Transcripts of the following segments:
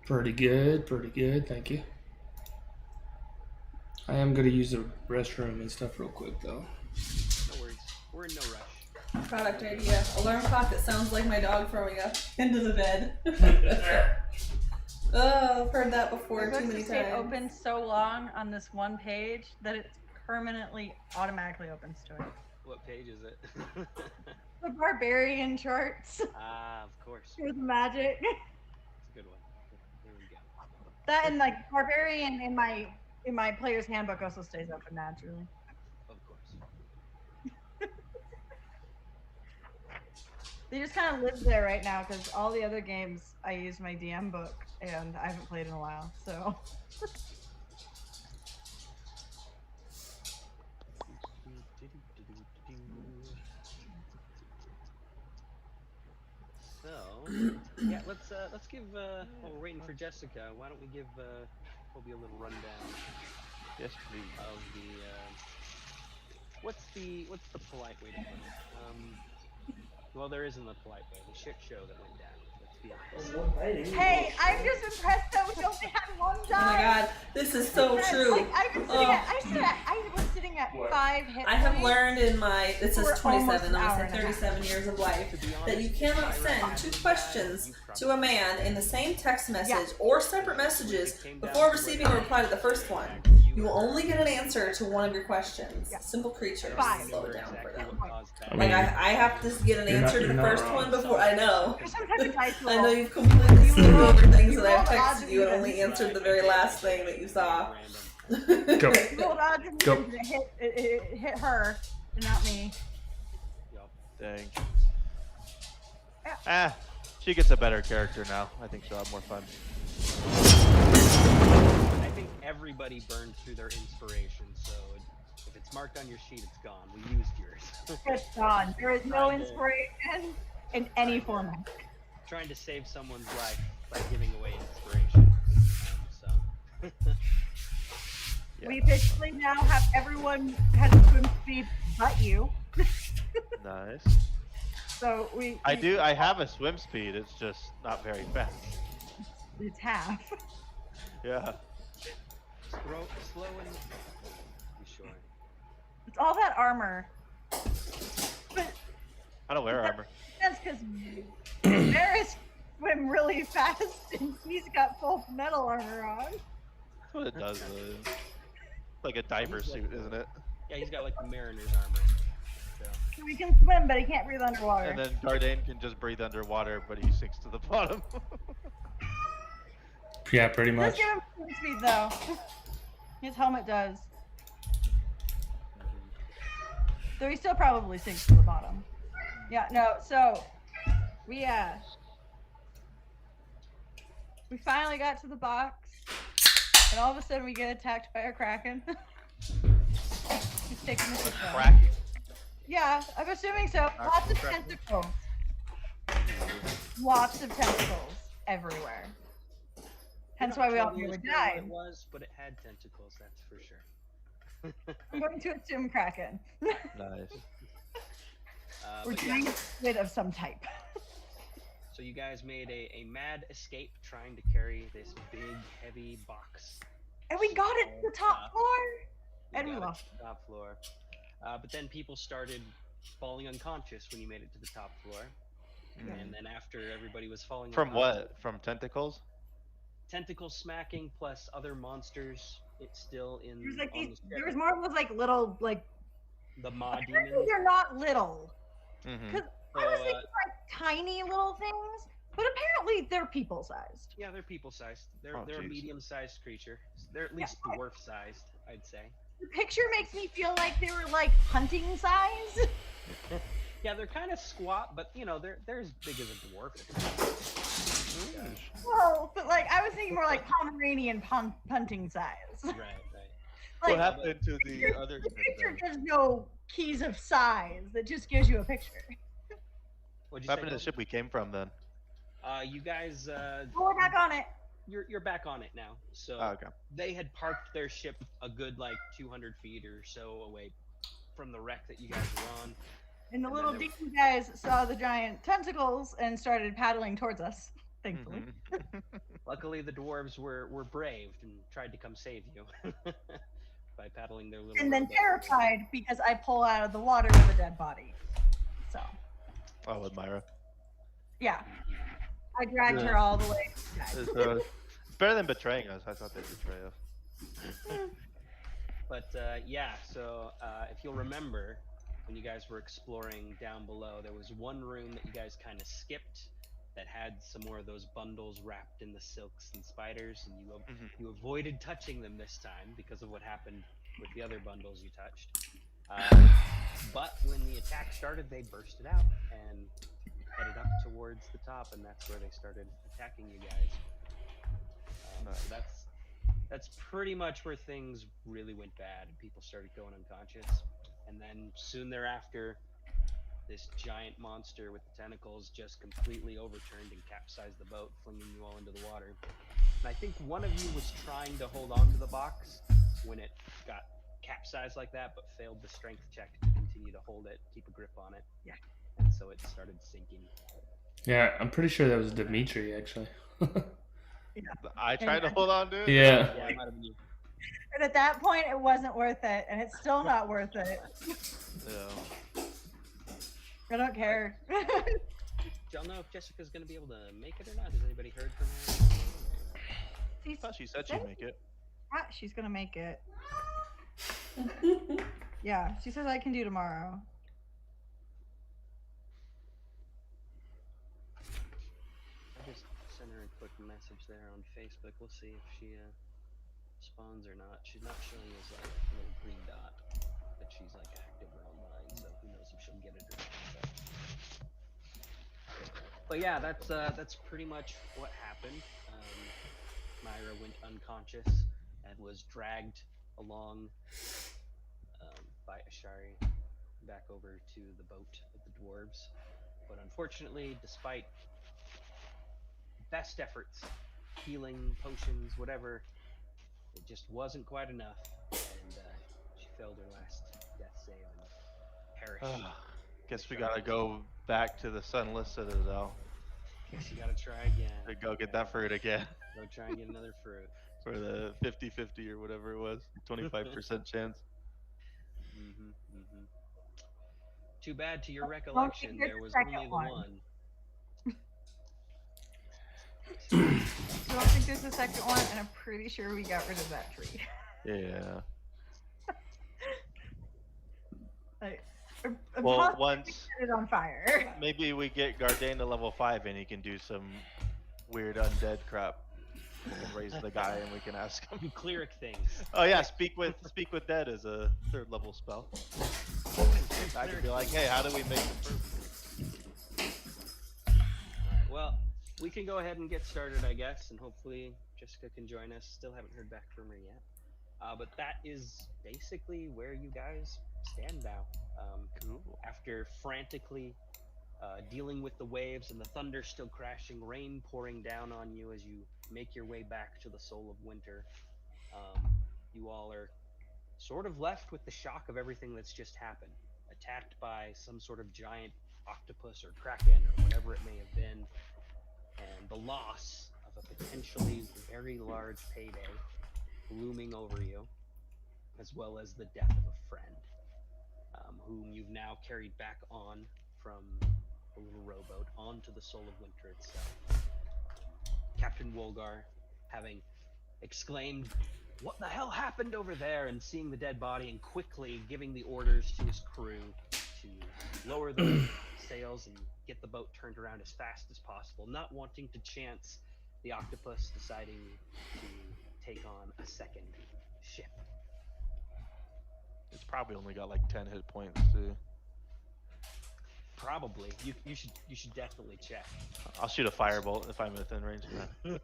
Pretty good, thank you. I am going to use the restroom and stuff real quick, though. No worries. We're in no rush. Product idea. Alarm clock that sounds like my dog throwing up into the bed. Oh, I've heard that before too many times. Stay open so long on this one page that it permanently automatically opens to it. What page is it? The barbarian charts. Ah, of course. With magic. It's a good one. There we go. That and like barbarian in my player's handbook also stays open naturally. Of course. They just kind of live there right now because all the other games I use my DM book and I haven't played in a while, so. Yeah, let's give while we're waiting for Jessica, why don't we give Kobe a little rundown? Yes, please. Of the what's the polite way to put it? Well, there isn't a polite way. The shit show that went down. Let's be honest. Hey, I'm just impressed that we only had one die. Oh my god, this is so true. Like, I was sitting at 5 hit I have points. learned in my, it says For almost 27, an I'm hour gonna say and a half. 37 years of life, that you cannot send 2 questions to a man in the same text message or separate messages before receiving a reply to the first one. You will only get an answer to one of your questions. Yeah. Simple creatures. 5. Slow it down for them. I Like mean, I have to get an you're not- answer to you're the not first wrong. one before I know. There's sometimes dice I know roll. you've completely skimmed rolled- over things you that I've rolled odds texted you and and only evens. answered the very last thing that you saw. Go. You rolled odds and Go. evens and it hit her and not me. Dang. Yeah. She gets a better character now. I think she'll have more fun. I think everybody burned through their inspiration, so if it's marked on your sheet, it's gone. We used yours. It's gone. There is no inspiration in any format. Trying to save someone's life by giving away inspiration. So. Yeah. We officially now have everyone has swim speed but you. Nice. So I have a swim speed. It's just not very fast. It's half. Yeah. Slow and be sure. It's all that armor. But I don't wear armor. that's because Varys swim really fast and he's got full metal armor on. That's what it does. Like a diver suit, isn't it? Yeah, he's got like the mariner's armor. So. So he can swim, but he can't breathe underwater. And then Dardane can just breathe underwater, but he sinks to the bottom. Yeah, pretty Does much. give him swim speed though. His helmet does. Though he still probably sinks to the bottom. Yeah, no, so we finally got to the box and all of a sudden we get attacked by a kraken. He's taking the shit down. Kraken? Yeah, I'm assuming so. Lots of tentacles. Lots of tentacles everywhere. Hence why we all nearly It died. was, but it had tentacles, that's for sure. I'm going to assume kraken. Nice. Or But yeah, giant squid of some type. so you guys made a mad escape trying to carry this big, heavy box. And we got it to the top floor. And we got it lost. to the top floor. But then people started falling unconscious when you made it to the top floor. And then after everybody was falling From unconscious, what? From tentacles? tentacle smacking plus other monsters. It's still in. There's like on these, the there was schedule. more of those like little like. The maw Apparently demons. they're not little. Mm-hmm. Because I was thinking like tiny little things, but apparently they're people sized. Yeah, they're people sized. They're Oh, they're a jeez. medium sized creature. They're at least dwarf sized, I'd say. The picture makes me feel like they were like hunting size. Yeah, they're kind of squat, but you know they're as big as a dwarf. Whoa, but like I was thinking more like Pomeranian hunting size. Right, right. Like, What happened to the other the picture ship? has no keys of size. It just gives you a picture. What'd you What happened to say? the ship we came from then? You guys, Oh, we're back on it. you're back on it now. So Oh, okay. they had parked their ship a good like 200 feet or so away from the wreck that you guys were on. And the And little then there demon guys saw the giant tentacles and started paddling towards us. Thankfully. Mhm. Luckily, the dwarves were brave and tried to come save you by paddling their little. And then rowboat. terrified because I pull out of the water with a dead body. So. Oh, with Myra. Yeah. I dragged her all the way. It's better than betraying us. I thought they'd betray us. But yeah, so if you'll remember, when you guys were exploring down below, there was one room that you guys kind of skipped that had some more of those bundles wrapped in the silks and spiders, and you avoided touching them this time because of what happened with the other bundles you touched. But when the attack started, they bursted out and headed up towards the top, and that's where they started attacking you guys. So that's pretty much where things really went bad, and people started going unconscious. And then soon thereafter, this giant monster with the tentacles just completely overturned and capsized the boat, flinging you all into the water. And I think one of you was trying to hold on to the box when it got capsized like that, but failed the strength check to continue to hold it, keep a grip on it. Yeah. And so it started sinking. Yeah, I'm pretty sure that was Dimitri, actually. I tried to hold on to it? Yeah. Yeah, it might have been you. And at that point, it wasn't worth it, and it's still not worth it. Yeah. I don't care. Do y'all know if Jessica's going to be able to make it or not? Has anybody heard from her? I thought she said she'd make it. Yeah, she's gonna make it. Yeah, she says I can do tomorrow. I just sent her a quick message there on Facebook. We'll see if she responds or not. She's not showing us like a little green dot that she's like active or online, so who knows if she'll get it or not. But yeah, that's pretty much what happened. Myra went unconscious and was dragged along by Ashari back over to the boat of the dwarves. But unfortunately, despite best efforts, healing, potions, whatever, it just wasn't quite enough, and she failed her last death save and perished. Guess we gotta go back to the Sunless Citadel Guess you gotta try again. to go get that fruit again. Go try and get another fruit. For the 50-50 or whatever it was. 25% chance. Too bad to your recollection, there was only the one. I don't think there's a second one, and I'm pretty sure we got rid of that tree. Yeah. Well, once set it on fire. maybe we get Gardain to level 5 and he can do some weird undead crap. We can raise the guy and we can ask him. Do cleric things. Oh yeah, speak with dead is a 3rd level spell. I can be like, hey, how do we make the fruit? Alright, well, we can go ahead and get started, I guess, and hopefully Jessica can join us. Still haven't heard back from her yet. But that is basically where you guys stand now. Cool. After frantically dealing with the waves and the thunder still crashing, rain pouring down on you as you make your way back to the Soul of Winter, you all are sort of left with the shock of everything that's just happened. Attacked by some sort of giant octopus or kraken or whatever it may have been, and the loss of a potentially very large payday looming over you, as well as the death of a friend, whom you've now carried back on from the little rowboat onto the Soul of Winter itself. Captain Wolgar, having exclaimed, "What the hell happened over there?" and seeing the dead body and quickly giving the orders to his crew to lower the sails and get the boat turned around as fast as possible, not wanting to chance the octopus deciding to take on a second ship. It's probably only got like 10 hit points too. Probably. You should definitely check. I'll shoot a firebolt if I'm within range of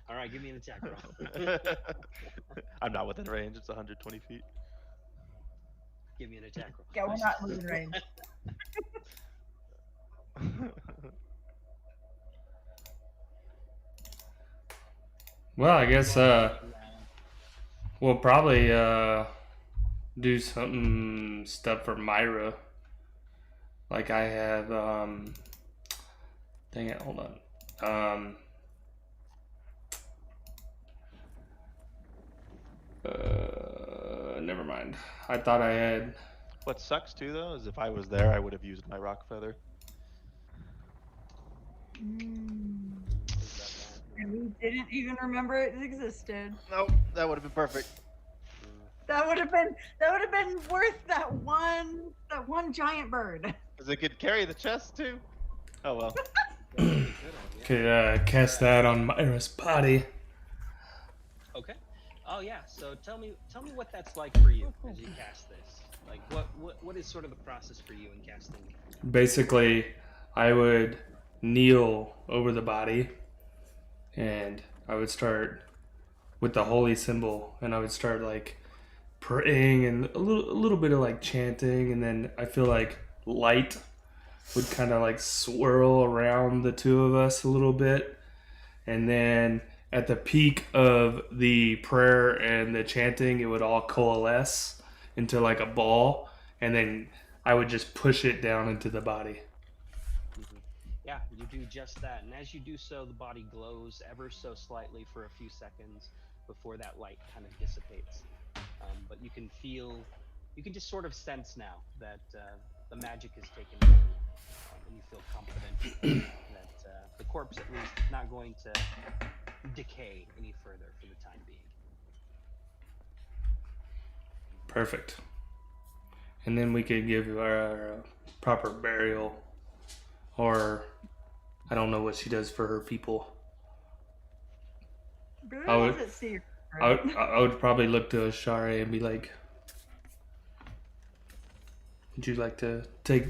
All right, give me an attack roll. that. I'm not within range. It's 120 feet. Give me an attack roll. Yeah, we're not moving range. Well, I guess we'll probably do something stuff for Myra. Like I have dang it, hold on. mind. I thought I had. What sucks too, though, is if I was there, I would have used my rock feather. And we didn't even remember it existed. Nope, that would have been perfect. That would have been worth that one giant bird. Because it could carry the chest too. Oh well. Could cast that on Myra's body. Okay. Oh yeah. So tell me what that's like for you as you cast this. Like what is sort of the process for you in casting? Basically, I would kneel over the body, and I would start with the holy symbol, and I would start like praying and a little bit of like chanting, and then I feel like light would kind of like swirl around the two of us a little bit, and then at the peak of the prayer and the chanting, it would all coalesce into like a ball, and then I would just push it down into the body. Yeah, you do just that, and as you do so, the body glows ever so slightly for a few seconds before that light kind of dissipates. But you can just sort of sense now that the magic is taken hold, and you feel confident that the corpse, at least, is not going to decay any further for the time being. Perfect. And then we could give her a proper burial, or I don't know what she does for her people. Really I would- is it secret? I would probably look to Ashari and be like, would you like to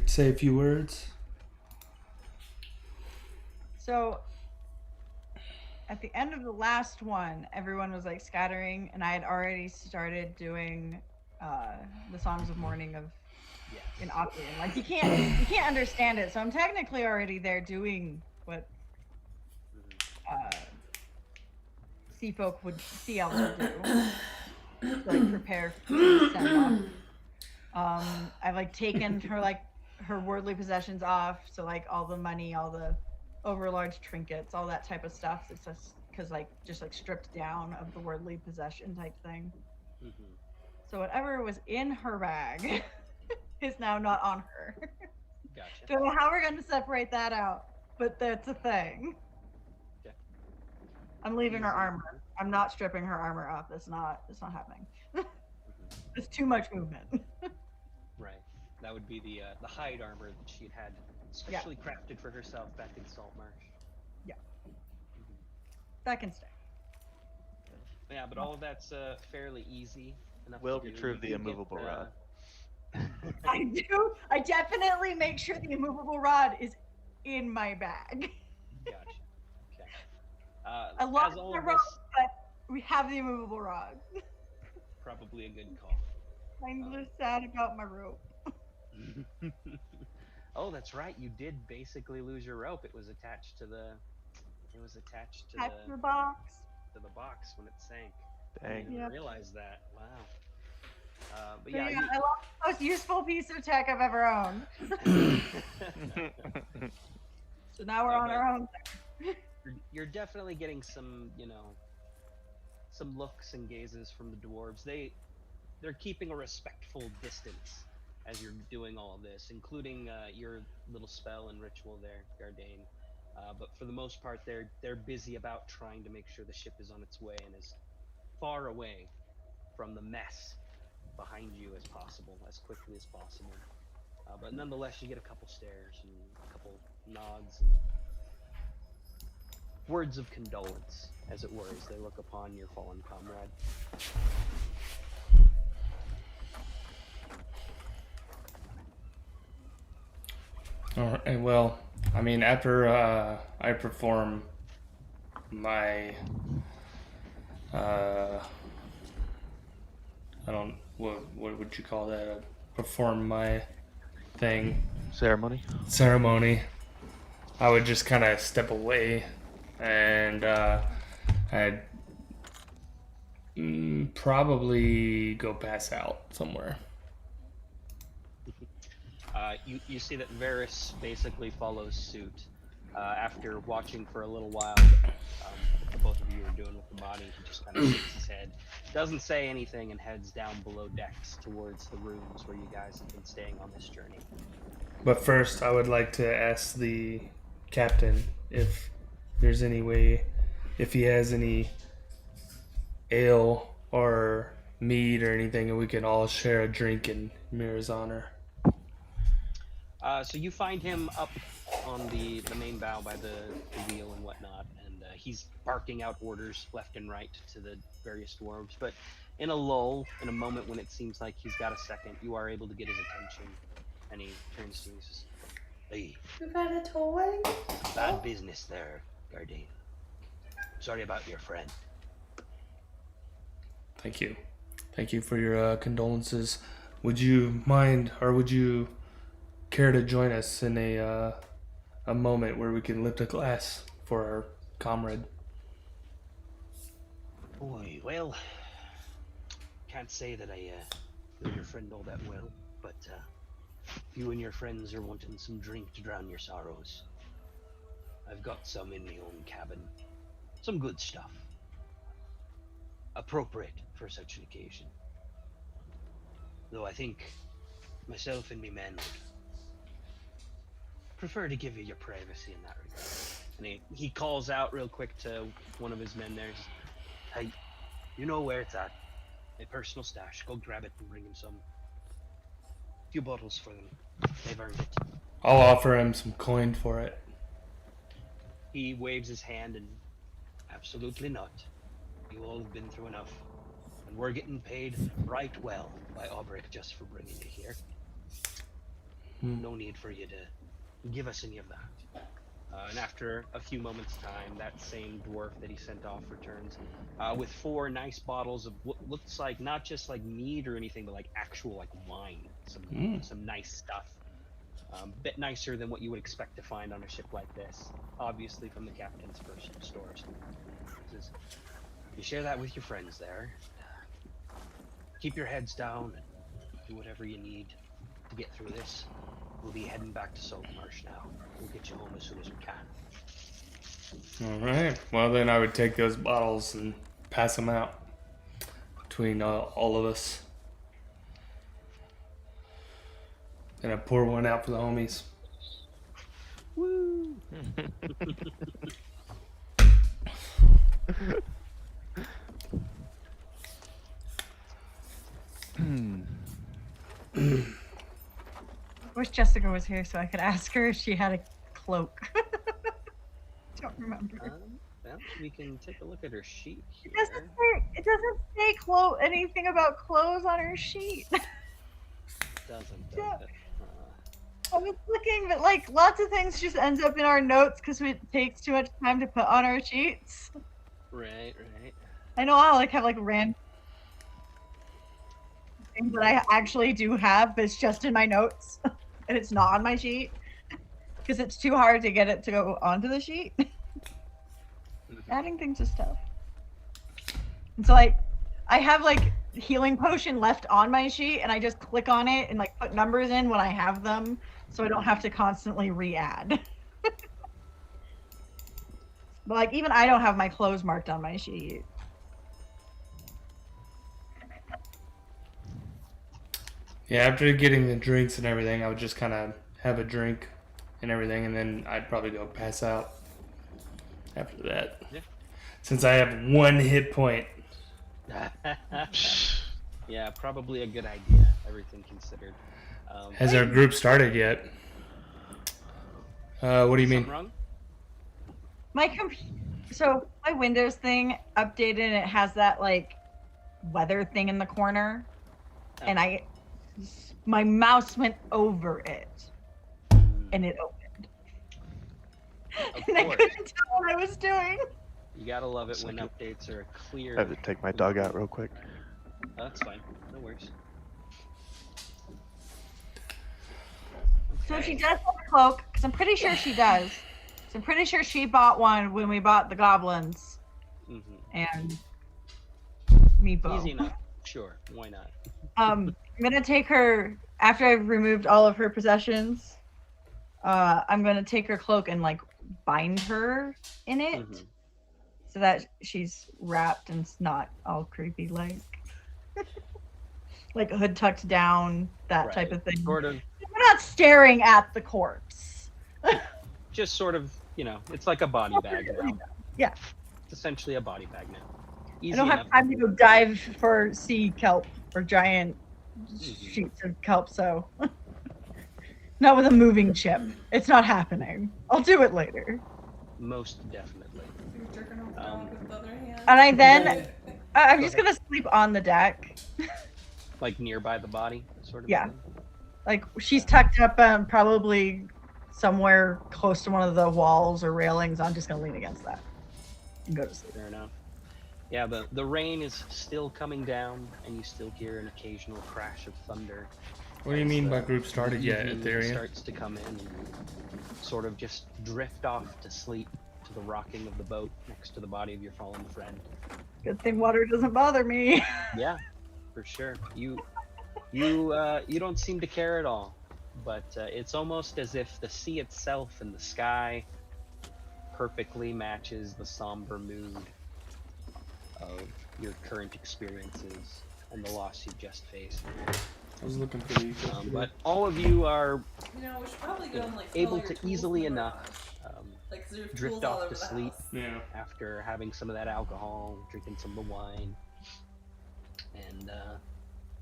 say a few words? So at the end of the last one, everyone was like scattering, and I had already started doing the songs of mourning of in Opian. Like you can't understand it, so I'm technically already there doing what sea elves would do to like prepare for the send off. I've like taken her worldly possessions off, so like all the money, all the overlarge trinkets, all that type of stuff. It's just because just stripped down of the worldly possession type thing. Mm-hmm. So whatever was in her bag is now not on her. Gotcha. Don't know how we're going to separate that out, but that's a thing. Okay. I'm leaving her armor. I'm not stripping her armor off. It's not happening. It's too much movement. Right. That would be the hide armor that she had specially crafted for herself back in Salt Marsh. Yeah. That can stay. Yeah, but all of that's fairly easy enough. Will to do. retrieve the You get, immovable rod. I do. I definitely make sure the immovable rod is in my bag. Gotcha. Okay. I lost as all the of rope, this, but we have the immovable rod. probably a good call. I'm just sad about my rope. Oh, that's right. You did basically lose your rope. It was attached to the. Attach the box. To the box when it sank. I Dang. didn't Yep. realize that. Wow. But So yeah. I lost the most useful piece of tech I've ever owned. So now we're on our own. You're definitely getting some, some looks and gazes from the dwarves. They're keeping a respectful distance as you're doing all of this, including your little spell and ritual there, Gardain. But for the most part, they're busy about trying to make sure the ship is on its way and as far away from the mess behind you as possible, as quickly as possible. But nonetheless, you get a couple stares and a couple nods and words of condolence, as it were, as they look upon your fallen comrade. All right, well, I mean, after I perform my, what would you call that? Perform my Ceremony. ceremony, I would just kind of step away, and I'd probably go pass out somewhere. You see that Varys basically follows suit after watching for a little while what the both of you are doing with the body. He just kind of shakes his head, doesn't say anything, and heads down below decks towards the rooms where you guys have been staying on this journey. But first, I would like to ask the captain if there's any way, if he has any ale or mead or anything, and we can all share a drink in Mira's honor. So you find him up on the main bow by the wheel and whatnot, and he's barking out orders left and right to the various dwarves. But in a lull, in a moment when it seems like he's got a second, you are able to get his attention, and he turns to you and says, "Hey, You got a toy? bad business there, Gardain. Sorry about your friend." Thank you. Thank you for your condolences. Would you mind, or would you care to join us in a moment where we can lift a glass for our comrade? Boy, well, can't say that I know your friend all that well, but if you and your friends are wanting some drink to drown your sorrows, I've got some in my own cabin. Some good stuff. Appropriate for such an occasion. Though I think myself and me men would prefer to give you your privacy in that regard. And he calls out real quick to one of his men there. "Hey, you know where it's at. My personal stash. Go grab it and bring him some. A few bottles for them. They've earned it." I'll offer him some coin for it. He waves his hand and, "Absolutely not. You all have been through enough. And we're getting paid right well by Aubrek just for bringing you here. No need for you to give us any of that." And after a few moments' time, that same dwarf that he sent off returns with 4 nice bottles of what looks like not just like mead or anything, but like actual like wine, some nice stuff. A bit nicer than what you would expect to find on a ship like this, obviously from the captain's personal stores. He says, "You share that with your friends there. Keep your heads down and do whatever you need to get through this. We'll be heading back to Saltmarsh now. We'll get you home as soon as we can." All right. Well, then I would take those bottles and pass them out between all of us. And I pour one out for the homies. Woo! I wish Jessica was here so I could ask her if she had a cloak. Don't remember. Well, we can take a look at her sheet here. It doesn't say anything about clothes on her sheet. Doesn't, Yeah. does it? I was looking, but like lots of things just ends up in our notes because it takes too much time to put on our sheets. Right. I know I'll like have like random things that I actually do have, but it's just in my notes and it's not on my sheet because it's too hard to get it to go onto the sheet. Adding things is tough. And so like I have like healing potion left on my sheet and I just click on it and like put numbers in when I have them so I don't have to constantly re-add. But like even I don't have my clothes marked on my sheet. Yeah, after getting the drinks and everything, I would just kind of have a drink and everything, and then I'd probably go pass out after that. Yeah. Since I have 1 hit point. Yeah, probably a good idea, everything considered. Has our group started yet? What do you mean? Something wrong? So my Windows thing updated and it has that like weather thing in the corner, and my mouse went over it, and it opened, and I couldn't tell what I was doing. You gotta love it when updates are clear. I have to take my dog out real quick. Oh, that's fine. No worries. So she does have a cloak, because I'm pretty sure she does. So I'm pretty sure she bought one when we bought the goblins. And Meepo. Easy enough. Sure. Why not? I'm gonna take her after I've removed all of her possessions. I'm gonna take her cloak and like bind her in it, so that she's wrapped and it's not all creepy like a hood tucked down, that type of thing. Sort of. We're not staring at the corpse. Just sort of, it's like a body bag now. Yeah. It's essentially a body bag now. Easy I don't have enough. time to go dive for sea kelp or giant sheets of kelp, so not with a moving chip. It's not happening. I'll do it later. Most definitely. You're jerking off the dog with the other hand. And I then I'm just gonna sleep on the deck. Like nearby the body, sort of. Yeah. Thing. Like she's tucked up probably somewhere close to one of the walls or railings. I'm just gonna lean against that and go to sleep. Fair enough. Yeah, the rain is still coming down, and you still hear an occasional crash of thunder. What do you mean by group started yet, evening Ethereum? starts to come in and sort of just drift off to sleep to the rocking of the boat next to the body of your fallen friend. Good thing water doesn't bother me. Yeah, for sure. You don't seem to care at all, but it's almost as if the sea itself and the sky perfectly matches the somber mood of your current experiences and the loss you've just faced. I was looking for these. But all of you are We should probably go and like able to easily enough drift off to sleep Yeah. after having some of that alcohol, drinking some of the wine. And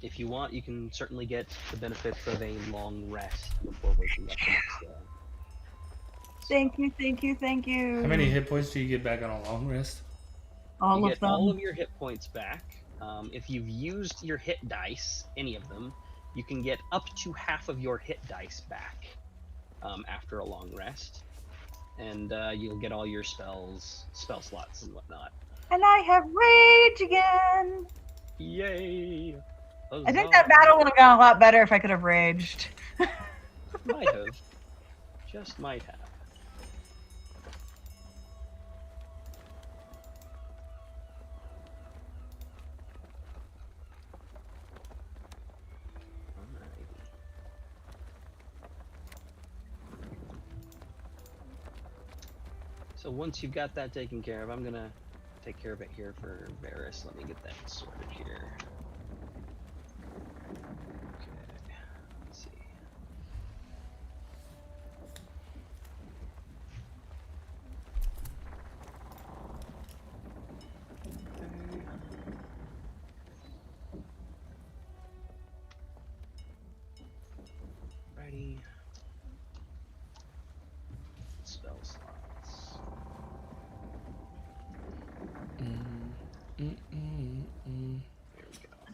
if you want, you can certainly get the benefits of a long rest before waking up the next day. Thank you. How many hit points do you get back on a long rest? All You of get them. all of your hit points back. If you've used your hit dice, any of them, you can get up to half of your hit dice back after a long rest. And you'll get all your spell slots and whatnot. And I have rage again. Yay! I think that battle would have gone a lot better if I could have raged. Might have. Just might have. So once you've got that taken care of, I'm gonna take care of it here for Varys. Let me get that sorted here. Okay, let's see. Ready. Spell slots.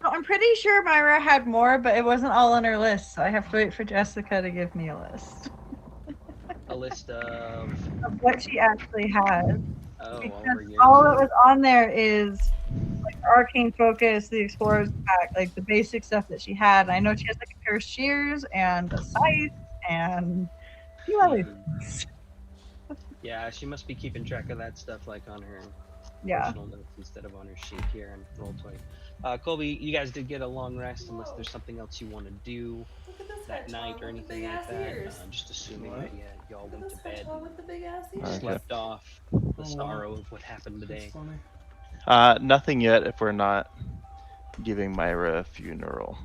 So I'm pretty sure Myra had more, but it wasn't all on her list, so I have to wait for Jessica to give me a list A list of what she actually had. all Because over your all that was on there is like Arcane Focus, the Explorer's Pack, like the basic stuff that she had. And I know she has like a pair of shears and a scythe and a few other things. Yeah, she must be keeping track of that stuff like on her Yeah. personal notes instead of on her sheet here and Roll20. Colby, you guys did get a long rest unless there's something else you want to do that night or anything like that. Just assuming that y'all went to bed, With the big ass ears. slept off the sorrow of what happened today. Nothing yet if we're not giving Myra a funeral.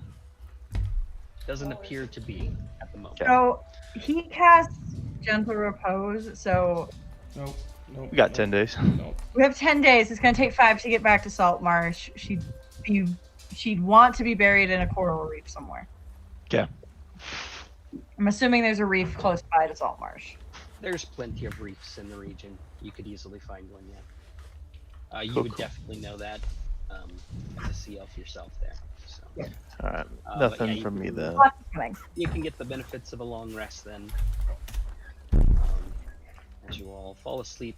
Doesn't appear to be at the moment. So he casts Gentle Repose, so Nope. We got 10 days. Nope. we have 10 days. It's going to take 5 to get back to Salt Marsh. She'd want to be buried in a coral reef somewhere. Okay. I'm assuming there's a reef close by to Salt Marsh. There's plenty of reefs in the region. You could easily find one, yeah. You Cool, would cool. definitely know that as a sea elf yourself there. So. All right. But Nothing yeah, you from me can- then. Lots of coming. You can get the benefits of a long rest then. As you all fall asleep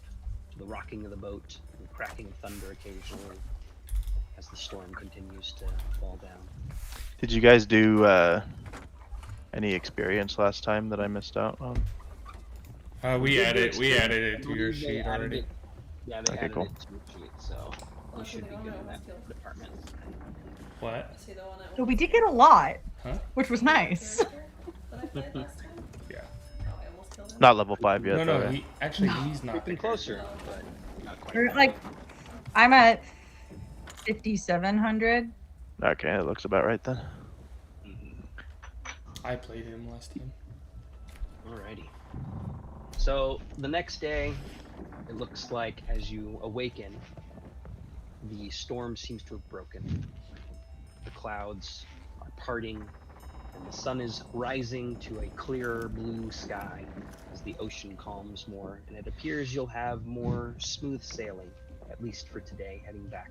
to the rocking of the boat and the cracking of thunder occasionally as the storm continues to fall down. Did you guys do any experience last time that I missed out on? We added it to your They sheet added already. it- Yeah, they Okay, added cool. it to your sheet, so you should be good in that department. What? See the one So we did get a lot, Huh? which was nice. that I played last time? Yeah. Oh, I almost killed him. Not level 5 yet. No, though, no, yeah. he's not. Creeping the closer, but not quite. We're like I'm at 5,700. Okay, that looks about right then. I played him last time. Alrighty. So the next day, it looks like as you awaken, the storm seems to have broken. The clouds are parting, and the sun is rising to a clearer blue sky as the ocean calms more, and it appears you'll have more smooth sailing, at least for today, heading back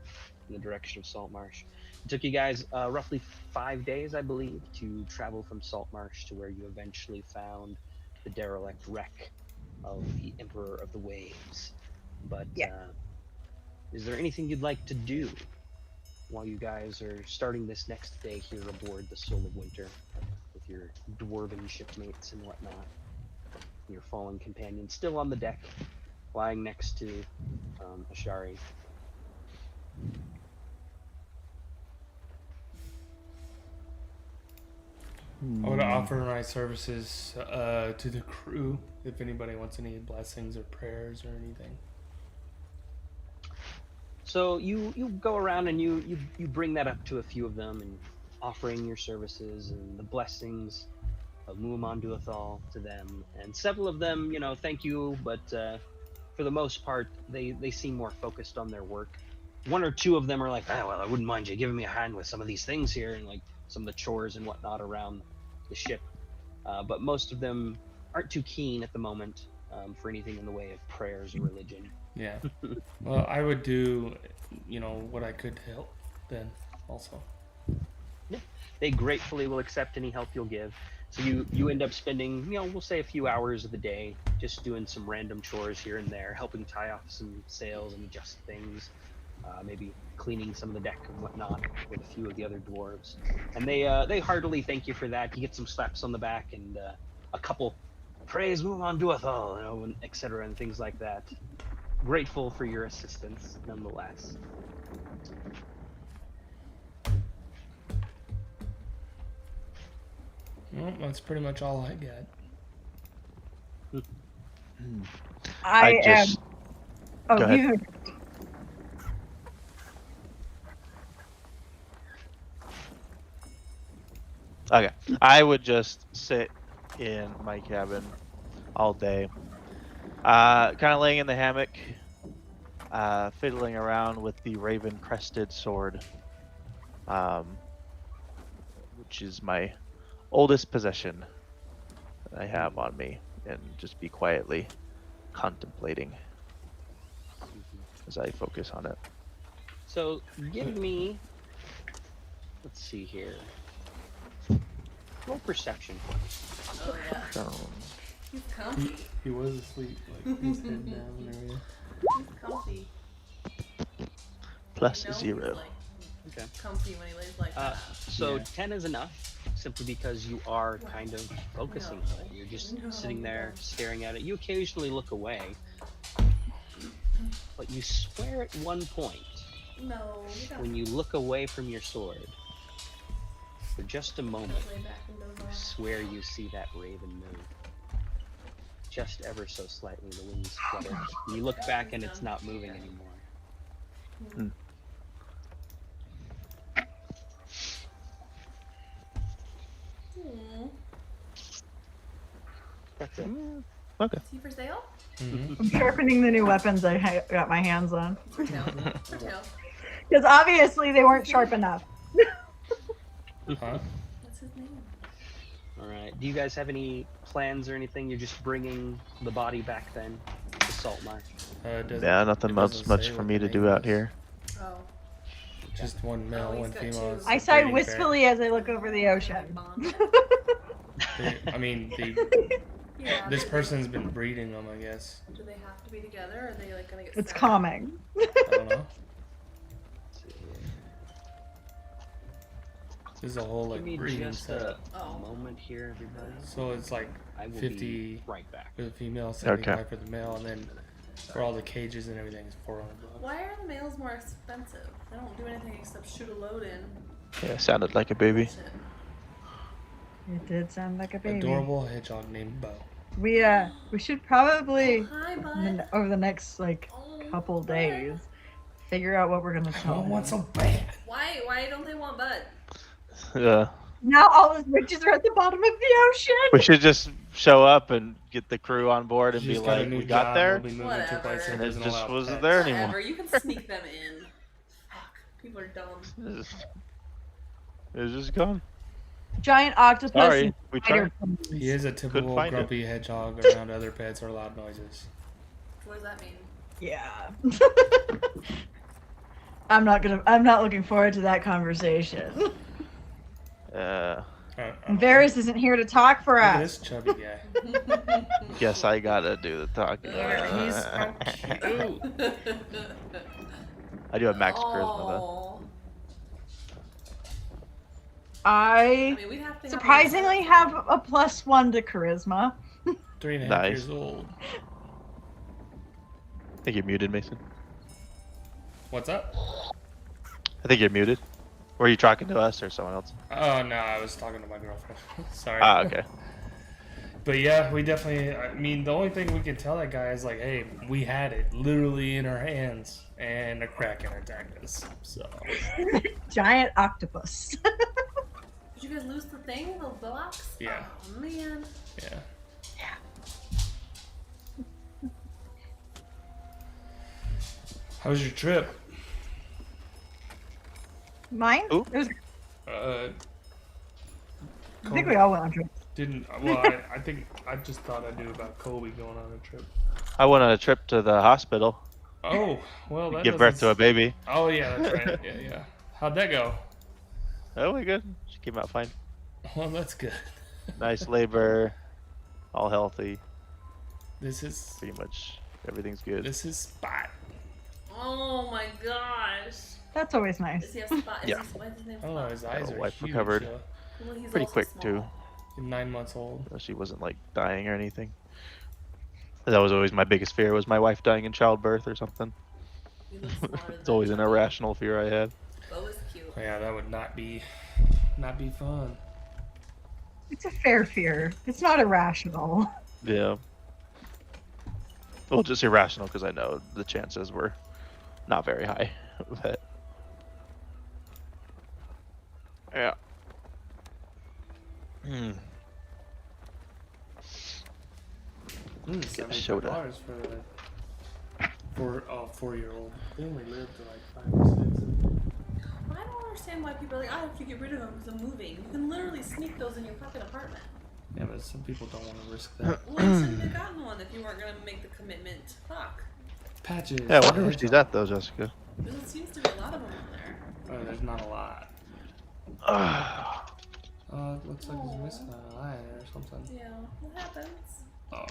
in the direction of Saltmarsh. It took you guys roughly 5 days, I believe, to travel from Saltmarsh to where you eventually found the derelict wreck of the Emperor of the Waves. But Yeah. is there anything you'd like to do while you guys are starting this next day here aboard the Soul of Winter with your dwarven shipmates and whatnot? Your fallen companion still on the deck, lying next to Ashari. I would offer my services to the crew if anybody wants any blessings or prayers or anything. So you go around and you bring that up to a few of them and offering your services and the blessings of Muaman Duathal to them. And several of them, thank you, but for the most part, they seem more focused on their work. One or two of them are like, well, I wouldn't mind you giving me a hand with some of these things here and like some of the chores and whatnot around the ship. But most of them aren't too keen at the moment for anything in the way of prayers or religion. Yeah. Well, I would do, what I could to help then also. Yeah. They gratefully will accept any help you'll give. So you end up spending, we'll say a few hours of the day just doing some random chores here and there, helping tie off some sails and adjust things, maybe cleaning some of the deck and whatnot with a few of the other dwarves. And they heartily thank you for that. You get some slaps on the back and a couple praise Muaman Duathal, and etc. and things like that. Grateful for your assistance, nonetheless. Well, that's pretty much all I got. I am. just- Oh, Go ahead. you. Okay. I would just sit in my cabin all day. Kind of laying in the hammock, fiddling around with the raven crested sword, which is my oldest possession that I have on me, and just be quietly contemplating as I focus on it. So give me, let's see here, roll perception. Oh yeah. So, He's comfy. He was asleep, like his head down and everything. He's comfy. plus You know, 0. He's like Okay. comfy when he lays like that. So Yeah. 10 is enough, simply because you are kind of focusing on it. You're just sitting there staring at it. You occasionally look away, but you swear at one point, No, you don't when you look away from your sword, for just a moment, lay back and doze you off. swear you see that raven move. Just ever so slightly, the wings flutter. You look back and it's not moving anymore. Hmm. That's it. Okay. Is he for sale? Mm-hmm. I'm sharpening the new weapons I got my hands on. For tail. For tail. Because obviously they weren't sharp enough. Huh? What's his name? All right. Do you guys have any plans or anything? You're just bringing the body back then to Saltmarsh. Yeah, nothing much for me to do out here. Oh. Just one male, Oh, he's one got female. two. is I a sigh breeding pair. wistfully as I look over the ocean. Bond. I mean, Yeah. this person's been breeding them, I guess. Do they have to be together, or are they like gonna get? It's sad? calming. I don't know. This is a whole like Give me breeding just setup. a Oh. moment here, everybody. So it's like I will 50 be right back. for the female, 75 for the male, and then for all the cages and everything, it's $400. Why are the males more expensive? They don't do anything except shoot a load in. Yeah, sounded like a baby. Shit. It did sound like a baby. Adorable hedgehog named Bo. We should probably Oh, hi, bud. over the next like Oh, couple bud. days figure out what we're gonna I tell don't him. want so bad. Why don't they want Bud? Yeah. Now all his witches are at the bottom of the ocean. We should just show up and get the crew on board and be She's got a like, new "We got job, there," We'll be moving to a Whatever. place that and it doesn't just allow wasn't pets. there anymore. Whatever, you can sneak them in. Fuck, people are dumb. It's just gone. Giant octopus. Sorry, and we spider tried. clones. He is a typical find it. grumpy hedgehog around other pets or loud noises. What does that mean? Yeah. I'm not looking forward to that conversation. Varys isn't here to talk for Look at us. this chubby guy. Guess I gotta do the talking. He's so cute. I do have max charisma though. Aw. I mean, we'd have to surprisingly have a +1 to charisma. 3.5 Nice. years old. I think you're muted, Mason. What's up? I think you're muted. Were you talking to us or someone else? Oh no, I was talking to my girlfriend. Sorry. Ah, okay. But yeah, we definitely. I mean, the only thing we can tell that guy is like, hey, we had it literally in our hands, and a kraken attacked us. So Giant octopus. Did you guys lose the thing? The box? Yeah. Oh man. yeah. How was your trip? Mine? Ooh. It was, Uh, I think we all went on trips. didn't. Well, I think I just thought I knew about Kobe going on a trip. I went on a trip to the hospital. Oh, well, that Give birth to a doesn't- baby. Oh yeah, that's right. Yeah, yeah. How'd that go? Oh, we good. She came out fine. Well, that's good. Nice labor. All healthy. This is Pretty much everything's good. Spot. Oh my gosh. That's always Does nice. he have spot? Yeah. What's his name? I don't know. His eyes are wife huge. recovered. Yeah. Well, he's Pretty also quick small. too. He's 9 months old. She wasn't like dying or anything. That was always my biggest fear, was my wife dying in childbirth or something. He looks smaller than It's always that. an irrational fear I had. Bo is cute. Yeah, that would not be fun. It's a fair fear. It's not irrational. Yeah. Well, just irrational because I know the chances were not very high. But yeah. Hmm. $75 Shota. for a 4-year-old. They only lived to like 5 or 6. I don't understand why people are like, I have to get rid of them because I'm moving. You can literally sneak those in your fucking apartment. Yeah, but some people don't want to risk that. Well, you shouldn't have gotten one if you weren't going to make the commitment. Fuck. Patches. Yeah, I wonder where she's at though, Jessica. There seems to be a lot of them in there. Oh, there's not a lot. It looks like he's missing an eye or something. Yeah, what happens? Oh.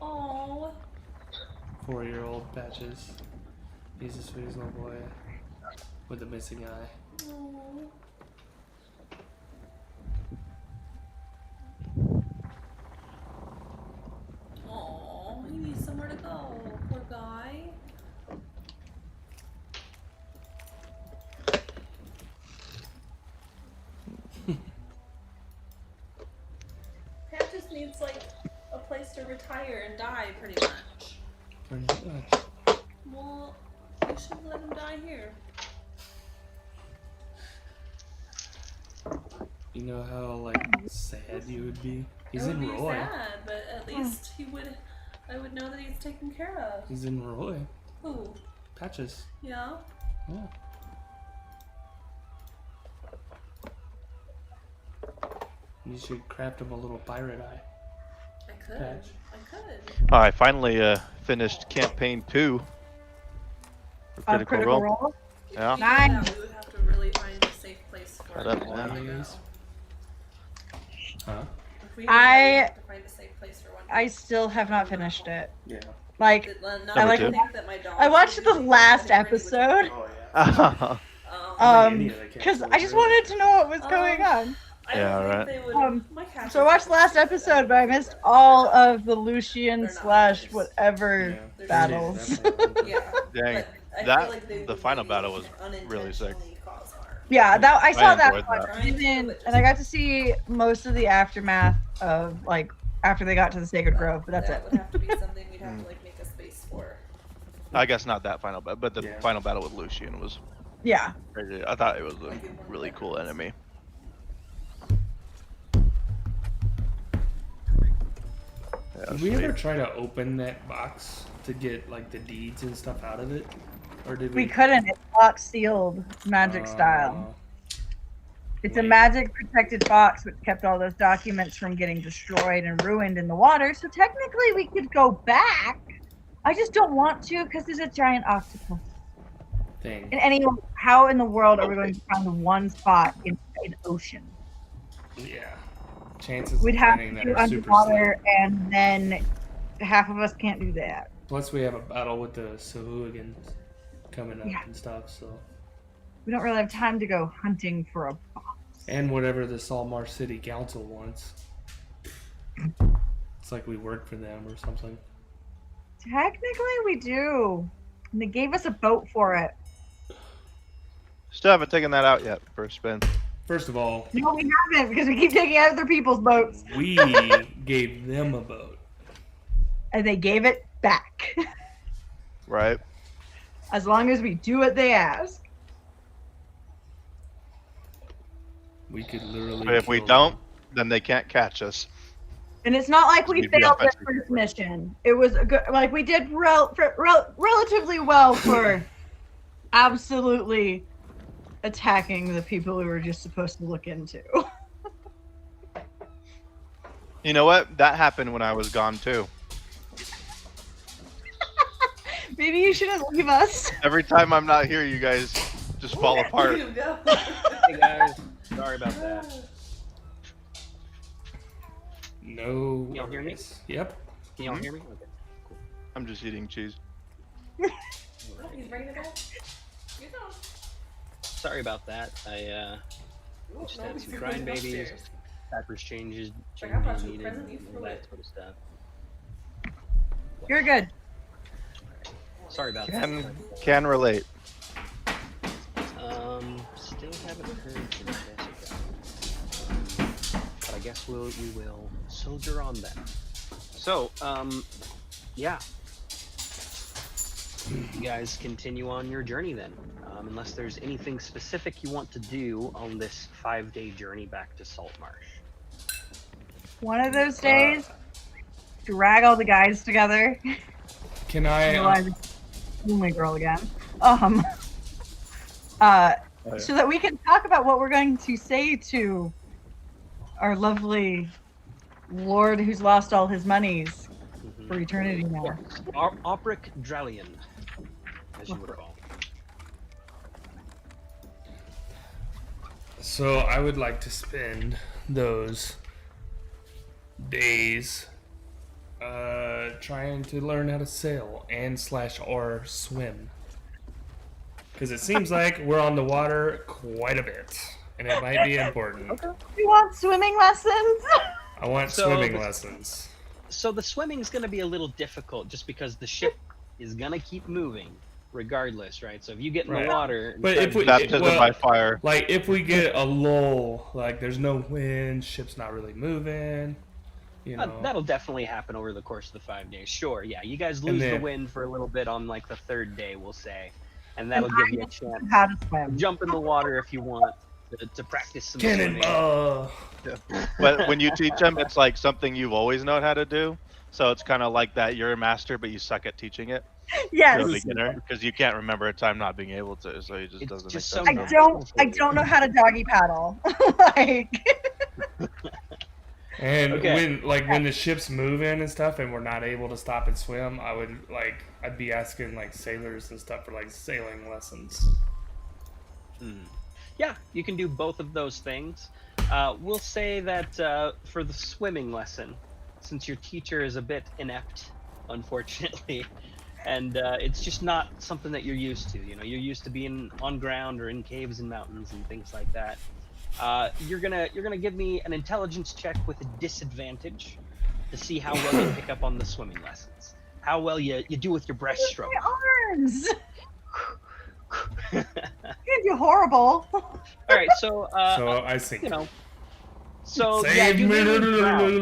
Oh. 4-year-old Patches. He's the sweetest little boy with a missing eye. Oh. Oh, he needs somewhere to go. Poor guy. Pat just needs like a place to retire and die, pretty much. Pretty much. Well, you should let him die here. You know how like sad you would be? He's It in would be Roy. sad, but at least he would. I would know that he's taken care of. He's in Roy. Who? Patches. Yeah. Yeah. You should craft him a little pirate eye. I could. Patch. I could. Oh, I finally finished campaign 2 for Critical Role. Yeah. If we did Nice. that, we would have to really find a safe place for Shut it. up, to man. go. Huh? If we did that, we would have to find a safe place for one. I still have not finished it. Yeah. Like, Not I like- to think that my dog I watched should the do last that, but it was- episode. Oh yeah. Because I just wanted to know what was going on. I Yeah, don't think right. they would. Um, My cat So I watched the last episode, but I missed all of the Lucian They're not slash others. whatever Yeah. battles. Yeah. Dang. But I That- feel like they the would final maybe battle was really sick. unintentionally cause harm. Yeah, that I saw that enjoyed one. that. Even, and I got to see most of the aftermath of like after they got to the Sacred Grove, but that's that it. would have to be something we'd have to like make a space for. I guess not that final battle, but the Yeah. final battle with Lucian was Yeah. crazy. I thought it was a really cool enemy. Yeah, Did we sweet. ever try to open that box to get like the deeds and stuff out of it, or did We couldn't. It's lock sealed. It's magic style. It's a lame. magic protected box which kept all those documents from getting destroyed and ruined in the water. So technically we could go back. I just don't want to because there's a giant octopus. Thing. And anyway, how in the world are we going to find one spot in an ocean? Yeah. Chances We'd of have to finding that do are super underwater, slim. and then half of us can't do that. Plus, we have a battle with the Sahuagins coming up Yeah. and stuff. So, We don't really have time to go hunting for a box. and whatever the Salmar City Council wants. It's like we work for them or something. Technically, we do. And they gave us a boat for it. Still haven't taken that out yet for a spin. First of all, No, we haven't because we keep taking other people's boats. we gave them a boat. And they gave it back. Right. As long as we do what they ask. We could literally. But if we kill don't, them. then they can't catch us. And it's not like we We'd be failed the offensive. first mission. It was a good, like we did relatively well for absolutely attacking the people we were just supposed to look into. You know what? That happened when I was gone too. Maybe you shouldn't leave us. Every time I'm not here, you guys just fall Where apart. you go? Hey guys, sorry about that. No. Y'all hear me? worries. Yep. Can y'all hear me? Okay. I'm just eating cheese. He's ready to go. You go. Sorry about that. I Ooh, just no, had he's some going crying babies, upstairs. diapers changes Like, I brought you a needed, present, you and threw all it. that sort of stuff. You're good. Sorry about Can relate. that. Still haven't heard from Jessica. But I guess we will soldier on then. So, yeah. You guys continue on your journey then, unless there's anything specific you want to do on this 5-day journey back to Salt Marsh. One of those days, drag all the guys together. Can I? Realize it's only girl again. So that we can talk about what we're going to say to our lovely lord who's lost all his monies for eternity now. Opric Dralian, as you recall. So I would like to spend those days trying to learn how to sail and /or swim. Because it seems like we're on the water quite a bit, and it might be important. You want swimming lessons? I want So swimming the- lessons. So the swimming's going to be a little difficult just because the ship is going to keep moving regardless, right? So if you get in Right. the water... and But try if to we- do- Baptism well- by fire. Like, if we get a lull, like there's no wind, ship's not really moving, you know. That'll definitely happen over the course of the 5 days. Sure, yeah. You guys And lose then- the wind for a little bit on like the 3rd day, we'll say. And that'll And give I you a know chance how to to swim. jump in the water if you want to practice some swimming. Cannonball! But when you teach them, it's like something you've always known how to do. So it's kind of like that. You're a master, but you suck at teaching it. Yes. To a beginner, because you can't remember a time not being able to. So it just It's doesn't just make so sense. I don't know how to doggy paddle. Like And Okay. when the ship's moving and stuff, and we're not able to stop and swim, I'd be asking like sailors and stuff for like sailing lessons. Yeah, you can do both of those things. We'll say that for the swimming lesson, since your teacher is a bit inept, unfortunately, and it's just not something that you're used to. You know, you're used to being on ground or in caves and mountains and things like that. You're gonna give me an intelligence check with a disadvantage to see how well you pick up on the swimming lessons. How well you do with your breaststroke. my arms. You're horrible. All right, so So I sink. you know, so yeah, Save you me! nearly drown.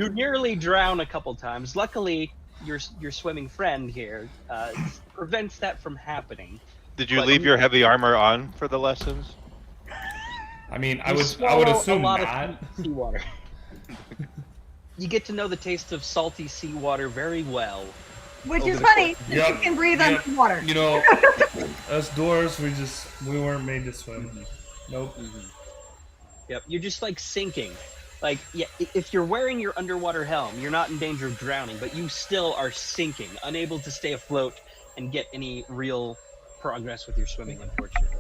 You nearly drown a couple times. Luckily, your swimming friend here prevents that from happening. Did you But leave your heavy armor on for the lessons? I mean, I You would swallow assume a lot not. of seawater. You get to know the taste of salty seawater very well. Which Over is the funny. course- Because you can breathe underwater. You know, us dwarves, we weren't made to swim. Nope. Yep, you're just like sinking. Like, yeah, if you're wearing your underwater helm, you're not in danger of drowning, but you still are sinking, unable to stay afloat and get any real progress with your swimming, unfortunately.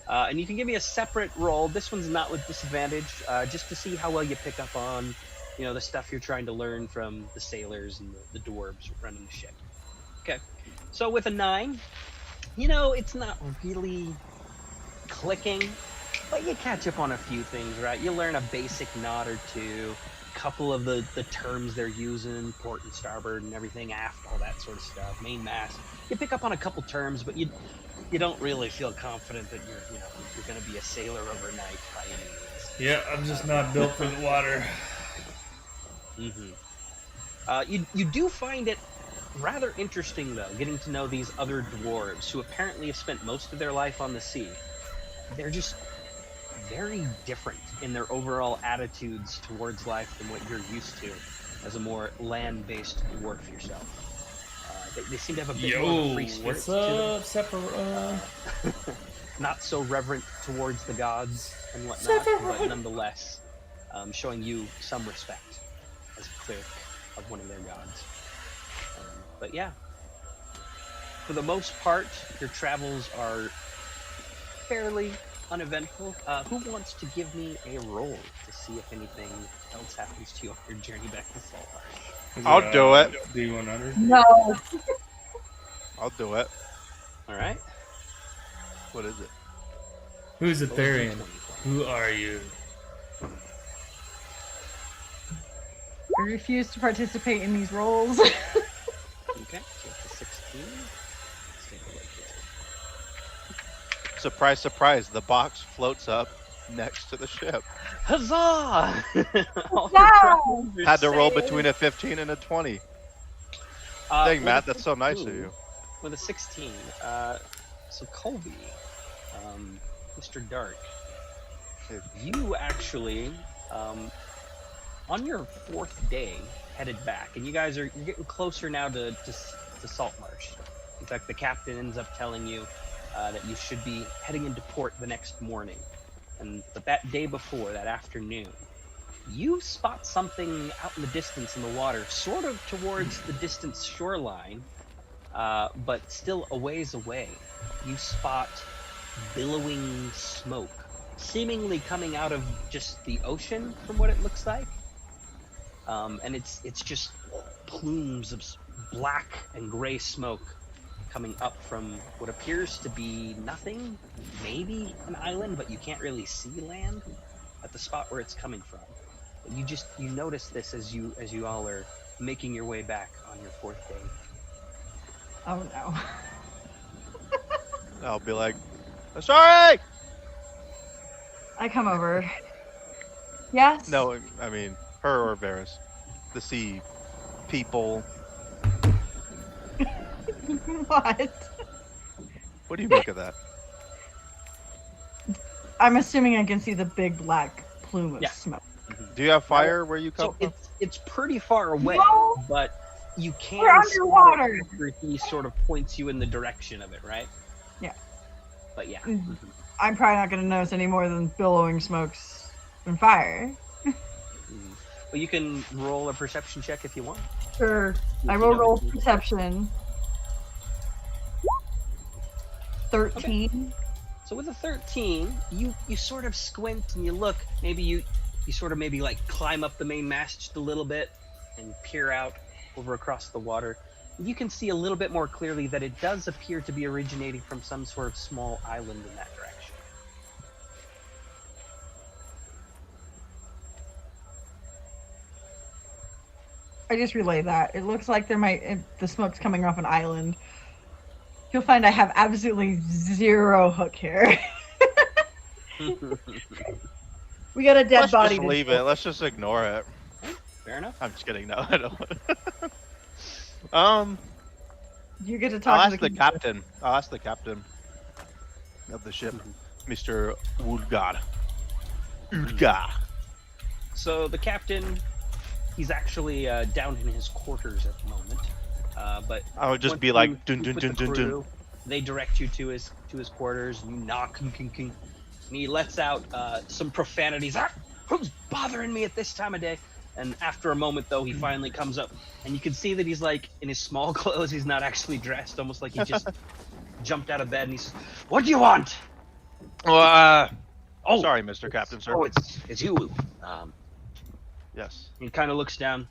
And you can give me a separate roll. This one's not with disadvantage, just to see how well you pick up on, the stuff you're trying to learn from the sailors and the dwarves running the ship. Okay, so with a 9, it's not really clicking, but you catch up on a few things, right? You learn a basic knot or two, a couple of the terms they're using, port and starboard and everything, aft, all that sort of stuff, main mast. You pick up on a couple terms, but you don't really feel confident that you're going to be a sailor overnight by any means. Yeah, I'm just not built for the water. You do find it rather interesting, though, getting to know these other dwarves who apparently have spent most of their life on the sea. They're just very different in their overall attitudes towards life than what you're used to as a more land-based dwarf yourself. They seem to have a bit more of a free spirit what's to them. up, Sephiroth? Not so reverent towards the gods and whatnot, but nonetheless showing you some respect as a cleric of one of their gods. But yeah, for the most part, your travels are fairly uneventful. Who wants to give me a roll to see if anything else happens to you on your journey back to Saltmarsh? I'll do it. D100? No. I'll do it. All right. What is it? Who's a Therian? D20. Who are you? I refuse to participate in these roles. Okay, so it's a 16. Let's take a look here. Surprise, surprise. The box floats up next to the ship. Huzzah! All your Wow! travels are Had to roll saved. between a 15 and a 20. With Dang, Matt, a that's so nice of 16 you. With a 16, so Colby, Mr. Dark, you actually, on your 4th day, headed back, and you're getting closer now to Saltmarsh. In fact, the captain ends up telling you that you should be heading into port the next morning. But that day before, that afternoon, you spot something out in the distance in the water, sort of towards the distant shoreline, but still a ways away. You spot billowing smoke, seemingly coming out of just the ocean, from what it looks like. And it's just plumes of black and gray smoke coming up from what appears to be nothing, maybe an island, but you can't really see land at the spot where it's coming from. But you notice this as you all are making your way back on your 4th day. Oh no. I'll be like, sorry! I come over. Yes? No, I mean, her or Varys. The sea people. What? What do you make of that? I'm assuming I can see the big black plume of Yeah. smoke. Do you have fire where you come So from? it's pretty far away, No. but you can We're spot it underwater. after he sort of points you in the direction of it, right? Yeah. But yeah. Mhm. I'm probably not going to notice any more than billowing smokes and fire. But you can roll a perception check if you want. Sure. I If will you know roll the key. perception. 13. So with a 13, you sort of squint and you look. Maybe you sort of like climb up the main mast just a little bit and peer out over across the water. You can see a little bit more clearly that it does appear to be originating from some sort of small island in that direction. I just relay that. It looks like the smoke's coming off an island. You'll find I have absolutely zero hook here. We got a dead Let's body. just leave it. Let's just ignore it. Fair enough. I'm just kidding. No, I don't. You get to I'll talk ask to the captain. I'll ask the captain of the ship, Mr. Ulgar. Ulgar. So the captain, he's actually down in his quarters at the moment. But I would just once be you like, dun speak dun with dun the dun dun. crew, they direct you to his quarters, and you knock, and he lets out some profanities. "Ah, who's bothering me at this time of day?" And after a moment, though, he finally comes up, and you can see that he's like in his small clothes. He's not actually dressed, almost like he just jumped out of bed. And he says, "What do you want?" Well, Oh, sorry, Mr. Captain, sir. oh, it's you. Yes, He kind of looks down.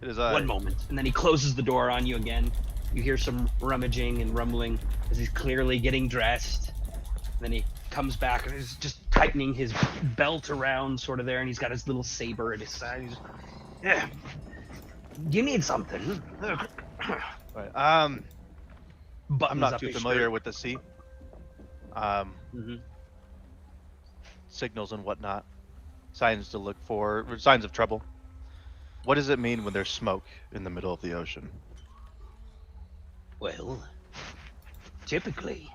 it is One I. moment, and then he closes the door on you again. You hear some rummaging and rumbling as he's clearly getting dressed. And then he comes back and is just tightening his belt around, sort of there, and he's got his little saber at his side. He's, yeah, you need something. Right. I'm Buttons not up too his familiar shirt. with the sea. Mm-hmm. Signals and whatnot, signs to look for, signs of trouble. What does it mean when there's smoke in the middle of the ocean? Well, typically,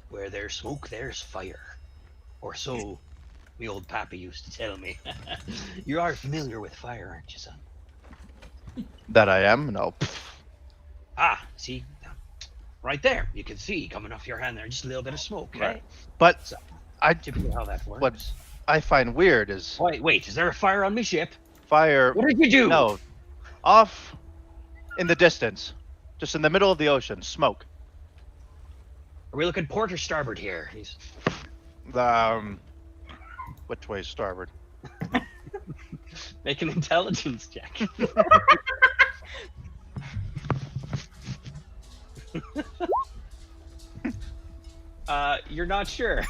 where there's smoke, there's fire. Or so me old pappy used to tell me. You are familiar with fire, aren't you, son? That I am? No. Ah, see? Right there. You can see coming off your hand there, just a little bit of smoke, Right. right? But So, I, typically how that works. what I find weird is Wait, is there a fire on me ship? fire. What did you do? No, off in the distance, just in the middle of the ocean, smoke. Are we looking port or starboard here? Which way is starboard? Make an intelligence check. You're not sure.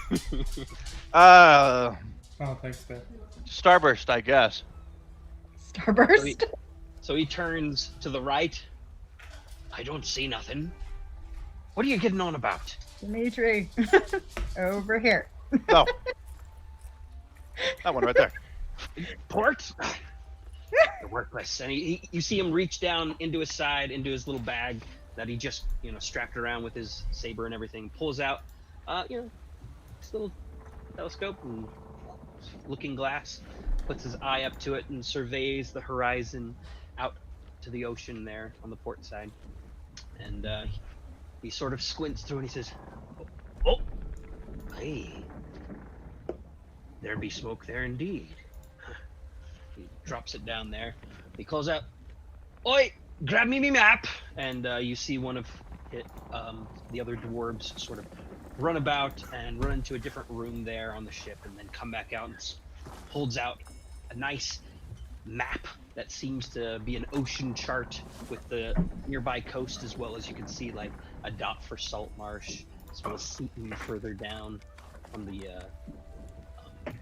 Uh, Oh, thanks, man. starburst, I guess. Starburst. So he turns to the right. I don't see nothing. What are you getting on about? Dimitri. Over here. No, that one right there. Port? You're worthless. And you see him reach down into his side, into his little bag that he just, strapped around with his saber and everything. Pulls out, this little telescope and looking glass. Puts his eye up to it and surveys the horizon out to the ocean there on the port side. And he sort of squints through and he says, "Oh, hey, there be smoke there indeed." He drops it down there. He calls out, "Oi, grab me map!" And you see one of the other dwarves sort of run about and run into a different room there on the ship, and then come back out and holds out a nice map that seems to be an ocean chart with the nearby coast, as well as you can see like a dot for salt marsh, as well as Seaton further down on the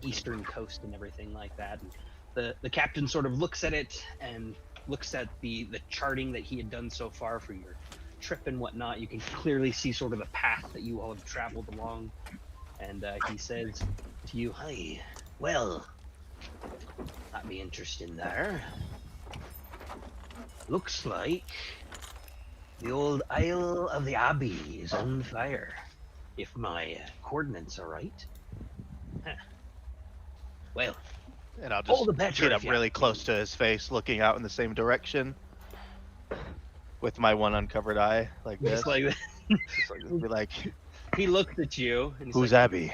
eastern coast and everything like that. And the captain sort of looks at it and looks at the charting that he had done so far for your trip and whatnot. You can clearly see sort of the path that you all have traveled along, and he says to you, "Hey, well, that be interesting there. Looks like the old Isle of the Abbey is on fire, if my coordinates are right. Huh. Well, And I'll all the just better get if up you really ask me. close to his face, looking out in the same direction, with my one uncovered eye, like this. Just like that." Just like, be like, He looked at you and he's "Who's like, Abby?"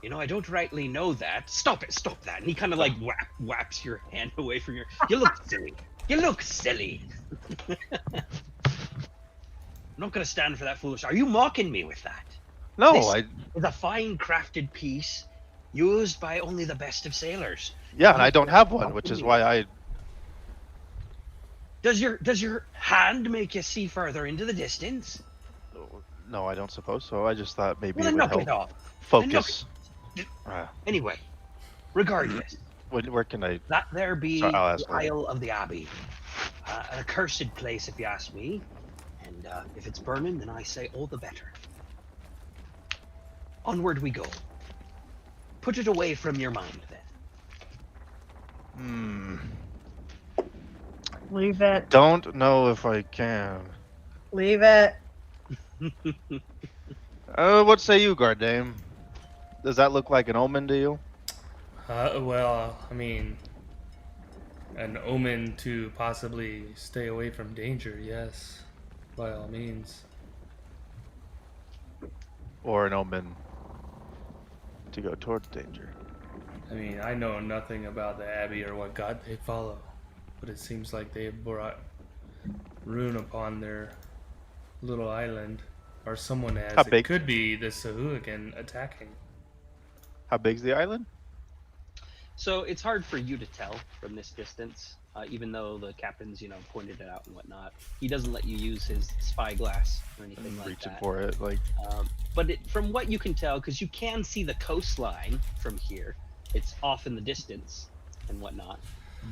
"I don't rightly know that. Stop that." And he kind of like whaps your hand away from your. You look silly. I'm not gonna stand for that foolish. Are you mocking me with that? No, This is a fine crafted piece used by only the best of sailors. yeah, and I don't have one, which is why I. Does your hand make you see further into the distance? No, I don't suppose so. I just thought maybe Well, it then would knock it help off. focus. Anyway, regardless, Where can I? that there be Sorry, I'll the ask later. Isle of the Abbey. An accursed place, if you ask me. And if it's burning, then I say all the better. Onward we go. Put it away from your mind, then. Leave it. Don't know if I can. Leave it. What say you, Guarddame? Does that look like an omen to you? Well, I mean, an omen to possibly stay away from danger, yes, by all means. Or an omen to go towards danger? I mean, I know nothing about the Abbey or what god they follow, but it seems like they have brought ruin upon their little island, or someone has. How It big? could be the Sahuagin attacking. How big's the island? So it's hard for you to tell from this distance, even though the captain's, pointed it out and whatnot. He doesn't let you use his spyglass or anything like Reaching that. for it, like. But from what you can tell, because you can see the coastline from here, it's off in the distance and whatnot.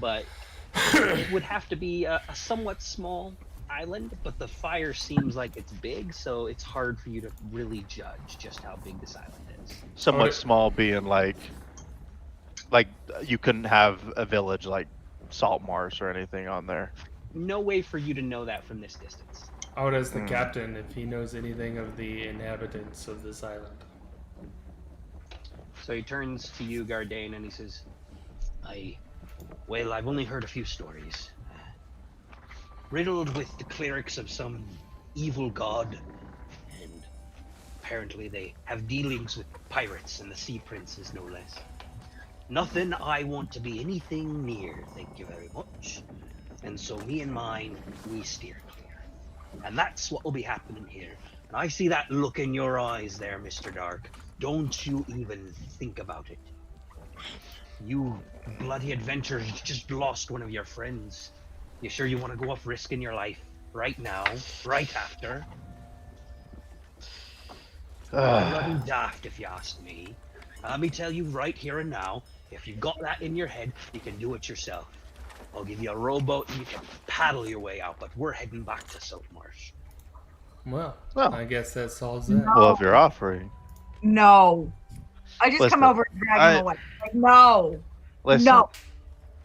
But it would have to be a somewhat small island, but the fire seems like it's big, so it's hard for you to really judge just how big this island is. Somewhat small being like you couldn't have a village like Salt Marsh or anything on there. No way for you to know that from this distance. I would ask the captain if he knows anything of the inhabitants of this island. So he turns to you, Gardain, and he says, I've only heard a few stories. Riddled with the clerics of some evil god, and apparently they have dealings with pirates and the sea princes, no less. Nothing I want to be anything near, thank you very much. And so me and mine, we steer clear. And that's what will be happening here. And I see that look in your eyes there, Mr. Dark. Don't you even think about it. You bloody adventurers just lost one of your friends. You sure you want to go off risking your life right now, right after? Bloody daft, if you ask me. Let me tell you right here and now, if you've got that in your head, you can do it yourself. I'll give you a rowboat and you can paddle your way out, but we're heading back to Saltmarsh. Well, Well. I guess that solves that. Well, if you're offering. No. I just Listen, come over and drag him away. Like, no. Listen, No.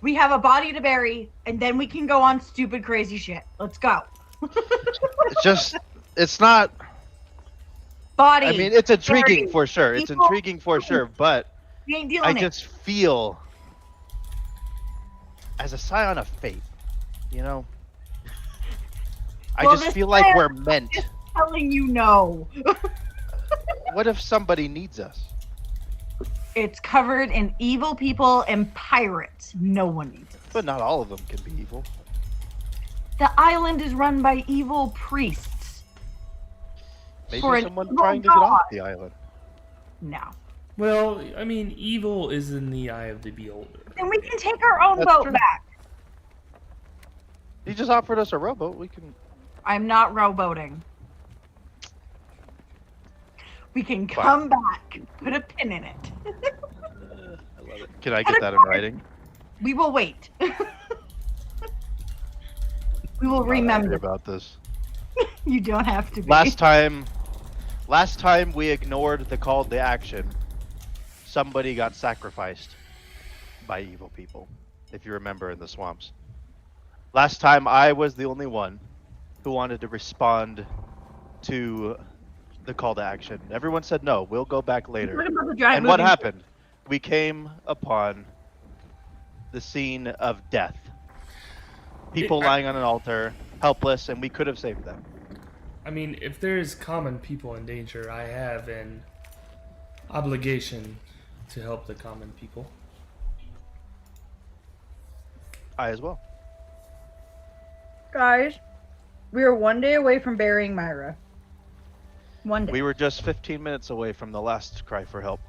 We have a body to bury, and then we can go on stupid, crazy shit. Let's go. it's not. Body. I mean, it's intriguing buried. for sure. It's People- intriguing for sure, but We ain't I dealing it. just feel, as a scion of fate, I Well, just this feel like plan- we're meant. Telling you no. What if somebody needs us? It's covered in evil people and pirates. No one needs it. But not all of them can be evil. The island is run by evil priests. Maybe For an someone evil trying to get off god. the island. No. Well, I mean, evil is in the eye of the beholder. And we can take our own That's boat true. back. He just offered us a rowboat. We can. I'm not rowboating. We can come back, put a pin in it. I love it. Can I get that in writing? We will wait. We will I'm not angry remember. about this. You don't have to be. Last time we ignored the call to action, somebody got sacrificed by evil people, if you remember, in the swamps. Last time I was the only one who wanted to respond to the call to action. Everyone said no, we'll go back later. Talking about the giant And what moving- happened? We came upon the scene of death. People lying on an altar, helpless, and we could have saved them. I mean, if there's common people in danger, I have an obligation to help the common people. I as well. Guys, we are one day away from burying Myra. One day. We were just 15 minutes away from the last cry for help.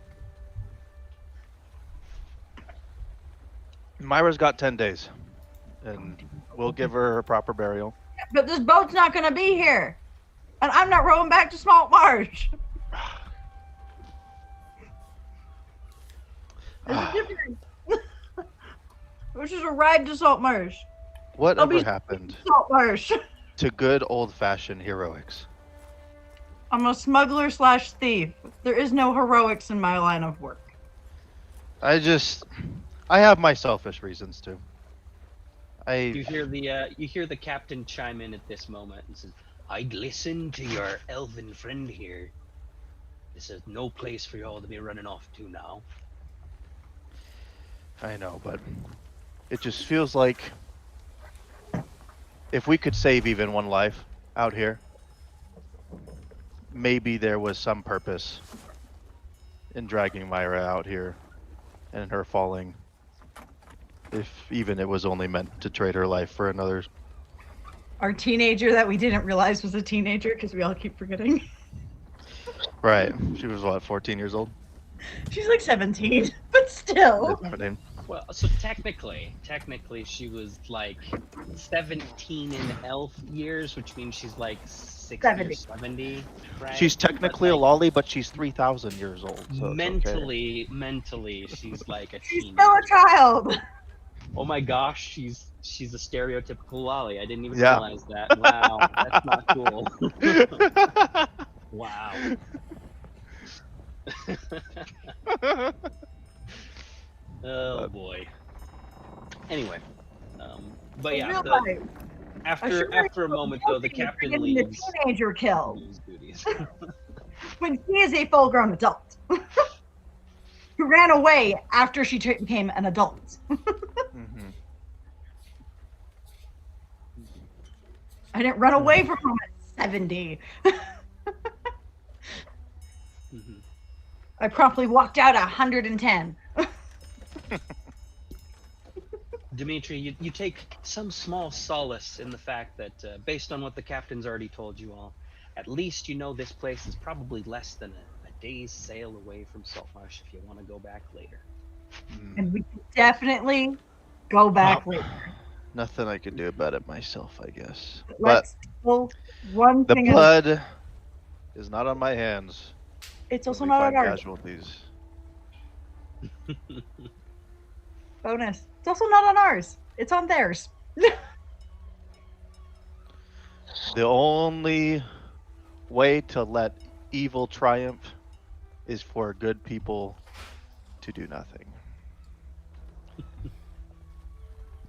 Myra's got 10 days, and we'll give her her proper burial. But this boat's not going to be here. And I'm not rowing back to Salt Marsh. There's a difference. We should arrive to Salt Marsh. Whatever be- happened Salt Marsh. to good old-fashioned heroics? I'm a smuggler / thief. There is no heroics in my line of work. I have my selfish reasons too. You hear the captain chime in at this moment and says, "I'd listen to your elven friend here. This is no place for y'all to be running off to now." I know, but it just feels like if we could save even one life out here, maybe there was some purpose in dragging Myra out here and her falling. If even it was only meant to trade her life for another. Our teenager that we didn't realize was a teenager because we all keep forgetting. Right. She was what, 14 years old? She's like 17, but still. That's her name. Well, so technically, she was like 17 in elf years, which means she's like 60 or 70, right? She's technically a lolly, but she's 3,000 years old. So mentally, she's like a She's teen. still a child. Oh my gosh, she's a stereotypical lolly. I didn't even realize that. Wow, that's not cool. Wow. Oh boy. Anyway, but yeah, after a moment though, the captain leaves. The teenager killed. Duties. When she is a full-grown adult, who ran away after she became an adult. I didn't run away from home at 70. I promptly walked out at 110. Dimitri, you take some small solace in the fact that, based on what the captain's already told you all, at least you know this place is probably less than a day's sail away from Saltmarsh if you want to go back later. And we can definitely go back later. Nothing I could do about it myself, I guess. Let's pull one the thing blood is not on my hands. It's also We not find on ours. casualties. Bonus. It's also not on ours. It's on theirs. The only way to let evil triumph is for good people to do nothing.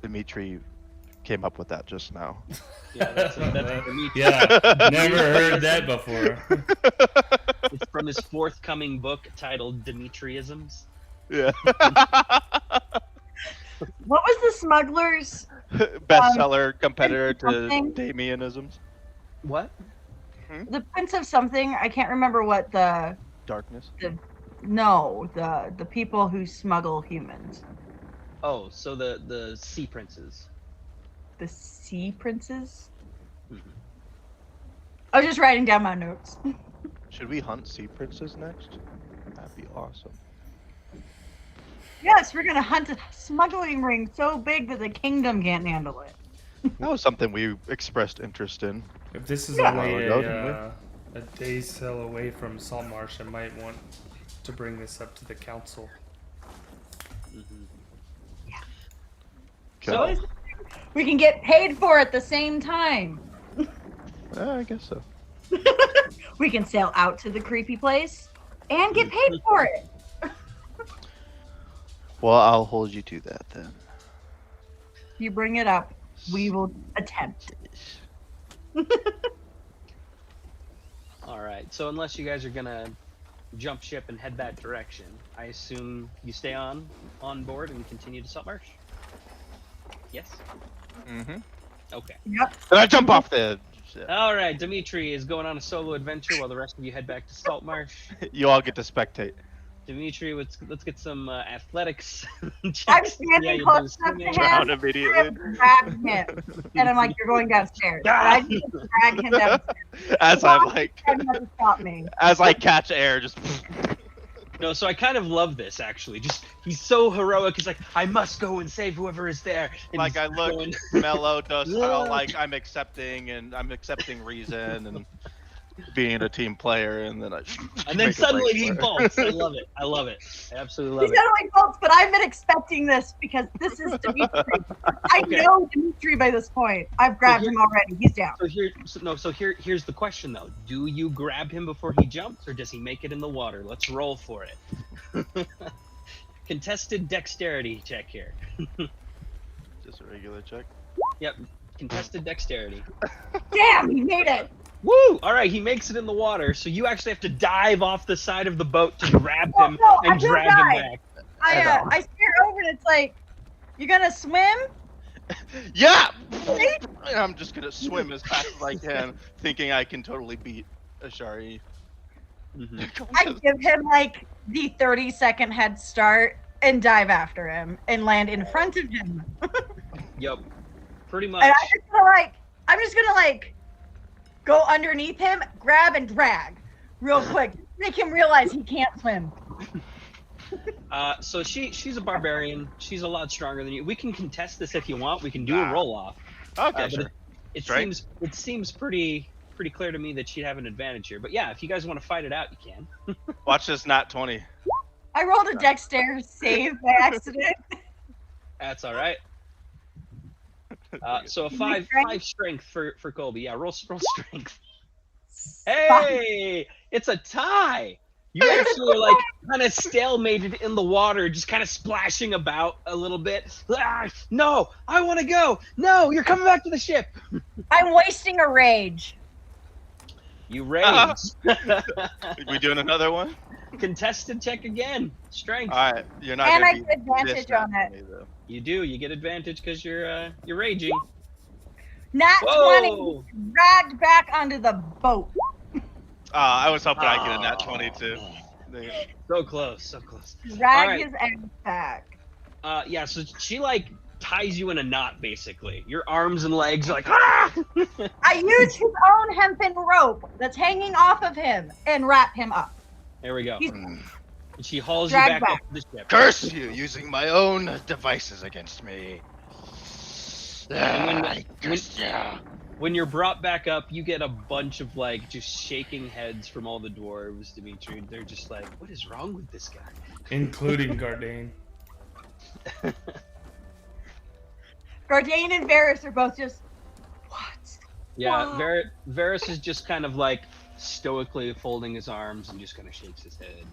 Dimitri came up with that just now. Yeah, that's Dimitri. Yeah, never heard that before. It's from his forthcoming book titled Dimitriisms. Yeah. What was the smugglers? Bestseller competitor to something? Damianisms. What? The Prince of something. I can't remember what the Darkness. the people who smuggle humans. Oh, so the sea princes. The Sea Princes? Mhm. I was just writing down my notes. Should we hunt sea princes next? That'd be awesome. Yes, we're gonna hunt a smuggling ring so big that the kingdom can't handle it. That was something we expressed interest in. If this is Yeah. only Well, didn't a day's sail away from Saltmarsh, I might want to bring this up to the council. Mhm. Okay. So, We can get paid for it at the same time. I guess so. We can sail out to the creepy place and get paid for it. Well, I'll hold you to that then. You bring it up, we will attempt. all right. So unless you guys are gonna jump ship and head that direction, I assume you stay on board and continue to Saltmarsh. Yes. Mm-hmm. Okay. Yep. Then I jump off the ship. All right. Dimitri is going on a solo adventure while the rest of you head back to Saltmarsh. You all get to spectate. Dimitri, let's get some athletics. I'm checks. standing you close do enough to swimming. Drown him. immediately. I grab him, and I'm like, "You're going downstairs." But I just drag him downstairs. As I'm like, Try not to stop me. as I catch air, just. No, so I kind of love this actually. Just he's so heroic. He's like, I must go and save whoever is there. And Like he's I look, going- Mello does how Yeah. like I'm accepting reason and being a team player, and then I. and then make a suddenly break he for it. bolts. I love it. I love it. I absolutely He's love it. not only bolts, but I've been expecting this because this is Dimitri. I Okay. know Dimitri by this point. I've grabbed him already. He's down. So here's the question though. Do you grab him before he jumps, or does he make it in the water? Let's roll for it. Contested dexterity check here. Just a regular check. Yep. Contested dexterity. Damn, he made it. Woo! All right, he makes it in the water, so you actually have to dive off the side of the boat to grab him No, I and don't drag him dive. back. I stare over and it's like, you gonna swim? Yeah! I'm just gonna swim as fast as I can, thinking I can totally beat Ashari. Mhm. I give him like the 30-second head start and dive after him and land in front of him. Yep. Pretty much. And I'm just gonna like go underneath him, grab and drag real quick. Make him realize he can't swim. So she's a barbarian. She's a lot stronger than you. We can contest this if you want. We can do a roll off. Okay, But sure. it seems pretty clear to me that she'd have an advantage here. But yeah, if you guys want to fight it out, you can. Watch this, not 20. I rolled a dexterity save by accident. That's all right. So a five strength for Colby. Yeah, roll strength. Hey, it's a tie. You actually are like kind of stalemated in the water, just kind of splashing about a little bit. Ah, no, I want to go. No, you're coming back to the ship. I'm wasting a rage. You rage. We doing another one? Contested check again. Strength. All right, you're not. And gonna I beat get advantage this on nat it. 20, though. You do. You get advantage because you're raging. Nat Whoa. 20 dragged back onto the boat. I was hoping I'd get a nat 20 too. So close. So close. Drag Alright. his ass back. Yeah. So she like ties you in a knot, basically. Your arms and legs are like. Ah! I use his own hempen rope that's hanging off of him and wrap him up. There we go. He's And she hauls you dragged back back. up to the ship. Curse you, using my own devices against me. And Curse you. When you're brought back up, you get a bunch of like just shaking heads from all the dwarves, Dimitri. They're just like, "What is wrong with this guy?" including Gardane. Gardane and Varys are both just, what? Yeah, Wow. Varys is just kind of like stoically folding his arms and just kind of shakes his head.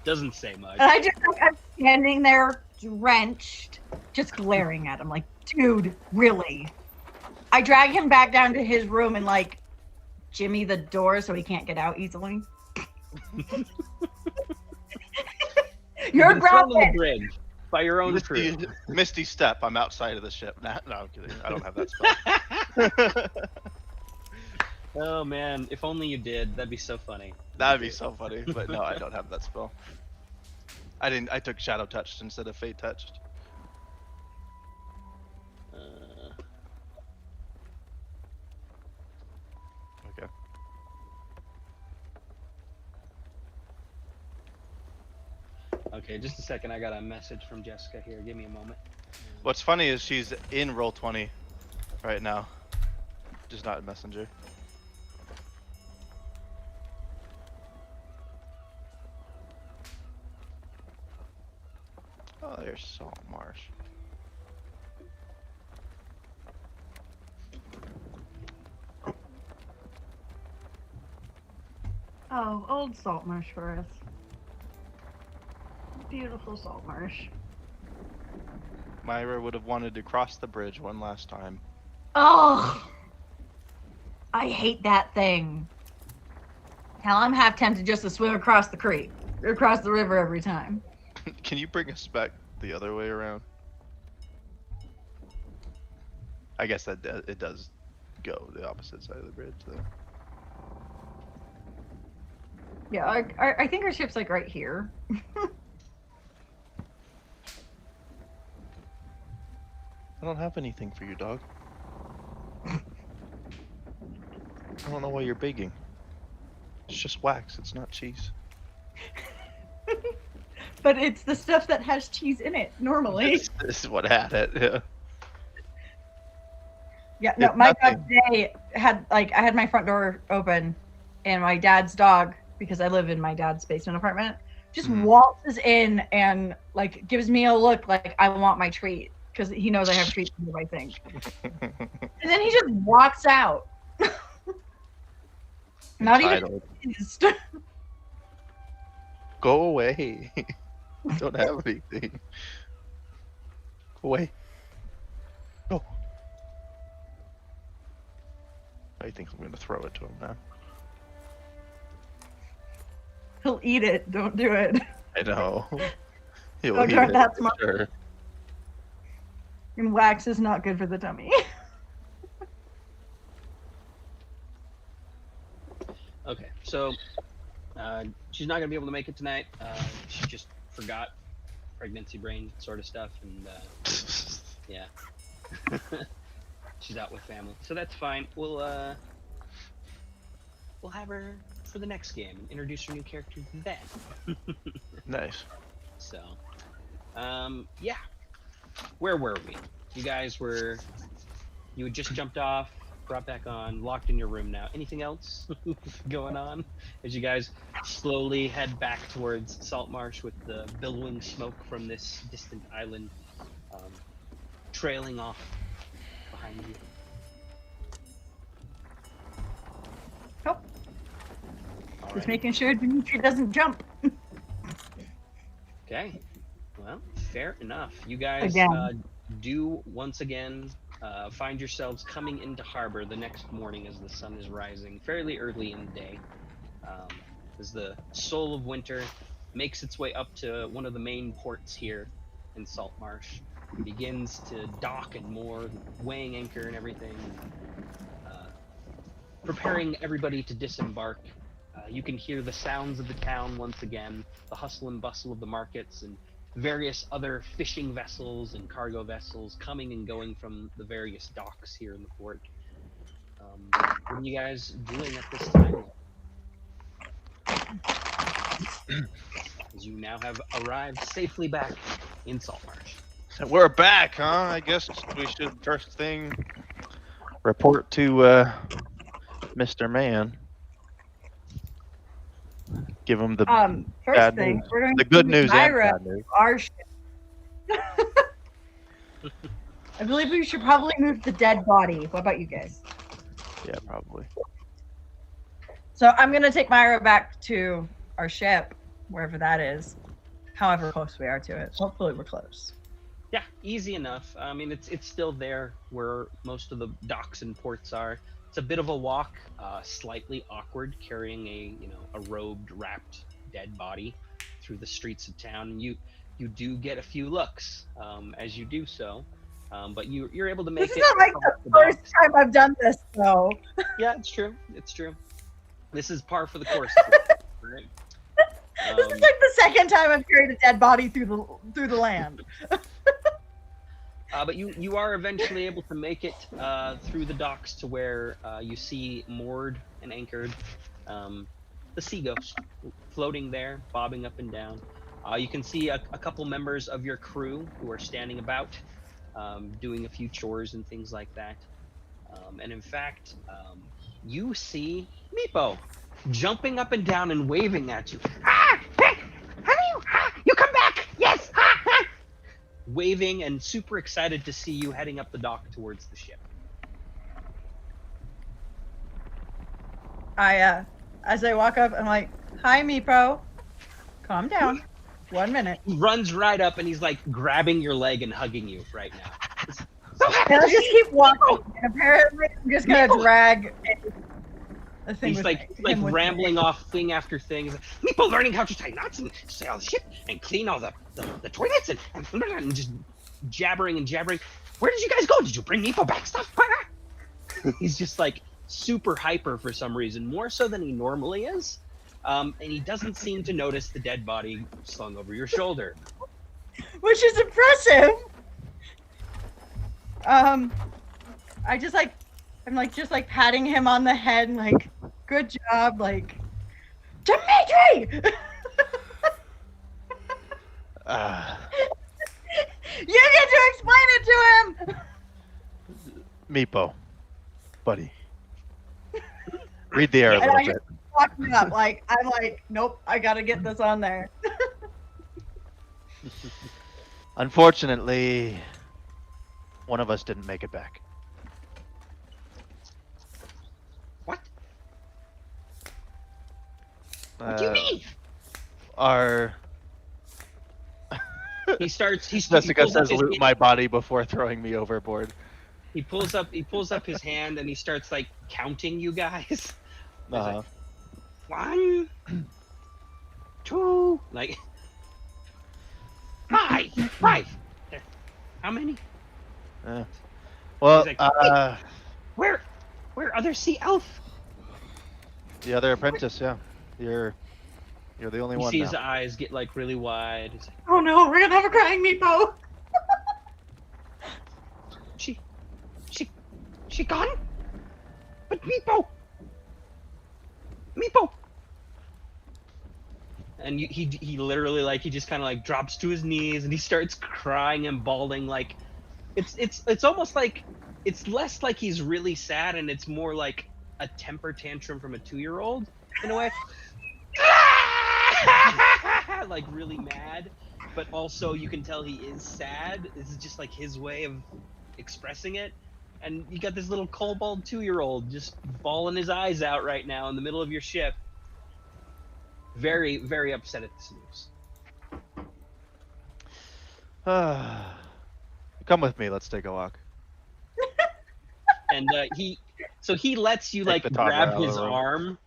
Doesn't say much. And I'm standing there drenched, just glaring at him like, dude, really? I drag him back down to his room and like jimmy the door so he can't get out easily. You're You've been thrown on the grounded. bridge by your own crew. Misty step. I'm outside of the ship. No, I'm kidding. I don't have that spell. Oh man, if only you did. That'd be so funny. That'd be so funny. But no, I don't have that spell. I took Shadow Touched instead of Fate Touched. Okay. Okay, just a second. I got a message from Jessica here. Give me a moment. What's funny is she's in roll 20 right now, just not in Messenger. Oh, there's Salt Marsh. Oh, old salt marsh for us. Beautiful salt marsh. Myra would have wanted to cross the bridge one last time. Oh, I hate that thing. Hell, I'm half tempted just to swim across the creek, across the river every time. Can you bring us back the other way around? I guess that it does go the opposite side of the bridge, though. Yeah, I think our ship's like right here. I don't have anything for you, dog. I don't know why you're begging. It's just wax. It's not cheese. But it's the stuff that has cheese in it normally. This is what had it. Yeah. Yeah, no, It's my nothing. dog today had I had my front door open, and my dad's dog, because I live in my dad's basement apartment, just Mhm. waltzes in and like gives me a look like I want my treat because he knows I have treats under my sink, and then he just walks out. Not even Entitled. pleased. Go away. Don't have anything. Go away. Go. I think I'm going to throw it to him now. He'll eat it. Don't do it. I know. He'll Oh, eat darn, it, that's for my- sure. And wax is not good for the tummy. Okay, so she's not gonna be able to make it tonight. She just forgot pregnancy brain sort of stuff, and yeah, she's out with family, so that's fine. We'll have her for the next game and introduce her new character then. Nice. So, yeah, where were we? You guys were, you had just jumped off, brought back on, locked in your room now. Anything else going on as you guys slowly head back towards Saltmarsh with the billowing smoke from this distant island trailing off behind you? Nope. All Just right. making sure Dimitri doesn't jump. Okay. Well, fair enough. You guys Again. do once again find yourselves coming into harbor the next morning as the sun is rising, fairly early in the day. As the soul of winter makes its way up to one of the main ports here in Saltmarsh, begins to dock and moor, weighing anchor and everything, preparing everybody to disembark. You can hear the sounds of the town once again, the hustle and bustle of the markets, and various other fishing vessels and cargo vessels coming and going from the various docks here in the port. What are you guys doing at this time? As you now have arrived safely back in Saltmarsh. So we're back, huh? I guess we should first thing report to Mr. Man. Give him the First bad thing, news. we're going The to good move news and Myra bad news. to our ship. I believe we should probably move the dead body. What about you guys? Yeah, probably. So I'm gonna take Myra back to our ship, wherever that is, however close we are to it. Hopefully we're close. Yeah, easy enough. I mean, it's still there where most of the docks and ports are. It's a bit of a walk, slightly awkward, carrying a robed, wrapped dead body through the streets of town. And you do get a few looks as you do so, but you're able to make This it. is not like across the the first docks. time I've done this, though. Yeah, it's true. It's true. This is par for the course. Right? This is like the second time I've carried a dead body through the land. But you are eventually able to make it through the docks to where you see moored and anchored the Sea Ghost floating there, bobbing up and down. You can see a couple members of your crew who are standing about, doing a few chores and things like that. And in fact, you see Meepo jumping up and down and waving at you. Ah! Hey! Honey! Ah! You come back! Yes! Ah! Ah! Waving and super excited to see you heading up the dock towards the ship. As I walk up, I'm like, "Hi, Meepo. Calm down. 1 minute." He runs right up and he's like grabbing your leg and hugging you right now. And I'll just keep walking. And apparently, I'm just gonna drag a thing. He's with like him with rambling me. off thing after thing. He's like, Meepo learning how to tie knots and sail the ship and clean all the toilets and just jabbering and jabbering. Where did you guys go? Did you bring Meepo back stuff? He's just like super hyper for some reason, more so than he normally is. And he doesn't seem to notice the dead body slung over your shoulder. Which is impressive. I just like, I'm like just like patting him on the head and like, good job, like, Dimitri! You get to explain it to him! Meepo, buddy. Read the air a And little I bit. just walk me up, like, I'm like, nope, I gotta get this on there. Unfortunately, one of us didn't make it back. What? What do you mean? Our He Jessica pulls up says, his "Loot my body before throwing me overboard." He pulls up his hand and he starts like counting you guys. He's like, 1, 2, like 5. How many? Well, He's like, "Hey, where other sea elf?" the other apprentice, yeah. You're the only You one see now. his eyes get like really wide. He's like, Oh no, we're gonna have a crying meatball. she gone? But Meepo. And he literally like he just kind of like drops to his knees and he starts crying and bawling like it's almost like it's less like he's really sad and it's more like a temper tantrum from a 2-year-old in a way. Like really mad, but also you can tell he is sad. This is just like his way of expressing it. And you got this little kobold 2-year-old just bawling his eyes out right now in the middle of your ship. Very, very upset at this news. Come with me. Let's take a walk. And he lets you Take like the toddler grab out of his the room. arm,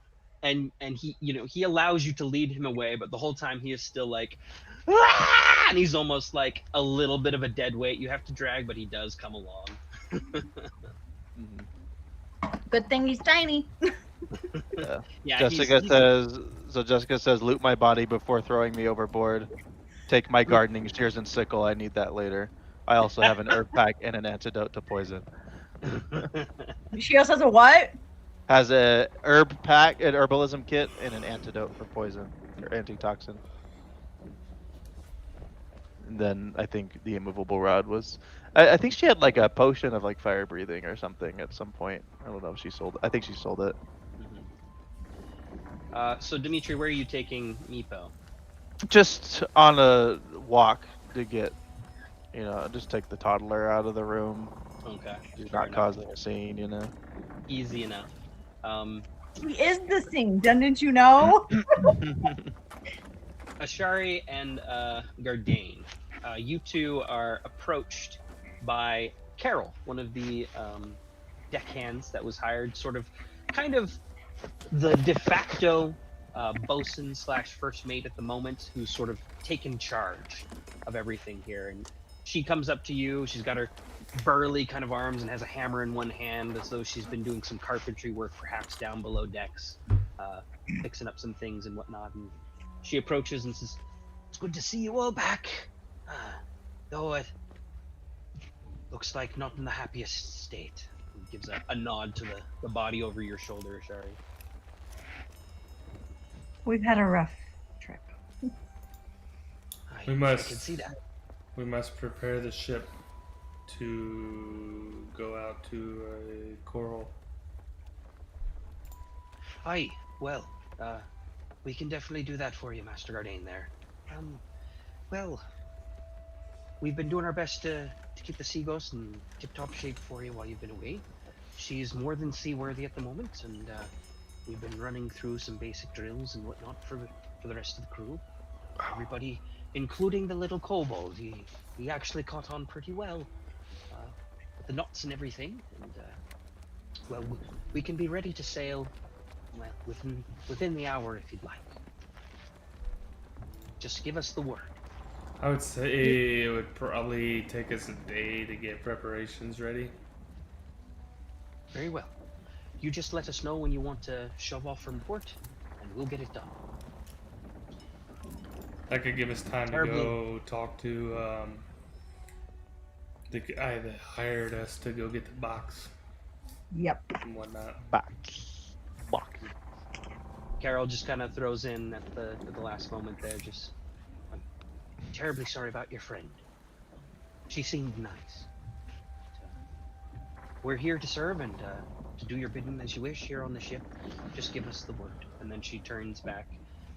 and he allows you to lead him away, but the whole time he is still like, "Ah!" And he's almost like a little bit of a dead weight you have to drag, but he does come along. Good thing he's tiny. Yeah. Yeah, Jessica he's Jessica says, loot my body before throwing me overboard. Take my gardening shears and sickle. I need that later. I also have an herb pack and an antidote to poison. She also has a what? Has a herb pack, an herbalism kit, and an antidote for poison or antitoxin. And then I think the immovable rod was. I think she had like a potion of like fire breathing or something at some point. I don't know if she sold it. I think she sold it. So Dimitri, where are you taking Meepo? Just on a walk to get, just take the toddler out of the room. Okay, She's fair not enough. causing a scene. Easy enough. He is the thing, didn't you know? Ashari and Gardain, you two are approached by Carol, one of the deckhands that was hired, kind of the de facto bosun / first mate at the moment, who's sort of taken charge of everything here. And she comes up to you. She's got her burly kind of arms and has a hammer in one hand, as though she's been doing some carpentry work, perhaps down below decks, fixing up some things and whatnot. And she approaches and says, "It's good to see you all back. Though it looks like not in the happiest state." And gives a nod to the body over your shoulder, Shari. We've had a rough trip. We I must can see that. We must prepare the ship to go out to a coral. Aye, well, we can definitely do that for you, Master Gardain there. Well, we've been doing our best to keep the Sea Ghost in tip-top shape for you while you've been away. She's more than seaworthy at the moment, and we've been running through some basic drills and whatnot for the rest of the crew. Everybody, including the little kobold, he actually caught on pretty well with the knots and everything. And well, we can be ready to sail. Well, within the hour if you'd like. Just give us the word. I would say it would probably take us a day to get preparations ready. Very well. You just let us know when you want to shove off from port, and we'll get it done. That could give us time to go talk to the guy that hired us to go get the box Yep. and whatnot. Walk. Carol just kind of throws in at the last moment there, just, "I'm terribly sorry about your friend. She seemed nice. We're here to serve and to do your bidding as you wish here on the ship. Just give us the word." And then she turns back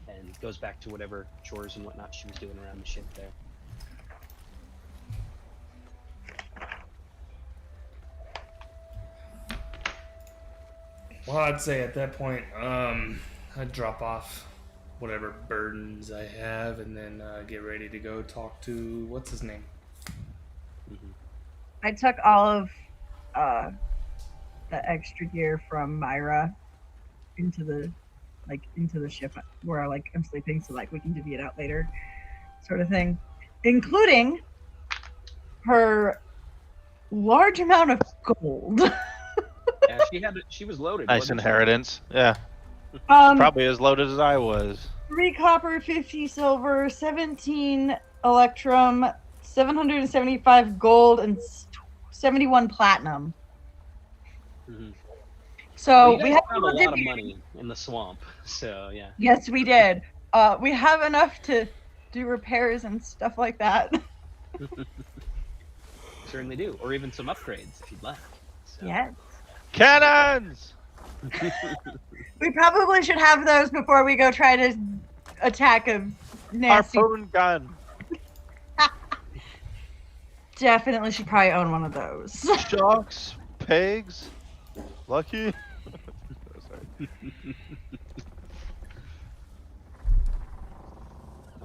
and goes back to whatever chores and whatnot she was doing around the ship there. Well, I'd say at that point, I'd drop off whatever burdens I have and then get ready to go talk to, what's his name? I took all of the extra gear from Myra into the ship where I'm sleeping, so we can divvy it out later, sort of thing, including her large amount of gold. Yeah, she was loaded. Nice wasn't she? inheritance. Yeah. Probably as loaded as I was. 3 copper, 50 silver, 17 electrum, 775 gold, and 71 platinum. Mm-hmm. So well, we have found a lot of money in the swamp. So yeah. Yes, we did. We have enough to do repairs and stuff like that. Certainly do, or even some upgrades if you'd like. So. Yes. Cannons! We probably should have those before we go try to attack a nasty. Harpoon gun. Definitely should probably own one of those. Sharks, pigs, lucky. Sorry.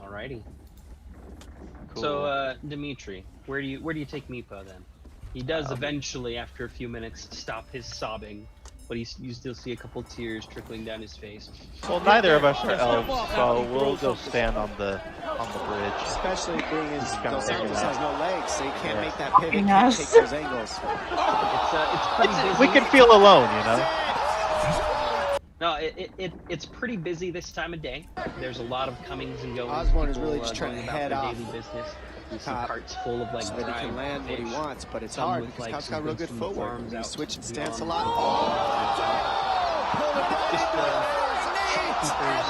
Alrighty. Cool. So, Dimitri, where do you take Meepo then? He does eventually, after a few minutes, stop his sobbing, but you still see a couple tears trickling down his face. Well, neither of us are elves, so we'll go stand on the bridge. Especially being as Dos Santos has no legs, so you can't make that pivot, Fucking can't us. take those angles. It's pretty busy. We can feel alone, you know. No, it's pretty busy this time of day. There's a lot of comings and goings. Osborne is People, really just trying going to about head their off daily business. You see top carts full of so that he dried can land what he fish. wants, but it's Some hard with, because Cop's some got real goods good from the footwork. farms He out switched beyond stance a the lot. Just shopkeepers.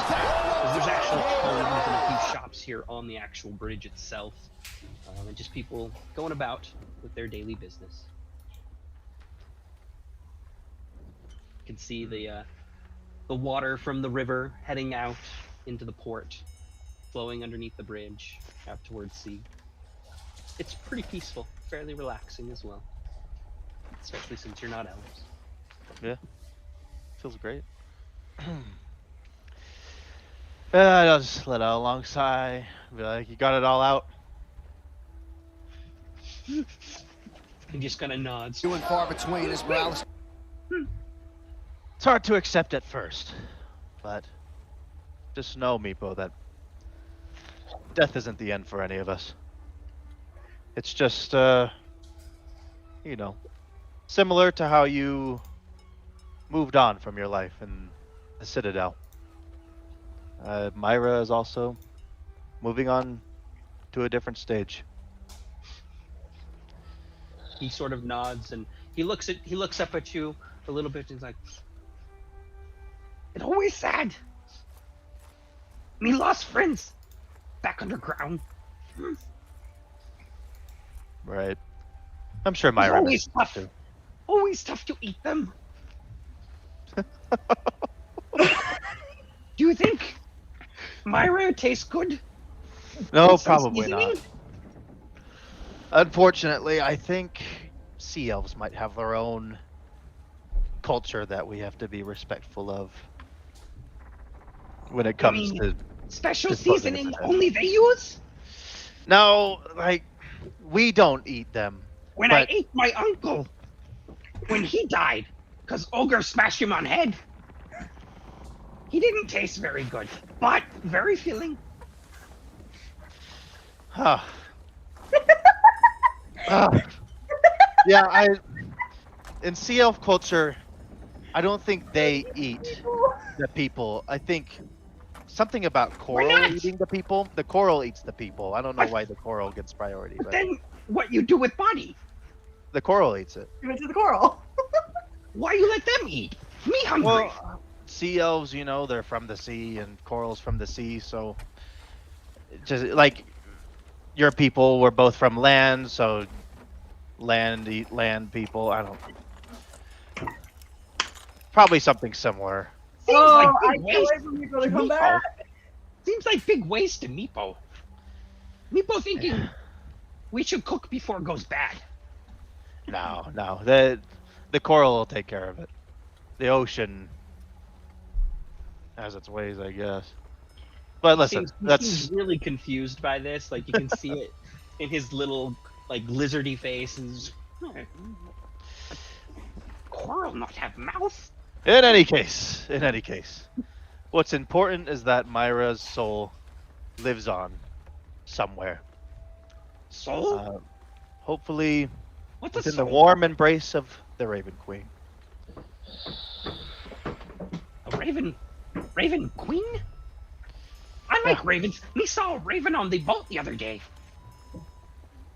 There's actual homes and a few shops here on the actual bridge itself, and just people going about with their daily business. You can see the water from the river heading out into the port, flowing underneath the bridge out towards sea. It's pretty peaceful, fairly relaxing as well, especially since you're not elves. Yeah, feels great. I'll just let out a long sigh. Be like, you got it all out. He just kind of nods. Few and far between as well. It's hard to accept at first, but just know, Meepo, that death isn't the end for any of us. It's just, you know, similar to how you moved on from your life in the Citadel. Myra is also moving on to a different stage. He sort of nods and he looks up at you a little bit and he's like, "It's always sad. Me lost friends back underground. Right. I'm sure Myra always misses tough. too. Always tough to eat them." Do you think Myra tastes good? No, With some probably not. seasoning? Unfortunately, I think sea elves might have their own culture that we have to be respectful of when it comes to Special just putting it seasoning together. only they use? No, like we don't eat them. When I But- ate my uncle, when he died, because Ogre smashed him on head, he didn't taste very good, but very filling. Huh. Yeah, in sea elf culture, I don't think they eat the people. I think something about coral not? eating the people. The coral eats the people. I don't know But- why the coral gets priority, But but then, what you do with body? the coral eats it. Give it to the coral. Why you let them eat? Me hungry. Well, sea elves, you know, they're from the sea, and corals from the sea, so just like your people were both from land, so land eat land people. I don't. Probably something similar. Seems Oh, like I big can't waste wait for people to to come Meepo. back. Seems like big waste to Meepo. Meepo thinking we should cook before it goes bad. No, the coral will take care of it. The ocean has its ways, I guess. But listen, He seems really confused by this. Like you can see it in his little like lizardy face. And coral not have mouth? In any case, what's important is that Myra's soul lives on somewhere. Soul? Hopefully What's a within soul? the warm embrace of the Raven Queen. A raven queen? I like ravens. We saw a raven on the boat the other day.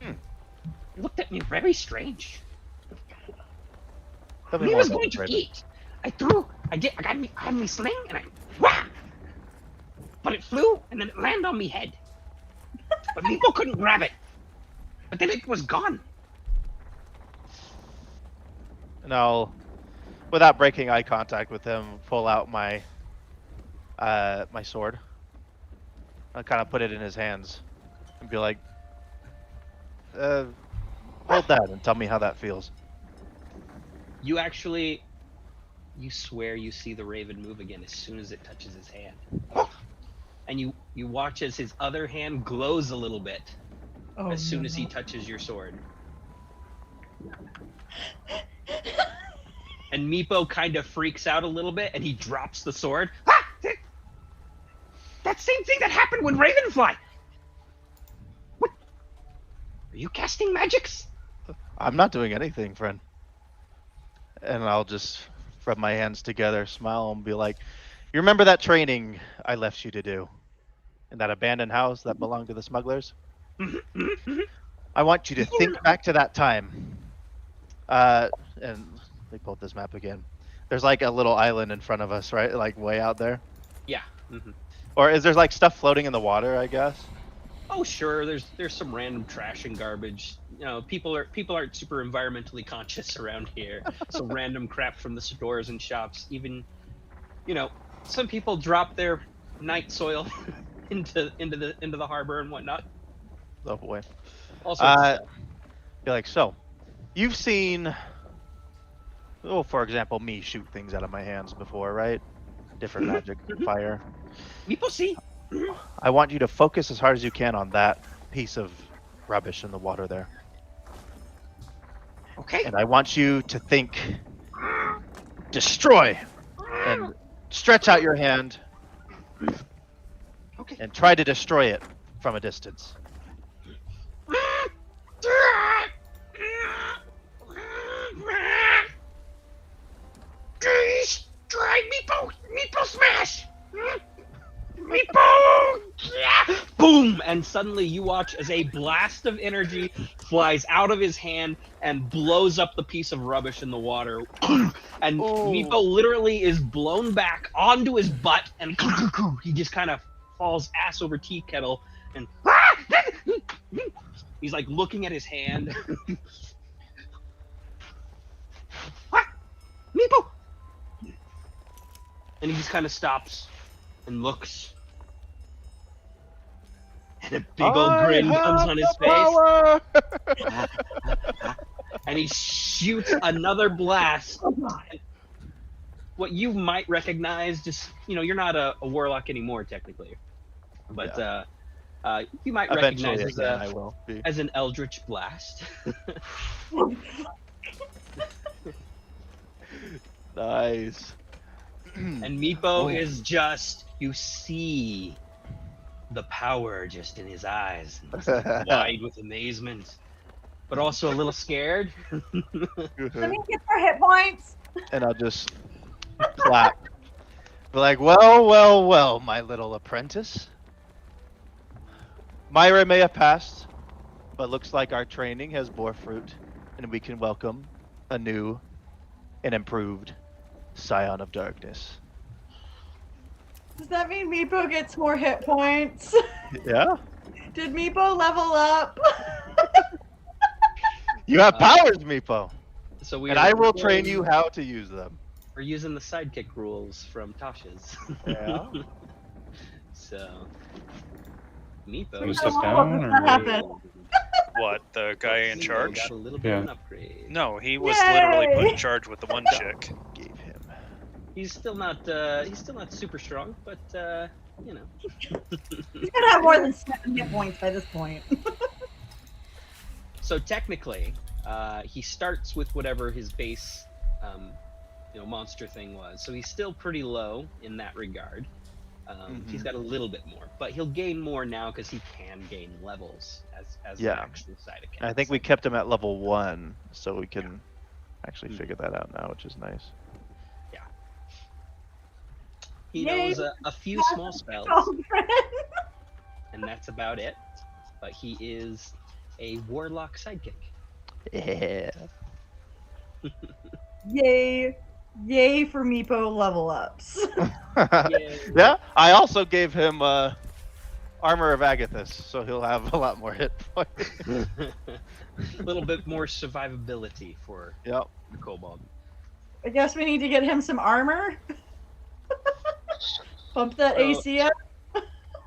He looked at me very strange. Tell me He more was about going this to Raven. eat. I had me sling and I whack! But it flew and then it landed on me head. But people couldn't grab it. But then it was gone. And I'll, without breaking eye contact with him, pull out my my sword. I'll kind of put it in his hands and be like, hold that and tell me how that feels. You swear you see the raven move again as soon as it touches his hand. And you watch as his other hand glows a little bit as soon as he touches your sword. And Meepo kind of freaks out a little bit and he drops the sword. Ah! That same thing that happened when Ravenfly! What? Are you casting magics? I'm not doing anything, friend. And I'll just rub my hands together, smile, and be like, you remember that training I left you to do? In that abandoned house that belonged to the smugglers? I want you to think back to that time. And let me pull up this map again. There's like a little island in front of us, right? Like way out there. Yeah. Or is there like stuff floating in the water, I guess? Oh sure, there's some random trash and garbage. You know, people aren't super environmentally conscious around here. So random crap from the stores and shops. Even, you know, some people drop their night soil into the harbor and whatnot. Oh boy. All sorts of stuff. Be like, so, you've seen, for example, me shoot things out of my hands before, right? Different magic, fire. People see. I want you to focus as hard as you can on that piece of rubbish in the water there. Okay. And I want you to think, destroy, and stretch out your hand Okay. and try to destroy it from a distance. Try Meepo smash! Meepo! Yeah! Boom! And suddenly you watch as a blast of energy flies out of his hand and blows up the piece of rubbish in the water. And Meepo literally is blown back onto his butt and he just kind of falls ass over tea kettle and he's like looking at his hand. What? Meepo! And he just kind of stops and looks. And a big old grin comes on his face. And he shoots another blast. What you might recognize, just, you know, you're not a warlock anymore, technically. But you might recognize as an eldritch blast. Nice. And Meepo is just, you see the power just in his eyes. He's like wide with amazement, but also a little scared. Let me get your hit points. And I'll just clap. Be like, well, my little apprentice. Myra may have passed, but looks like our training has bore fruit, and we can welcome a new and improved Scion of Darkness. Does that mean Meepo gets more hit points? Yeah? Did Meepo level up? You have powers, Meepo! So And I will train you how to use them. We're using the sidekick rules from Tasha's. Yeah. So, Meepo. Can we step down, or happened? what? The guy in charge? Got a little bit of an upgrade. No, he was Yay! literally put in charge with the one chick. Gave him. He's still not super strong, but you know. He's gonna have more than 7 hit points by this point. So technically, he starts with whatever his base monster thing was. So he's still pretty low in that regard. He's got a little bit more, but he'll gain more now because he can gain levels as an actual Cytokine. I think we kept him at level 1, so we can actually figure that out now, which is nice. Yeah. He Yay. knows a few small spells, and that's about it. But he is a warlock sidekick. Yeah. Yay for Meepo level ups. Yeah, I also gave him Armor of Agathis, so he'll have a lot more hit points. A little bit more survivability for the kobold. I guess we need to get him some armor. Bump that AC up.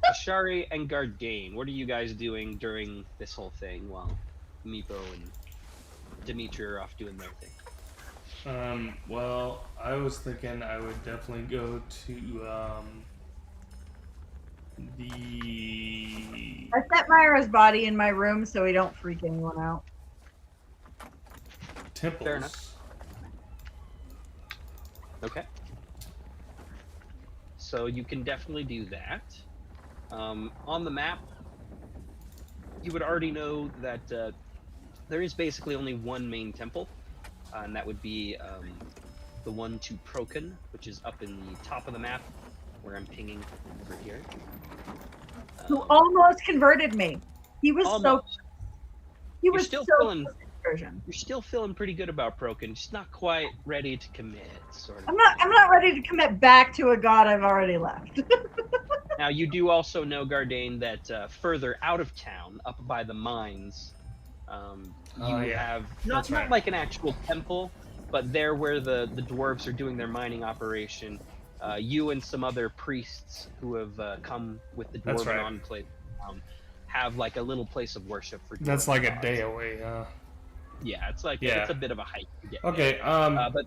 Ashari and Gardain, what are you guys doing during this whole thing while Meepo and Dimitri are off doing their thing? Well, I was thinking I would definitely go to I set Myra's body in my room so we don't freak anyone out. temples. Fair enough. Okay. So you can definitely do that. On the map, you would already know that there is basically only one main temple, and that would be the one to Proken, which is up in the top of the map, where I'm pinging over here. Who almost converted me. He was Almost. He was still so feeling- version. You're still feeling pretty good about Proken, just not quite ready to commit, sort of. I'm not ready to commit back to a god I've already left. Now, you do also know, Gardain, that further out of town, up by the mines, you have not like an actual temple, but there where the dwarves are doing their mining operation, you and some other priests who have come with the dwarven enclave have like a little place of worship for dwarves. That's like a day away, huh? Yeah, it's like it's a bit of a hike to get there. But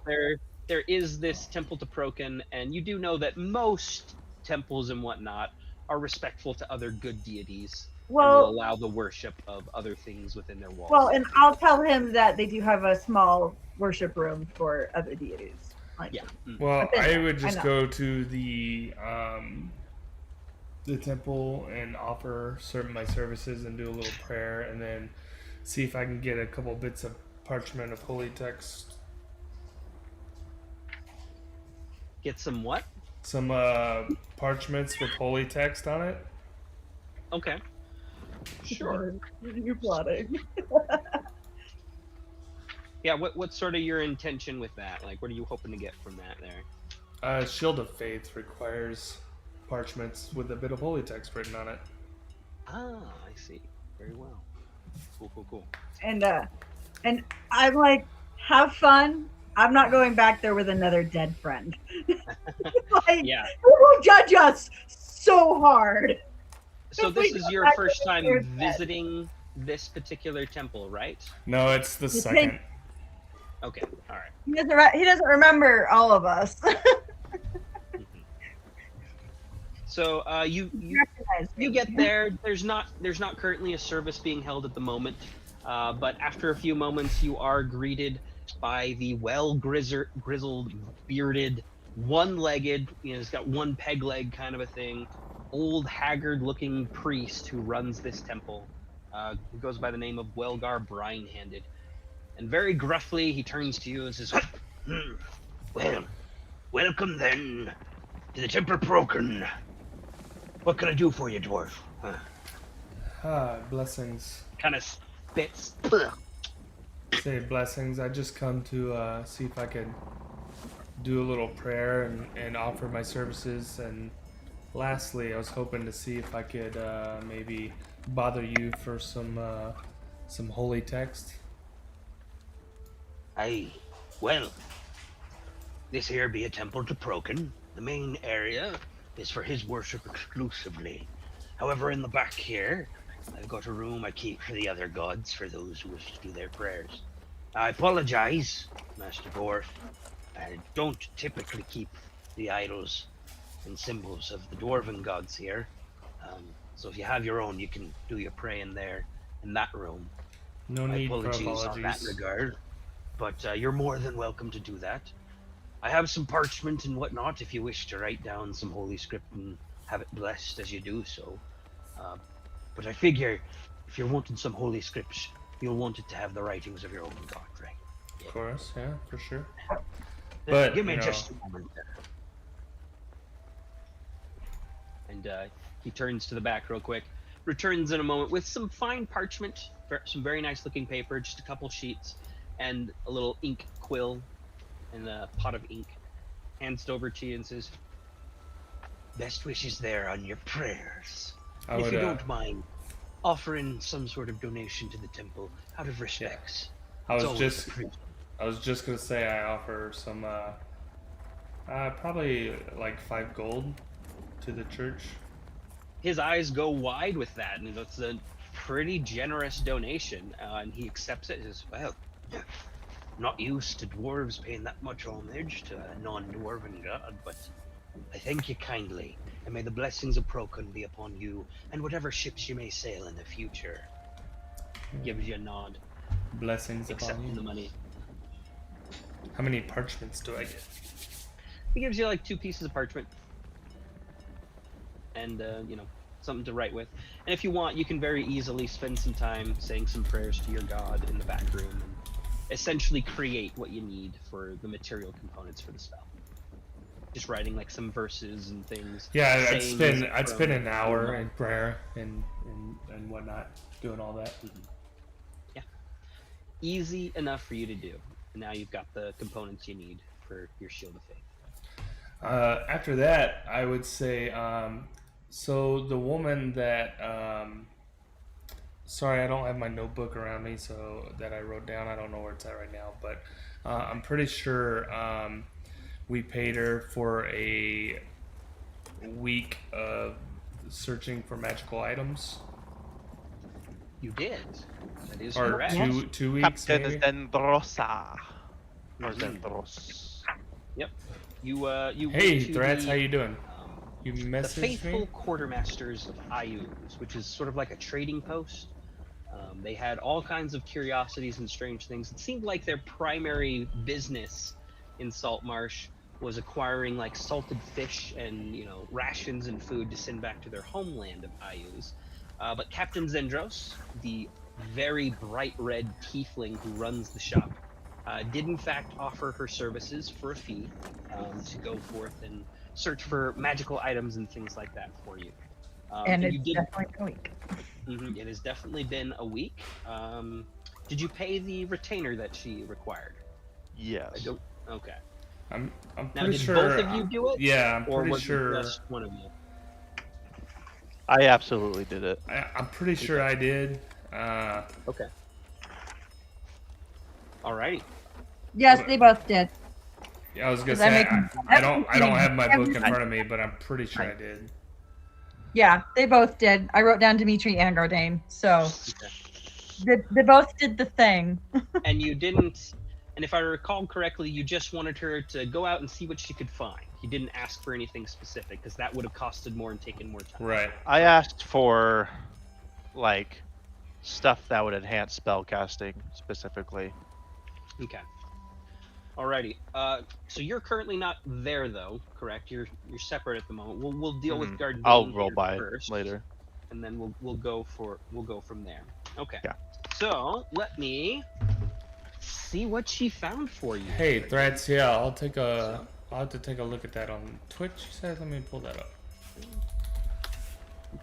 there is this temple to Proken, and you do know that most temples and whatnot are respectful to other good deities and will allow the worship of other things within their walls. Well, and I'll tell him that they do have a small worship room for other deities. Well, I would just go to the temple and offer my services and do a little prayer, and then see if I can get a couple bits of parchment of holy text. Get some what? Some parchments with holy text on it. Okay. Sure. You're plotting. Yeah, what's sort of your intention with that? Like, what are you hoping to get from that there? Shield of Faith requires parchments with a bit of holy text written on it. Ah, I see. Very well. Cool. And I'm like, have fun. I'm not going back there with another dead friend. Like, yeah. Who will judge us so hard? So this is your first time visiting this particular temple, right? No, it's the second. Okay, all right. He doesn't remember all of us. So you get there. There's not currently a service being held at the moment, but after a few moments, you are greeted by the grizzled, bearded, one-legged. He's got one peg leg kind of a thing. Old, haggard-looking priest who runs this temple. Who goes by the name of Welgar Brinehanded. And very gruffly, he turns to you and says, "Well, welcome then to the Temple Proken. What can I do for you, dwarf?" Blessings. Kind of spits. Say blessings. I just come to see if I could do a little prayer and offer my services. And lastly, I was hoping to see if I could maybe bother you for some holy text. Aye. Well, this here be a temple to Proken. The main area is for his worship exclusively. However, in the back here, I've got a room I keep for the other gods, for those who wish to do their prayers. I apologize, Master Dwarf. I don't typically keep the idols and symbols of the dwarven gods here. So if you have your own, you can do your praying there in that room. No need for apologies apologies. on that regard. but you're more than welcome to do that. I have some parchment and whatnot if you wish to write down some holy script and have it blessed as you do so. But I figure if you're wanting some holy scripts, you'll want it to have the writings of your own god, right? Of course, yeah, for sure. Then But, give me you know, just a moment there. And he turns to the back real quick, returns in a moment with some fine parchment, some very nice looking paper, just a couple sheets, and a little ink quill and a pot of ink. Hands it over to you and says, "Best wishes there on your prayers. I And if would, you don't mind offering some sort of donation to the temple out of respects, I it's was always just, appreciated." I was just gonna say I offer some, probably like 5 gold to the church. His eyes go wide with that, and it's a pretty generous donation, and he accepts it. He says, "Well, not used to dwarves paying that much homage to a non-dwarven god, but I thank you kindly, and may the blessings of Procon be upon you and whatever ships you may sail in the future." Gives you a nod, Blessings upon accepting you. the money. How many parchments do I get? He gives you like 2 pieces of parchment, and something to write with. And if you want, you can very easily spend some time saying some prayers to your god in the back room and essentially create what you need for the material components for the spell. Just writing like some verses and things. Yeah, I'd sayings spend from- an hour in prayer and whatnot, doing all that. Yeah, easy enough for you to do. And now you've got the components you need for your Shield of Faith. After that, I would say, so the woman that, sorry, I don't have my notebook around me, so that I wrote down. I don't know where it's at right now, but I'm pretty sure we paid her for a week of searching for magical items, You did. That is or correct. two weeks Captain maybe. Dendrosa. Or Dendros. Yep. You Hey, went to Threats, the, how you doing? You the messaged faithful me. quartermasters of Ayuz, which is sort of like a trading post. They had all kinds of curiosities and strange things. It seemed like their primary business in Salt Marsh was acquiring like salted fish and rations and food to send back to their homeland of Ayuz. But Captain Zendros, the very bright red tiefling who runs the shop, did in fact offer her services for a fee to go forth and search for magical items and things like that for you. And you it's did. definitely a week. It has definitely been a week. Did you pay the retainer that she required? Yes. I don't. Okay. I'm Now, pretty did sure. both of you do it? Yeah, I'm Or pretty was sure. it just one of you? I absolutely did it. I'm pretty sure I did. Okay. Alrighty. Yes, they both did. Yeah, I was gonna 'Cause I say make- I don't have my book in everything. front of me, but I'm pretty sure I did. Yeah, they both did. I wrote down Dimitri and Gardain, so Okay. they both did the thing. And you didn't. And if I recall correctly, you just wanted her to go out and see what she could find. You didn't ask for anything specific because that would have costed more and taken more time. Right. I asked for, like, stuff that would enhance spellcasting specifically. Okay. Alrighty. So you're currently not there though, correct? You're separate at the moment. We'll deal with Gardain I'll roll here by first, later. and then we'll go from there. Okay. Yeah. So let me see what she found for you. Hey, Threats. Yeah, I'll have to take a look at that on Twitch. You said, let me pull that up.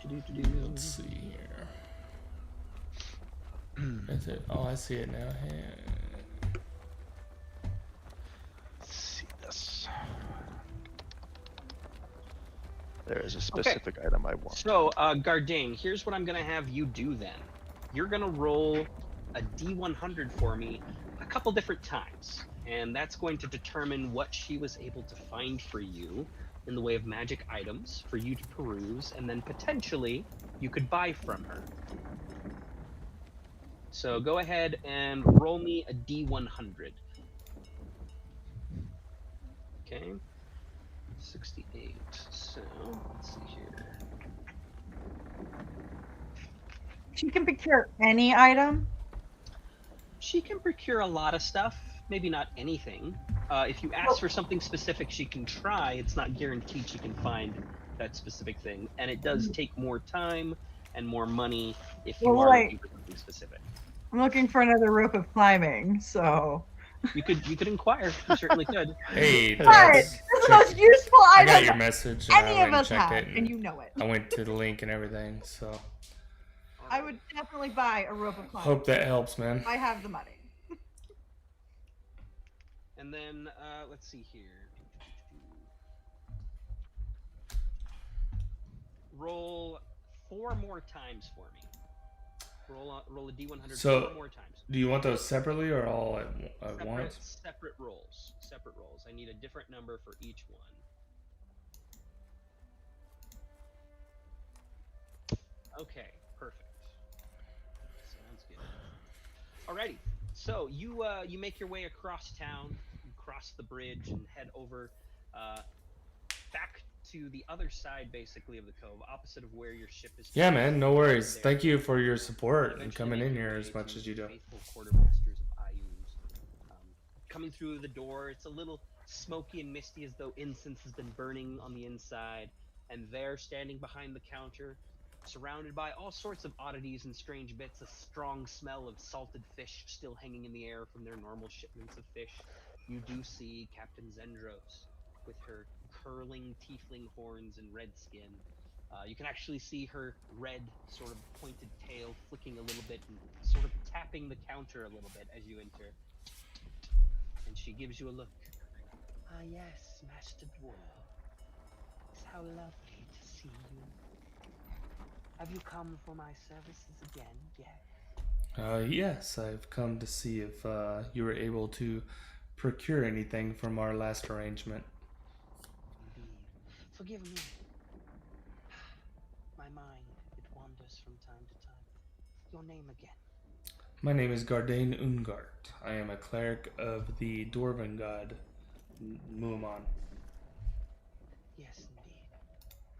Let's see here. Is it? Oh, I see it now. Hey. Let's see this. There is a specific item I want. So, Gardain, here's what I'm gonna have you do then. You're gonna roll a D100 for me a couple different times, and that's going to determine what she was able to find for you in the way of magic items for you to peruse, and then potentially you could buy from her. So go ahead and roll me a D100. Okay. 68. So let's see here. She can procure any item. She can procure a lot of stuff. maybe not anything. If you ask for something specific, she can try. It's not guaranteed she can find that specific thing, and it does take more time and more money if you are looking for something specific. I'm looking for another rope of climbing, so. You could inquire. You certainly could. Hey, But Dex, this is the check- most useful I got item your message, and I any went of and us checked have, it, and you know it. I went to the link and everything. So I would definitely buy a rope of climbing. hope that helps, man. I have the money. And then let's see here. Roll 4 more times for me. Roll a d100 So- 4 more times. Do you want those separately or all at once? Separate rolls. Separate rolls. I need a different number for each one. Okay, perfect. Sounds good. Alrighty. So you make your way across town, you cross the bridge, and head over back to the other side, basically, of the cove, opposite of where your ship is. Yeah, man. No worries. There. Thank you for your support and Eventually coming make in your here way as much to as you do. Faithful quartermasters of Ayu's. Coming through the door, it's a little smoky and misty, as though incense has been burning on the inside. And there, standing behind the counter, surrounded by all sorts of oddities and strange bits, a strong smell of salted fish still hanging in the air from their normal shipments of fish, you do see Captain Zendros with her curling tiefling horns and red skin. You can actually see her red, sort of pointed tail flicking a little bit and sort of tapping the counter a little bit as you enter. And she gives you a look. Ah, yes, Master Dwarf. It's how lovely to see you. Have you come for my services again? Yes. Yes, I've come to see if you were able to procure anything from our last arrangement. Indeed. Forgive me. My mind, it wanders from time to time. Your name again. My name is Gardain Ungart. I am a cleric of the Dwarven god Muamon. Yes, indeed.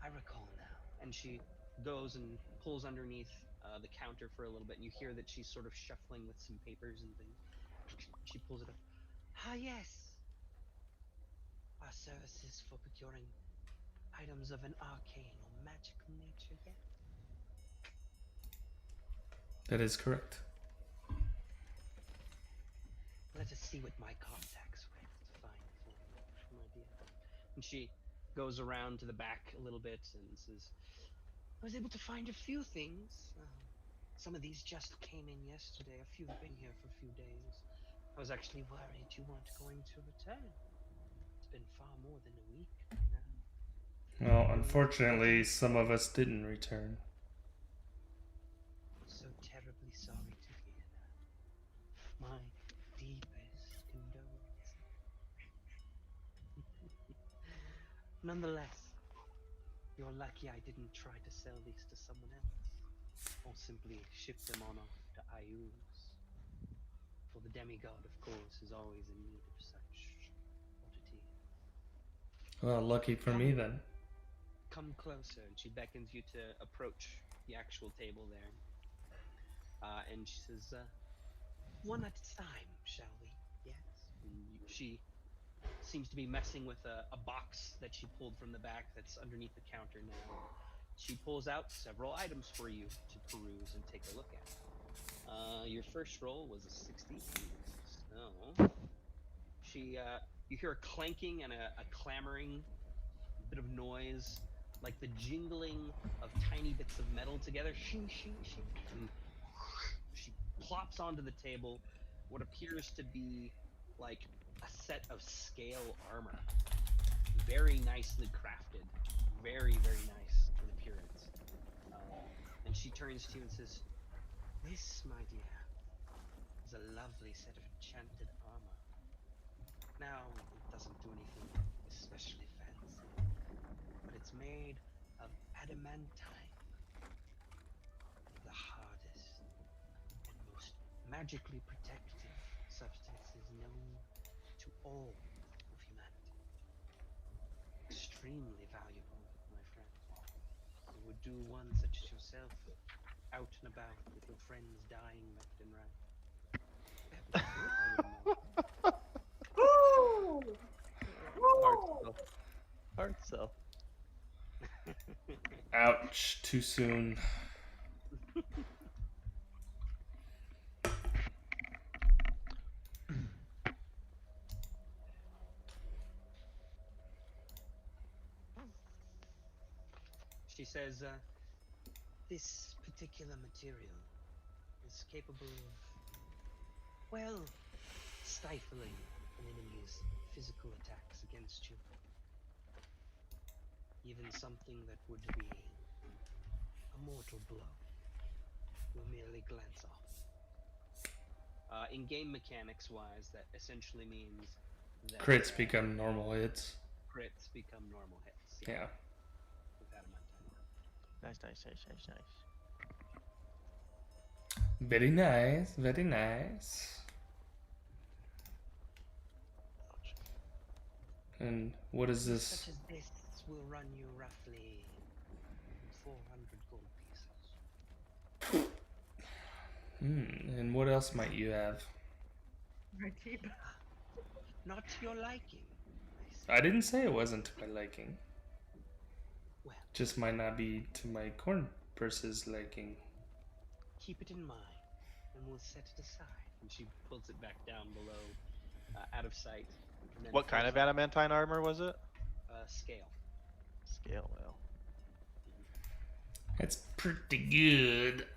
I recall now. And she goes and pulls underneath the counter for a little bit, and you hear that she's sort of shuffling with some papers and things. She pulls it up. Ah, yes. Our services for procuring items of an arcane or magical nature, yes? That is correct. Let us see what my contacts were able to find for you, my dear. And she goes around to the back a little bit and says, I was able to find a few things. Some of these just came in yesterday. A few have been here for a few days. I was actually worried you weren't going to return. It's been far more than a week by now. Well, unfortunately, some of us didn't return. So terribly sorry to hear that. My deepest condolences. Nonetheless, you're lucky I didn't try to sell these to someone else, or simply ship them on off to Ayus. For the demigod, of course, is always in need of such oddity. Well, lucky for me then. Come closer, and she beckons you to approach the actual table there. And she says, one at a time, shall we? Yes. And she seems to be messing with a box that she pulled from the back that's underneath the counter now. She pulls out several items for you to peruse and take a look at. Your first roll was a 60. So you hear a clanking and a clamoring, bit of noise, like the jingling of tiny bits of metal together. Shing, shing, shing. And she plops onto the table what appears to be like a set of scale armor. Very nicely crafted. Very, very nice in appearance. And she turns to you and says, this, my dear, is a lovely set of enchanted armor. Now, it doesn't do anything especially fancy, but it's made of adamantine, the hardest and most magically protective substances known to all of humanity. Extremely valuable, my friend. It would do one such as yourself out and about with your friends dying left and right. Hard sell. Ouch, too soon. She says, this particular material is capable of, well, stifling an enemy's physical attacks against you. Even something that would be a mortal blow will merely glance off. In-game mechanics-wise, that essentially means that Crits become normal hits. crits become normal hits. Yeah. With adamantine armor. Nice. Very nice, very nice. And what is this? Such as this will run you roughly 400 gold pieces. And what else might you have? Very cheap. Not to your liking. I didn't say it wasn't to my liking. Well, Just might not be to my corn purse's liking. keep it in mind, and we'll set it aside. And she pulls it back down below, out of sight. And then What kind of pulls up, adamantine armor was it? scale. Scale well. That's pretty good.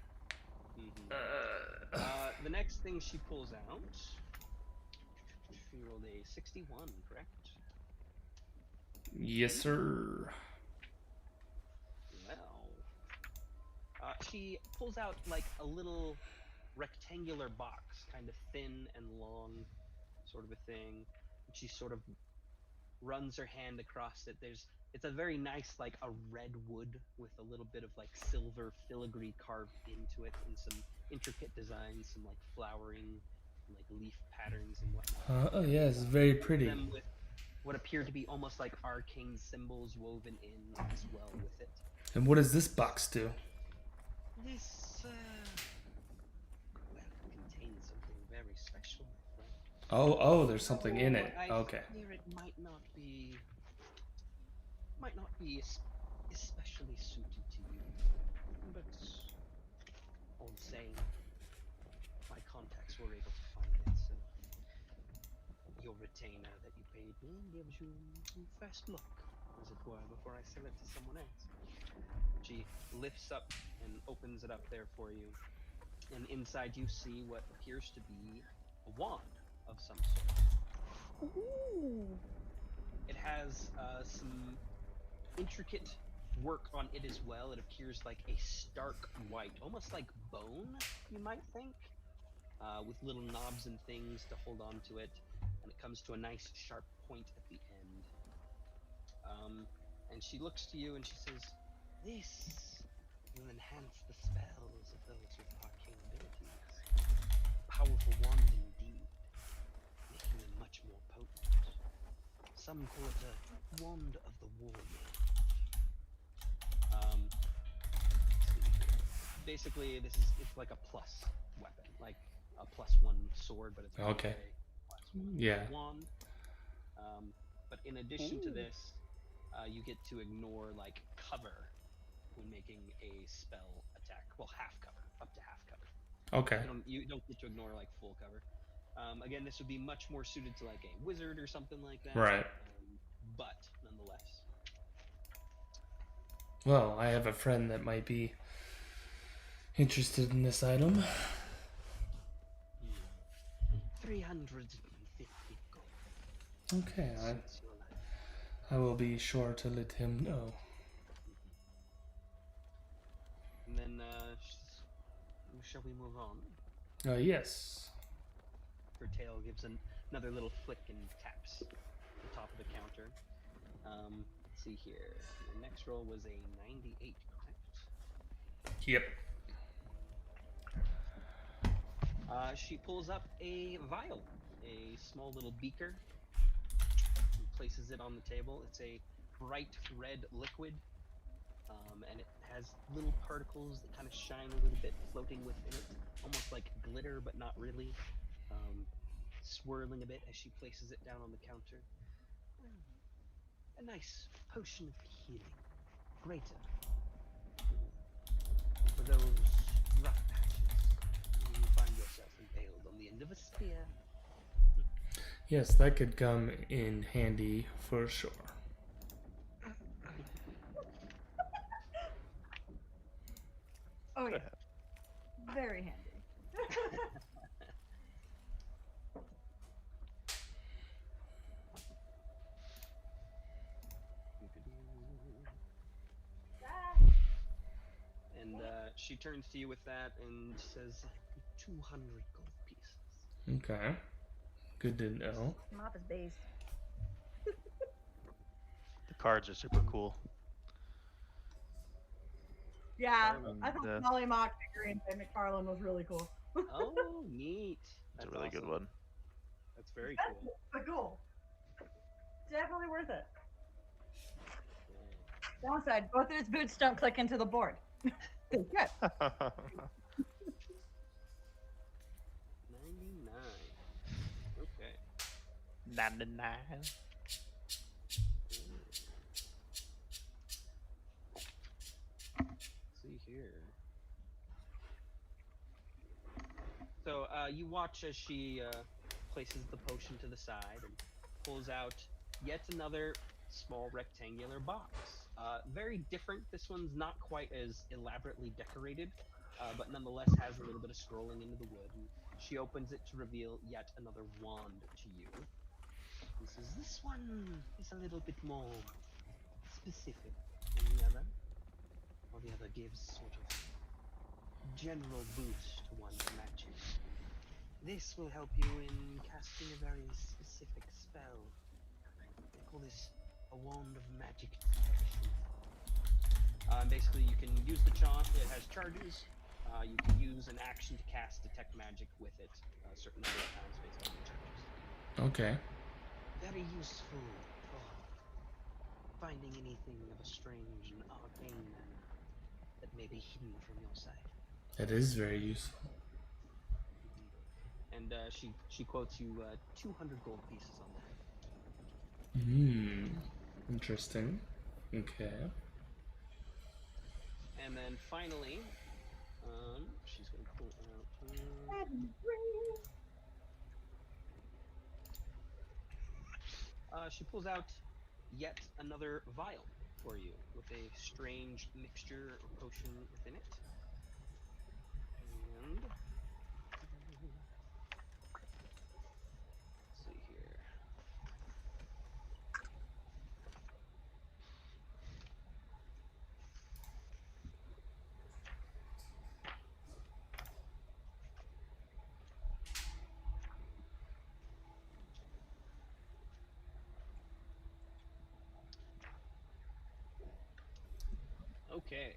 The next thing she pulls out, she rolled a 61, correct? Yes, sir. Well, she pulls out like a little rectangular box, kind of thin and long, sort of a thing. And she sort of runs her hand across it. It's a very nice, like a red wood with a little bit of like silver filigree carved into it, and some intricate designs, some like flowering, like leaf patterns and whatnot. Oh yes, very pretty. Them with what appear to be almost like arcane symbols woven in as well with it. And what does this box do? This, well, contains something very special, my friend. Oh, there's something in it. I Okay. fear it might not be especially suited to you, but all the same, my contacts were able to find it, so your retainer that you paid me gives you first look, as it were, before I sell it to someone else. She lifts up and opens it up there for you, and inside you see what appears to be a wand of some sort. Ooh. It has some intricate work on it as well. It appears like a stark white, almost like bone, you might think, with little knobs and things to hold on to it, and it comes to a nice sharp point at the end. And she looks to you and she says, "This will enhance the spells of those with arcane abilities. Powerful wand indeed, making them much more potent. Some call it a wand of the war mage. Basically, it's like a plus weapon, like a +1 sword, but it's Okay. a +1 Yeah. wand. But in addition to this, you get to ignore like cover when making a spell attack. Well, half cover, up to half cover. Okay. You don't get to ignore like full cover. Again, this would be much more suited to like a wizard or something like that. Right. But nonetheless. Well, I have a friend that might be interested in this item. 350 gold. Okay, Suits your life. I will be sure to let him know. And then, shall we move on? Yes. Her tail gives another little flick and taps the top of the counter. Let's see here. Your next roll was a 98, correct? Yep. She pulls up a vial, a small little beaker, and places it on the table. It's a bright red liquid, and it has little particles that kind of shine a little bit floating within it, almost like glitter, but not really, swirling a bit as she places it down on the counter. A nice potion of healing. Greater. For those rough patches when you find yourself impaled on the end of a spear. Yes, that could come in handy for sure. Oh yeah, very handy. And she turns to you with that and says, 200 gold pieces. Okay. Good to know. Mop is base. The cards are super cool. Yeah, Carlin. I thought Yeah. Molly Mock figurine by McFarlane was really cool. Oh, neat. It's That's a really good awesome. one. That's very That's cool. but cool. Definitely worth it. Yeah. Downside, both of his boots don't click into the board. Good. 99. Okay. 99. Let's see here. So you watch as she places the potion to the side and pulls out yet another small rectangular box. Very different. This one's not quite as elaborately decorated, but nonetheless has a little bit of scrolling into the wood. And she opens it to reveal yet another wand to you. And says, "This one is a little bit more specific than the other. Or the other gives sort of general boost to one's magic. This will help you in casting a very specific spell. They call this a wand of magic detection. Basically, you can use the charm. It has charges. You can use an action to cast detect magic with it a certain number of times based on the charges. Okay. Very useful for finding anything of a strange and arcane manner that may be hidden from your sight. That is very useful. And she quotes you 200 gold pieces on that. Interesting. Okay. And then finally, she's going to pull out. She pulls out yet another vial for you with a strange mixture or potion within it. And let's see here. Okay.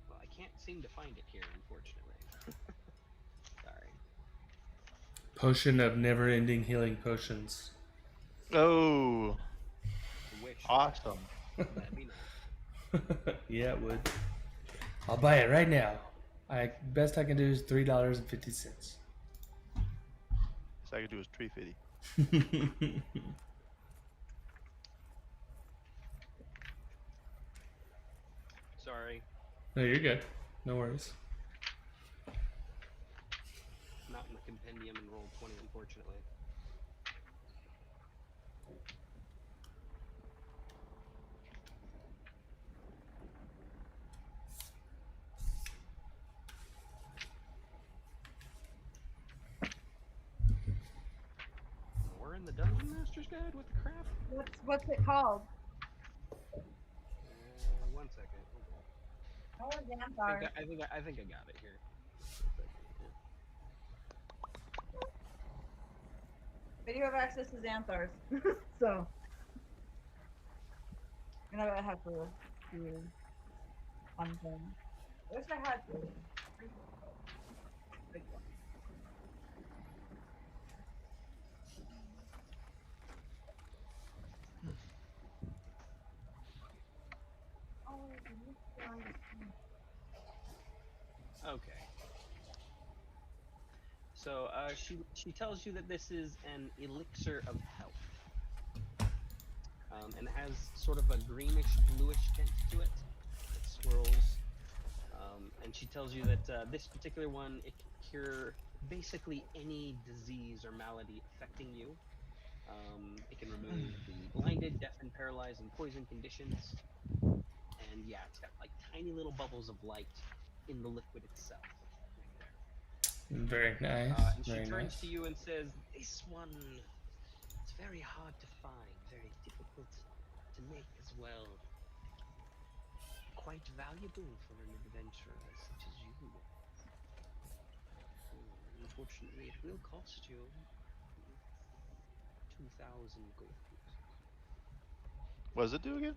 Well, I can't seem to find it here, unfortunately. Sorry. Potion of never-ending healing potions. Oh, I wish. awesome. That'd be nice. Yeah, it would. I'll buy it right now. Best I can do is $3.50. So I could do is 350. Sorry. No, you're good. No worries. Not in the compendium and roll 20, unfortunately. We're in the Dungeon Master's Guide? What the crap? What's it called? One second. Oh, I think I got it here. 1 second. Yeah. But you have access to Xanthars, so you know I have to do one thing. I wish I had to. Big one. Okay. So she tells you that this is an elixir of health, and it has sort of a greenish bluish tint to it. It swirls, and she tells you that this particular one, it can cure basically any disease or malady affecting you. It can remove the blinded, deafened, paralyzed, and poison conditions. And yeah, it's got like tiny little bubbles of light in the liquid itself, right there. Very nice. And she Very turns nice. to you and says, "This one, it's very hard to find, very difficult to make as well. Quite valuable for an adventurer such as you. Unfortunately, it will cost you 2,000 gold pieces. What does it do again?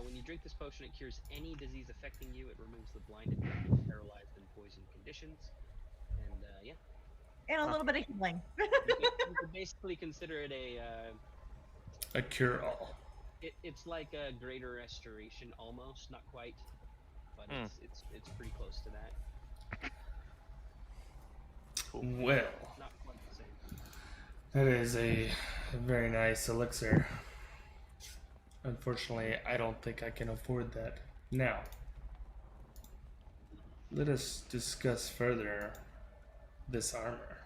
When you drink this potion, it cures any disease affecting you. It removes the blinded, deafened, paralyzed, and poisoned conditions. And yeah, And a little bit of healing. you could basically consider it A cure-all. it's like a greater restoration almost, not quite, but it's pretty close to that. Cool. Well, Not quite the same. that is a very nice elixir. Unfortunately, I don't think I can afford that. Now, let us discuss further this armor.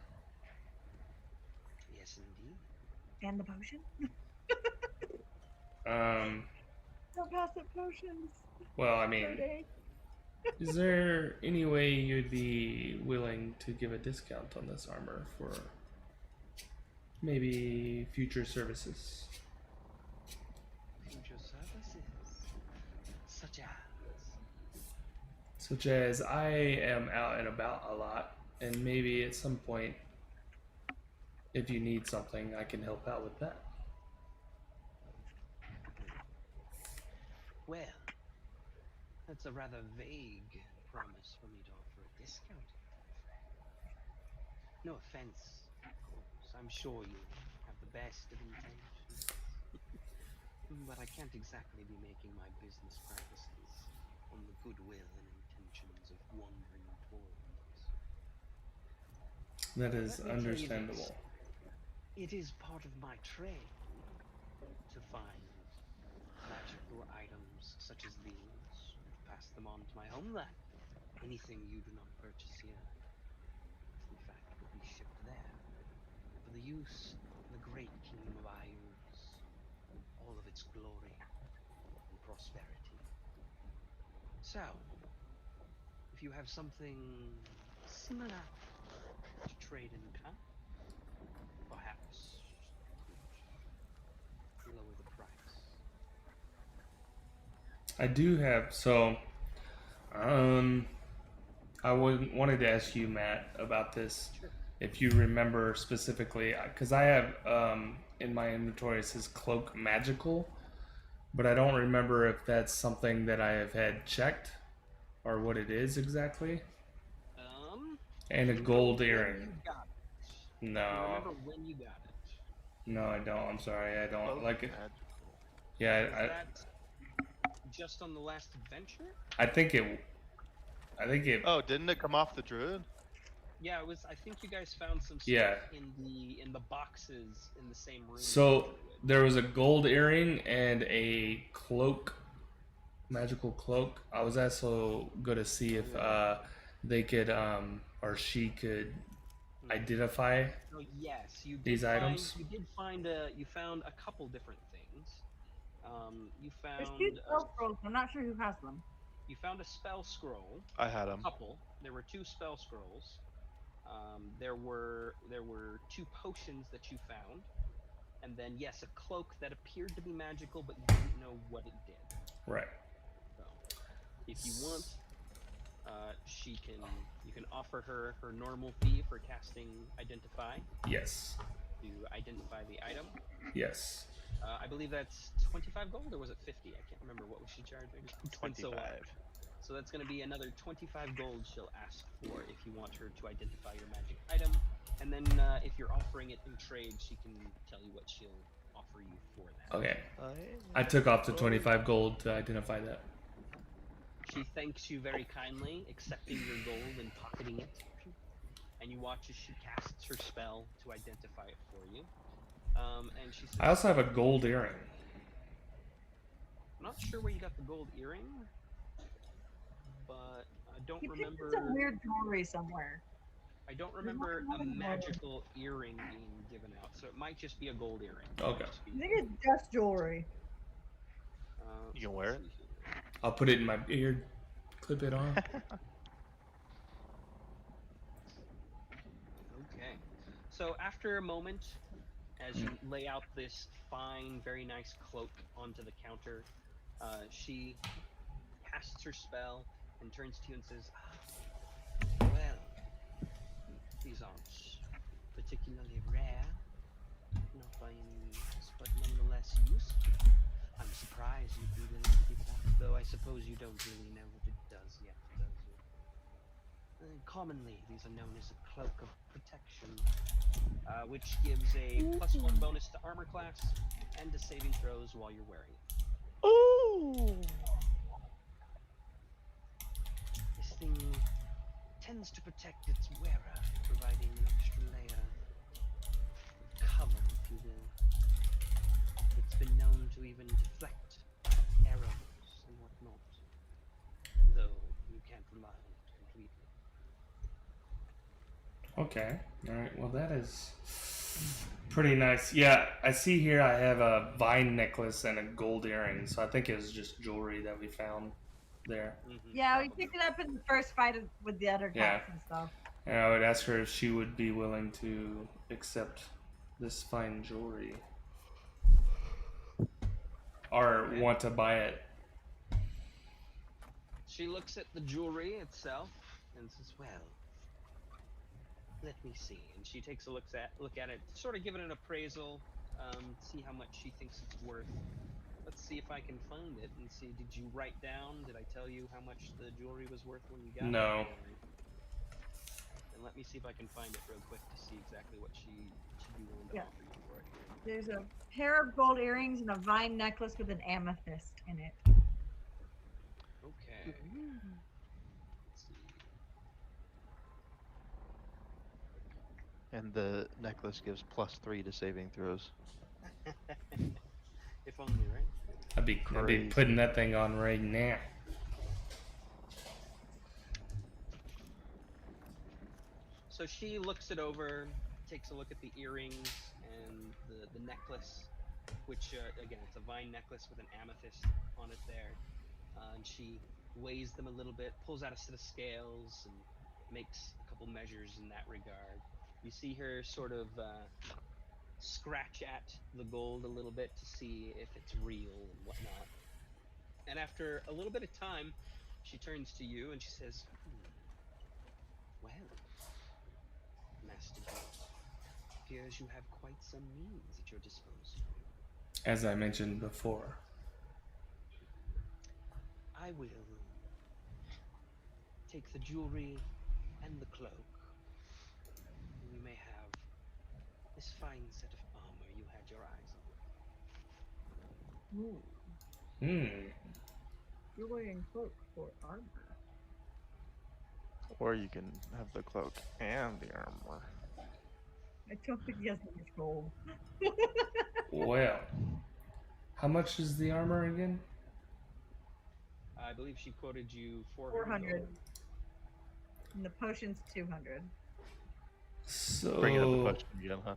Yes, indeed. And the potion. No passive potions. Well, I So mean, dang. is there any way you'd be willing to give a discount on this armor for maybe future services? Future services, such as. Such as I am out and about a lot, and maybe at some point, if you need something, I can help out with that. Well, that's a rather vague promise for me to offer a discount, I'm afraid. No offense, of course. I'm sure you have the best of intentions. But I can't exactly be making my business practices on the goodwill and intentions of wandering dwarves. That is Let me tell you this. understandable. It is part of my trade to find magical items such as these and pass them on to my homeland. Anything you do not purchase here, in fact, will be shipped there for the use of the great kingdom of Ayuz in all of its glory and prosperity. So, if you have something similar to trade in kind, perhaps could lower the price. I do have wanted to ask you, Matt, about this. Sure. If you remember specifically, because I have in my inventory it says cloak magical, but I don't remember if that's something that I have had checked or what it is exactly. And a gold earring. You got it. You No, remember when you got it? no, I don't. I'm sorry, I don't Cloak like it. magical. Yeah, Was that just on the last adventure? I think it. Oh, didn't it come off the druid? Yeah, it was. I think you guys found some stuff Yeah. in the boxes in the same room. So there was a gold earring and a cloak, magical cloak. I was also going to see if they could or she could identify So yes, you did these items. You found a couple different things. You There's found two spell scrolls. I'm not sure who has them. you found a spell scroll. I had A them. couple. There were two spell scrolls. There were two potions that you found, and then yes, a cloak that appeared to be magical, but you didn't know what it did. Right. So, if you want, you can offer her her normal fee for casting Identify Yes. to identify the item. Yes. I believe that's 25 gold, or was it 50? I can't remember. What was she charging? It's been so long. 25. So that's going to be another 25 gold she'll ask for if you want her to identify your magic item. And then if you're offering it in trade, she can tell you what she'll offer you for that. Okay. I took off the 25 gold to identify that. She thanks you very kindly, accepting your gold and pocketing it. and you watch as she casts her spell to identify it for you. And she says, I also have a gold earring. I'm not sure where you got the gold earring, but I don't He picked remember. some weird jewelry somewhere. I don't remember a magical earring being given out, so it might just be a gold earring. Okay. I think it's just jewelry. You can wear it? I'll put it in my ear, clip it on. Okay. So after a moment, as you lay out this fine, very nice cloak onto the counter, she casts her spell and turns to you and says, well, these aren't particularly rare, not by any means, but nonetheless useful. I'm surprised you'd be willing to give it up, though I suppose you don't really know what it does yet, does you? Commonly, these are known as a cloak of protection, which gives a +1 bonus to armor class and to saving throws while you're wearing it. Ooh! This thing tends to protect its wearer, providing an extra layer of cover, if you will. It's been known to even deflect arrows and whatnot, though you can't rely on it completely. Okay. All right. Well, that is pretty nice. Yeah, I see here I have a vine necklace and a gold earring, so I think it was just jewelry that we found there. Yeah, we picked it up in the first fight with the other cats and stuff. And I would ask her if she would be willing to accept this fine jewelry or want to buy it. She looks at the jewelry itself and says, well, let me see. And she takes a look at it, sort of give it an appraisal, see how much she thinks it's worth. Let's see if I can find it and see, did you write down, did I tell you how much the jewelry was worth when you got it? No. And let me see if I can find it real quick to see exactly what she'd be willing to offer you for it. There's a pair of gold earrings and a vine necklace with an amethyst in it. Okay. Let's see. And the necklace gives +3 to saving throws. If only, right? I'd be putting that thing on right now. So she looks it over, takes a look at the earrings and the necklace, which, again, it's a vine necklace with an amethyst on it there. And she weighs them a little bit, pulls out a set of scales, and makes a couple measures in that regard. You see her sort of scratch at the gold a little bit to see if it's real and whatnot. And after a little bit of time, she turns to you and she says, well, Master Gold, appears you have quite some means at your disposal. As I mentioned before. I will take the jewelry and the cloak, and you may have this fine set of armor you had your eyes on. Ooh. Jewelry and cloak for armor. Or you can have the cloak and the armor. I don't think he has much gold. Well, how much is the armor again? I believe she quoted you 400. And the potion's 200. So Bring up the potion again, huh?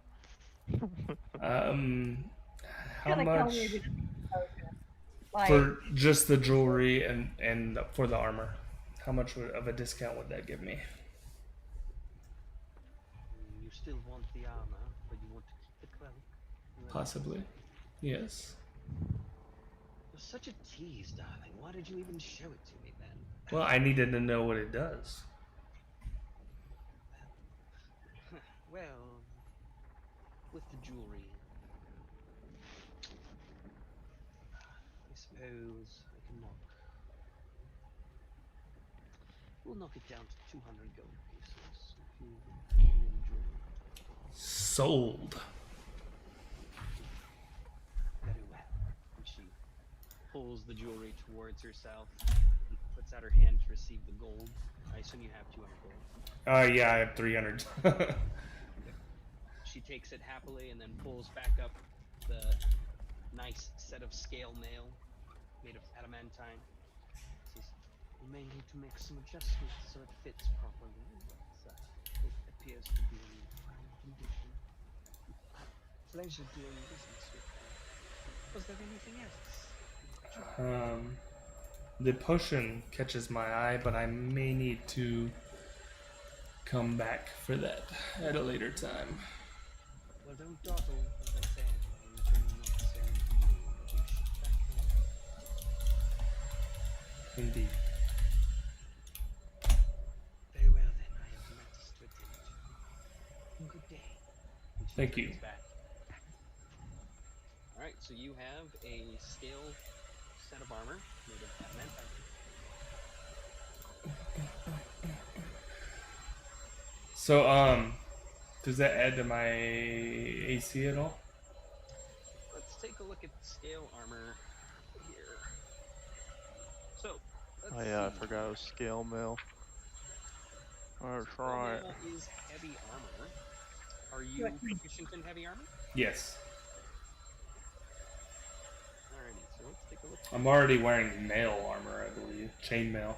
how much Like, for just the jewelry and for the armor? How much of a discount would that give me? You still want the armor, but you want to keep the cloak? Possibly. Yes. You're such a tease, darling. Why did you even show it to me then? Well, I needed to know what it does. Well, with the jewelry, I suppose I can we'll knock it down to 200 gold pieces if you give me the jewelry. Sold. Very well. And she pulls the jewelry towards herself and puts out her hand to receive the gold. I assume you have 200 gold. Yeah, I have 300. She takes it happily and then pulls back up the nice set of scale mail made of adamantine. Says, "You may need to make some adjustments so it fits properly, but it appears to be in fine condition. Pleasure doing business with you. Was there anything else? The potion catches my eye, but I may need to come back for that at a later time. Well, don't dawdle, as I said. You can not send you to ship back home. Indeed. Very well, then. I have matters to attend to. Good day. And she Thank you. turns back. Alright, so you have a scale set of armor made of adamantine. So, does that add to my AC at all? Let's take a look at the scale armor here. So, let's Oh yeah, I see. forgot it was scale mail. That's Scale right. mail is heavy armor. Are you proficient in heavy armor? Yes. Alrighty, so let's take a look. I'm already wearing mail armor, I believe. Chainmail.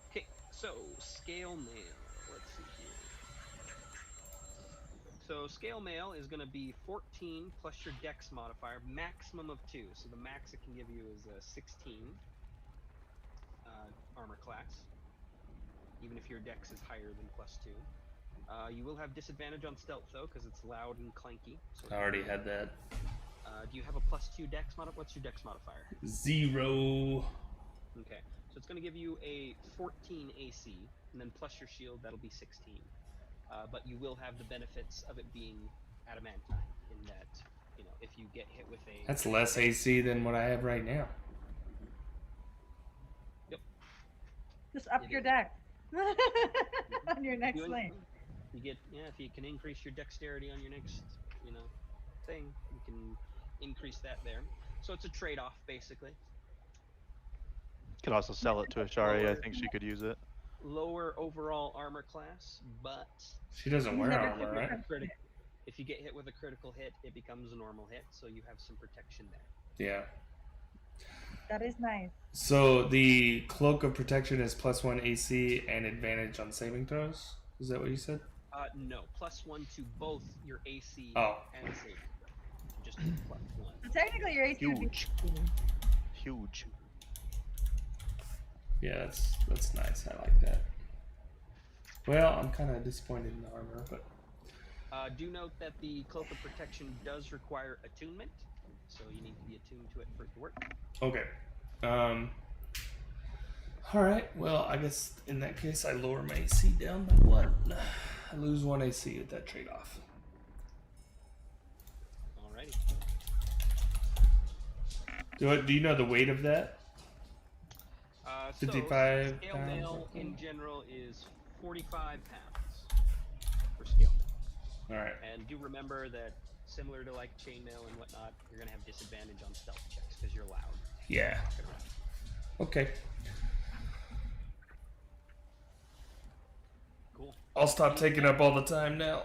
Okay, so scale mail. Let's see here. So scale mail is going to be 14 plus your dex modifier, maximum of 2. So the max it can give you is a 16 armor class, even if your dex is higher than +2. You will have disadvantage on stealth though, because it's loud and clanky. So I already had that. do you have a +2 dex modifier? What's your dex modifier? 0. Okay, so it's going to give you a 14 AC, and then plus your shield, that'll be 16. But you will have the benefits of it being adamantine, in that, you know, if you get hit with a... That's less AC than what I have right now. Yep. Just up It your is. deck on your next You, lane. you get, yeah, if you can increase your dexterity on your next, you know, thing, you can increase that there. So it's a trade-off, basically. Could also sell it to Ashari. I think she could use it. Lower overall armor class, but She doesn't wear Never armor, right? if you get hit with a critical hit, it becomes a normal hit, so you have some protection there. Yeah. That is nice. So the cloak of protection is +1 AC and advantage on saving throws? Is that what you said? No, +1 to both your AC Oh. and saving throw. Just +1. So technically, your AC would be Huge. 16. Huge. Yeah, that's nice. I like that. Well, I'm kind of disappointed in the armor, but Do note that the Cloak of Protection does require attunement, so you need to be attuned to it for it to work. okay. All right. Well, I guess in that case, I lower my AC down by 1. I lose 1 AC with that trade-off. Alrighty. Do you know the weight of that? 55 scale pounds, mail okay. in general is 45 pounds for scale mail. All right. And do remember that, similar to like chainmail and whatnot, you're gonna have disadvantage on stealth checks because you're loud. Yeah. Okay. Cool. I'll stop taking up all the time now.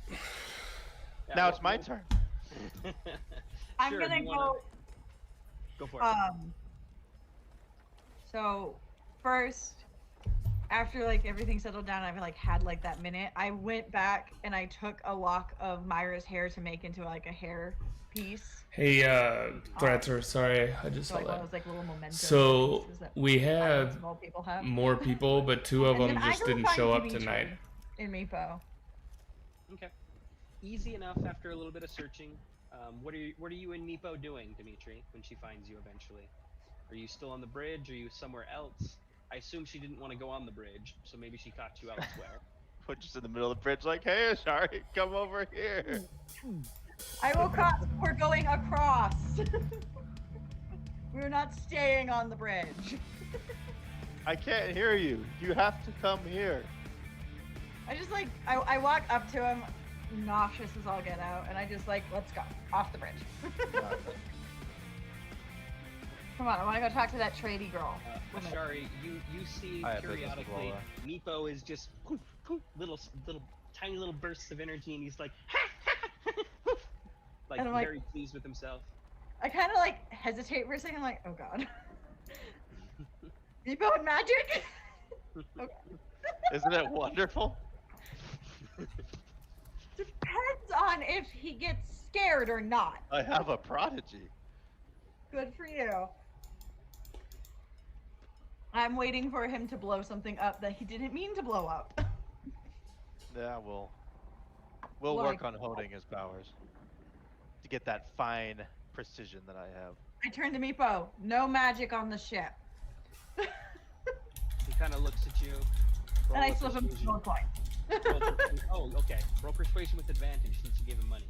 Yeah, Now it's my turn. I'm Sure, gonna you wanna- Go for it. So first, after like everything settled down, I've like had like that minute. I went back and I took a lock of Myra's hair to make into like a hair piece. Hey, Thratzer, sorry, I just So saw like one of that. those like little memento So pieces that we thousands have of old people have. more people, but 2 of And them then I just go didn't find show up Dimitri tonight. in Meepo. Okay. Easy enough after a little bit of searching. What are you and Meepo doing, Dimitri, when she finds you eventually? Are you still on the bridge? Are you somewhere else? I assume she didn't want to go on the bridge, so maybe she caught you elsewhere. Put just in the middle of the bridge, like, hey, Ashari, come over here. I will cross. We're going across. We're not staying on the bridge. I can't hear you. You have to come here. I just like I walk up to him, nauseous as all get out, and I just like, let's go off the bridge. Come on, I want to go talk to that tradie girl. Ashari, you see I have business with periodically Lola. Meepo is just poof, poof, little tiny little bursts of energy, and he's like, like And I'm like- very pleased with himself. I kind of like hesitate for a second, like, oh god. Meepo and magic? Okay. Isn't it wonderful? Depends on if he gets scared or not. I have a prodigy. Good for you. I'm waiting for him to blow something up that he didn't mean to blow up. Yeah, we'll Like- work on honing his powers to get that fine precision that I have. I turn to Meepo. No magic on the ship. He kind of looks at you. And I with slip him persuasion. 4 points. Oh, okay. Roll persuasion with advantage since you gave him money.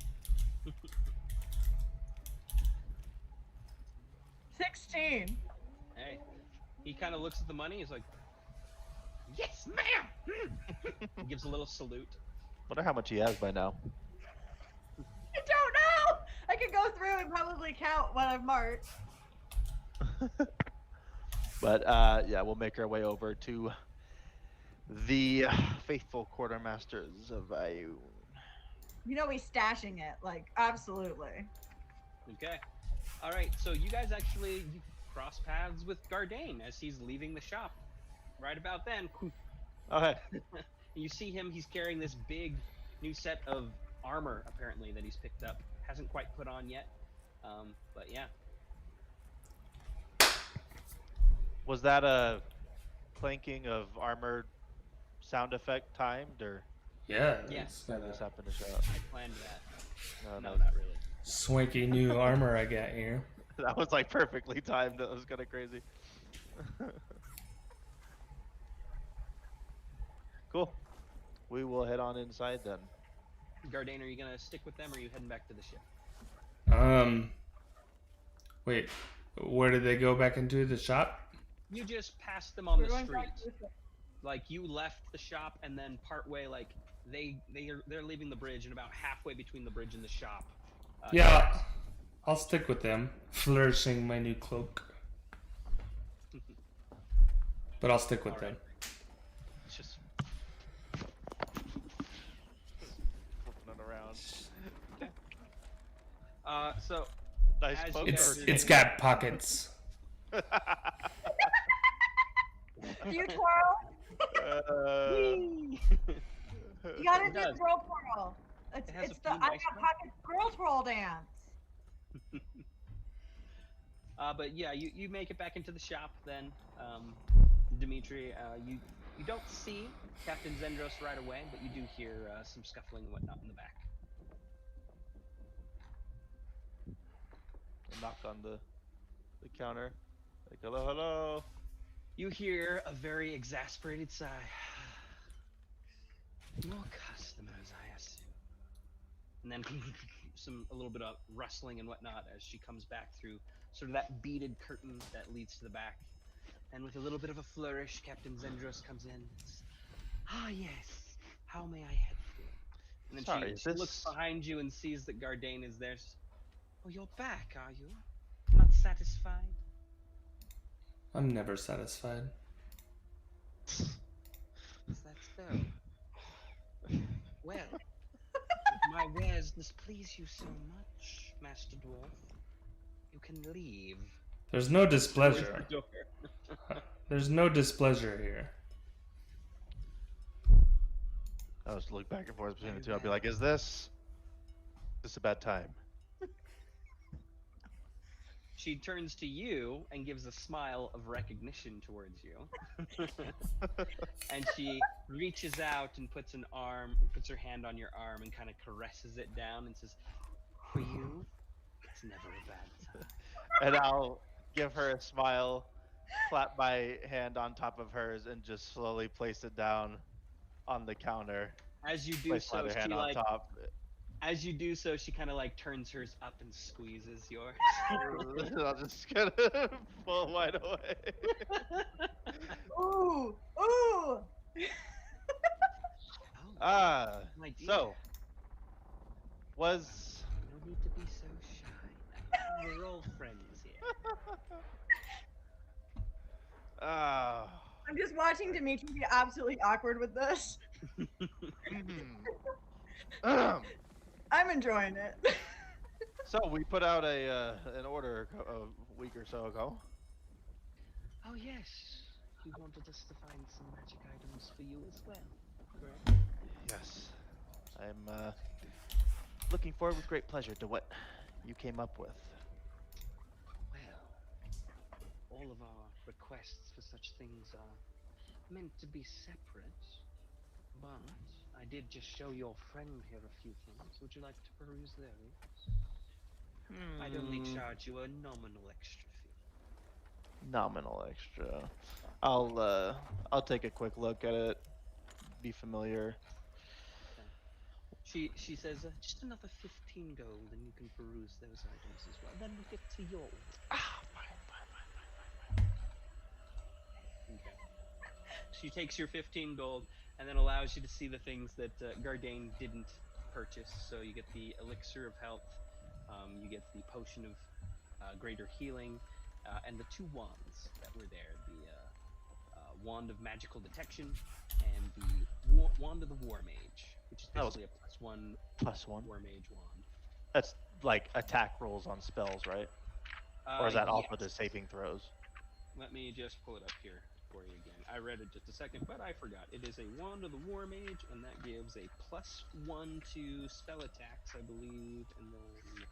16. Hey, he kind of looks at the money. He's like, "Yes, ma'am." He gives a little salute. Wonder how much he has by now. I don't know. I could go through and probably count what I've marked. But yeah, we'll make our way over to the faithful quartermasters of Ioun. You know he's stashing it, like, absolutely. Okay. All right. So you guys actually you cross paths with Gardane as he's leaving the shop. Right about then, Okay. you see him. He's carrying this big new set of armor, apparently, that he's picked up. Hasn't quite put on yet. But yeah. Was that a clanking of armor sound effect timed, or Yeah. Yeah. It's did got this a happen to show up? I planned that. No, No, not really. swanky new armor I got here. that was like perfectly timed. That was kind of crazy. Cool. We will head on inside then. Gardane, are you gonna stick with them, or are you heading back to the ship? Wait, where did they go back into the shop? You just passed them on We're the going street. back to the- Like you left the shop, and then partway, like they're leaving the bridge, and about halfway between the bridge and the shop. Yeah, I'll stick with them, flourishing my new cloak. But I'll stick with All them. right. It's just flipping it around. So Nice As cloak you It's guys for- it's got pockets. Do you twirl? whee! You gotta It do does. the girl twirl. It's, It has it's a the few I nice got ones. pockets girl twirl dance. But yeah, you make it back into the shop then, Dimitri. You don't see Captain Zendros right away, but you do hear some scuffling and whatnot in the back. knock on the counter. Like, hello, hello. You hear a very exasperated sigh. More customers, I assume. And then a little bit of rustling and whatnot as she comes back through sort of that beaded curtain that leads to the back. And with a little bit of a flourish, Captain Zendros comes in. And says, "Ah, yes. How may I help you?" And then Sorry, she is looks this- behind you and sees that Gardane is there. Says, "Oh, you're back, are you? Not satisfied?" I'm never satisfied. Is that so? Well, if my wares displease you so much, Master Dwarf, you can leave. There's no displeasure. Close the door. There's no displeasure here. I was look back and forth between the two. I'll be like, is this a bad time? She turns to you and gives a smile of recognition towards you. And she reaches out and puts her hand on your arm and kind of caresses it down and says, "For you, it's never a bad time." And I'll give her a smile, clap my hand on top of hers, and just slowly place it down on the counter. As you do Place my so, other hand she on top. as you do so, she kind of like turns hers up and squeezes yours. And I'll just kind of pull mine away. Ooh, ooh. Oh, my dear. So was No need to be so shy. We're all friends here. I'm just watching Dimitri be absolutely awkward with this. I'm enjoying it. So we put out an order a week or so ago. Oh yes, you wanted us to find some magic items for you as well, correct? Yes, I'm looking forward with great pleasure to what you came up with. Well, all of our requests for such things are meant to be separate, but I did just show your friend here a few things. Would you like to peruse those? I'd only charge you a nominal extra fee. Nominal extra. I'll take a quick look at it. Be familiar. Okay. She says, just another 15 gold, and you can peruse those items as well. Then we'll get to your order. Fine. Okay. She takes your 15 gold and then allows you to see the things that Gardain didn't purchase. So you get the elixir of health, you get the potion of greater healing, and the 2 wands that were there: the wand of magical detection and the wand of the war mage, which is basically a +1 +1. war mage wand. That's like attack rolls on spells, right? Or is that also the saving throws? Let me just pull it up here for you again. I read it just a second, but I forgot. It is a wand of the war mage, and that gives a +1 to spell attacks, I believe, and then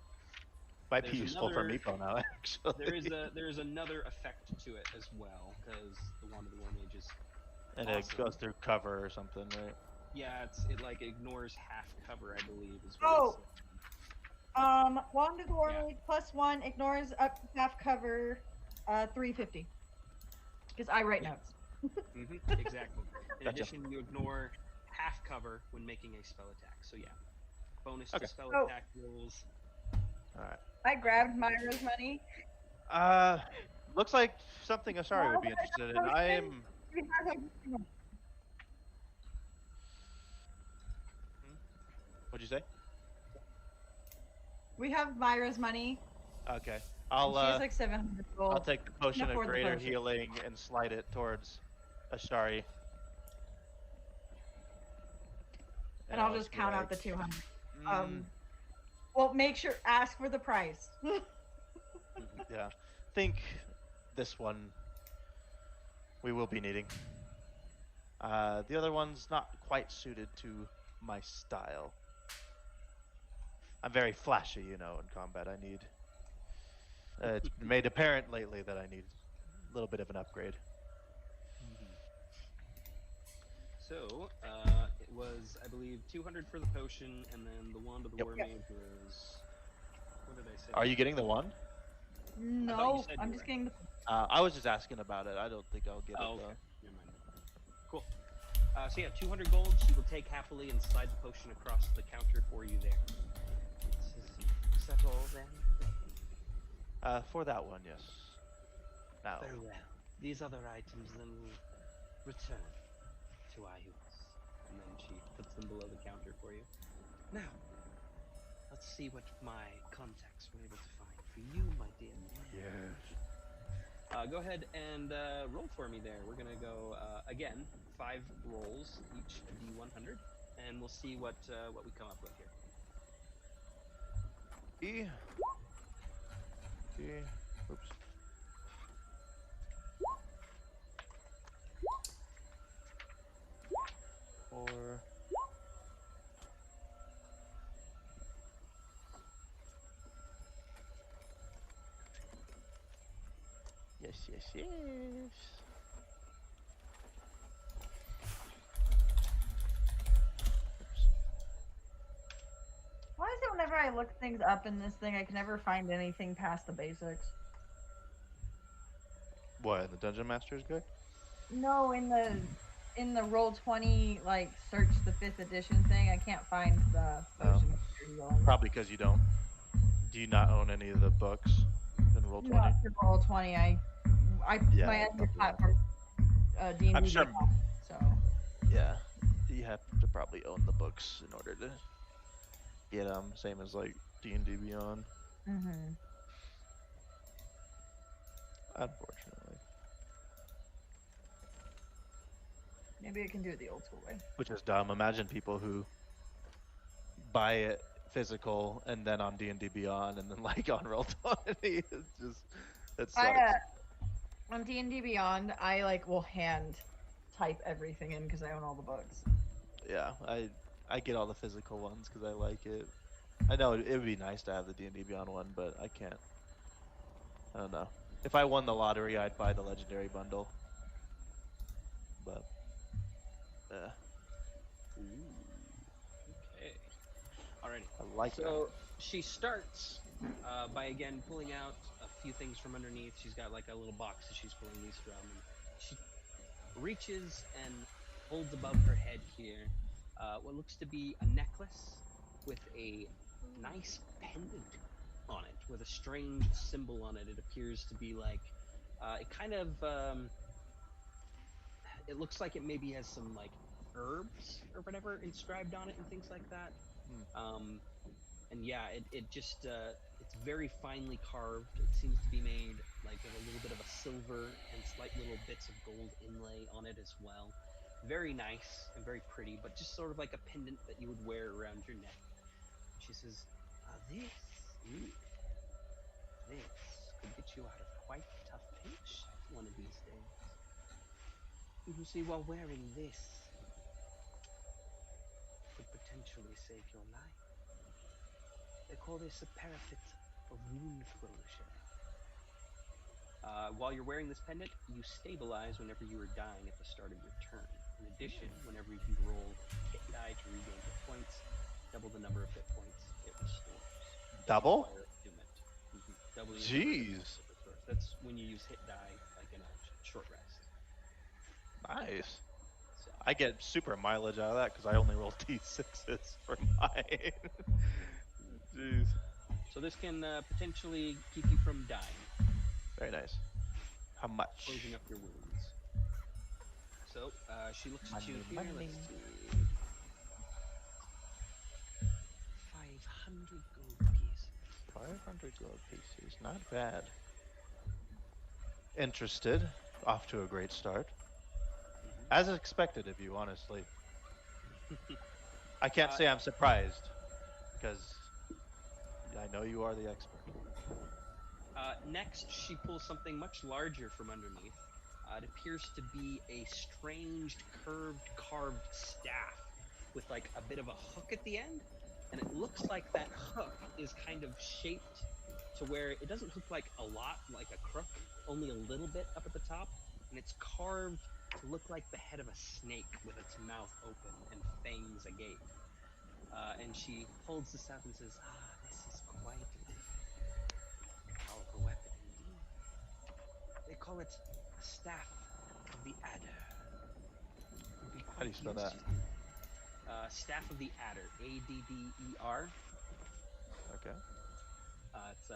Might be useful for Meepo now, actually. there is another effect to it as well, because the wand of the war mage is and awesome. it goes through cover or something, right? Yeah, it like ignores half cover, I believe, is what it said. Wand of the War Mage +1 ignores up to half cover, 350. Because I write notes. Exactly. In addition, you ignore half cover when making a spell attack. So yeah, bonus to spell attack rolls. All right. I grabbed Myra's money. Looks like something Asari would be interested in. I am. What'd you say? We have Myra's money. Okay. She has like 700 gold. I'll take the potion of greater healing and slide it towards Ashari. And I'll just count out the 200. Well, make sure, ask for the price. Yeah. Think this one we will be needing. The other one's not quite suited to my style. I'm very flashy, in combat. I need... it's been made apparent lately that I need a little bit of an upgrade. So, it was, I believe, 200 for the potion, and then the wand of the war mage was... What did I say? Are you getting the wand? No, I'm just getting the... I was just asking about it. I don't think I'll get it, though. Okay. Never mind. Cool. So yeah, 200 gold. She will take happily and slide the potion across the counter for you there. Is that all then? For that one, yes. Now. Very well. These other items then will return to our use. And then she puts them below the counter for you. Now, let's see what my contacts were able to find for you, my dear. Yes. Go ahead and roll for me there. We're gonna go again, 5 rolls, each d100, and we'll see what we come up with here. Oops. Or... Yes. Why is it whenever I look things up in this thing, I can never find anything past the basics? What, in the Dungeon Master's Guide? No, in the Roll20, like, search the 5th edition thing, I can't find the potion of healing. Probably because you don't. Do you not own any of the books in Roll20? Not for Roll20, my other platform, D&D. I'm sure. So. Yeah, you have to probably own the books in order to get them. Same as like D&D Beyond. Mm-hmm. Unfortunately. Maybe I can do it the old school way. Which is dumb. Imagine people who buy it physical and then on D&D Beyond and then like on Roll20. It's just that sucks. On D&D Beyond, I like will hand type everything in because I own all the books. Yeah, I get all the physical ones because I like it. I know it would be nice to have the D&D Beyond one, but I can't. I don't know. If I won the lottery, I'd buy the legendary bundle. But Ooh. Okay. Alrighty. I like So she starts by again pulling out a few things from underneath. She's got like a little box that she's pulling these from, and she reaches and holds above her head here what looks to be a necklace with a nice pendant on it with a strange symbol on it. It appears to be like it kind of it looks like it maybe has some like herbs or whatever inscribed on it and things like that. And yeah, it just it's very finely carved. It seems to be made like with a little bit of a silver and slight little bits of gold inlay on it as well. Very nice and very pretty, but just sort of like a pendant that you would wear around your neck. She says, ooh, this could get you out of quite a tough pinch one of these days. You see, while wearing this, could potentially save your life. They call this a parapet of wound closure. While you're wearing this pendant, you stabilize whenever you are dying at the start of your turn. In addition, whenever you roll hit die to regain hit points, double the number of hit points it restores. double? Double the number of hit points Jeez, it restores. That's when you use hit die like in a short rest. nice. So, I get super mileage out of that because I only roll d6s for mine. Jeez, so this can potentially keep you from dying, very nice. How much? closing up your wounds. So she looks at you here. Money. Let's see. 500 gold pieces. 500 gold pieces, not bad. Interested, off to a great start. As expected of you, honestly. I can't say I'm surprised, because I know you are the expert. Next, she pulls something much larger from underneath. It appears to be a strange, carved staff with like a bit of a hook at the end, and it looks like that hook is kind of shaped to where it doesn't look like a lot like a crook, only a little bit up at the top, and it's carved to look like the head of a snake with its mouth open and fangs agape. And she holds this up and says, this is quite a powerful weapon indeed. They call it a staff of the adder. Would be How do you quite spell that? useful. Staff of the adder, Adder. Okay. It's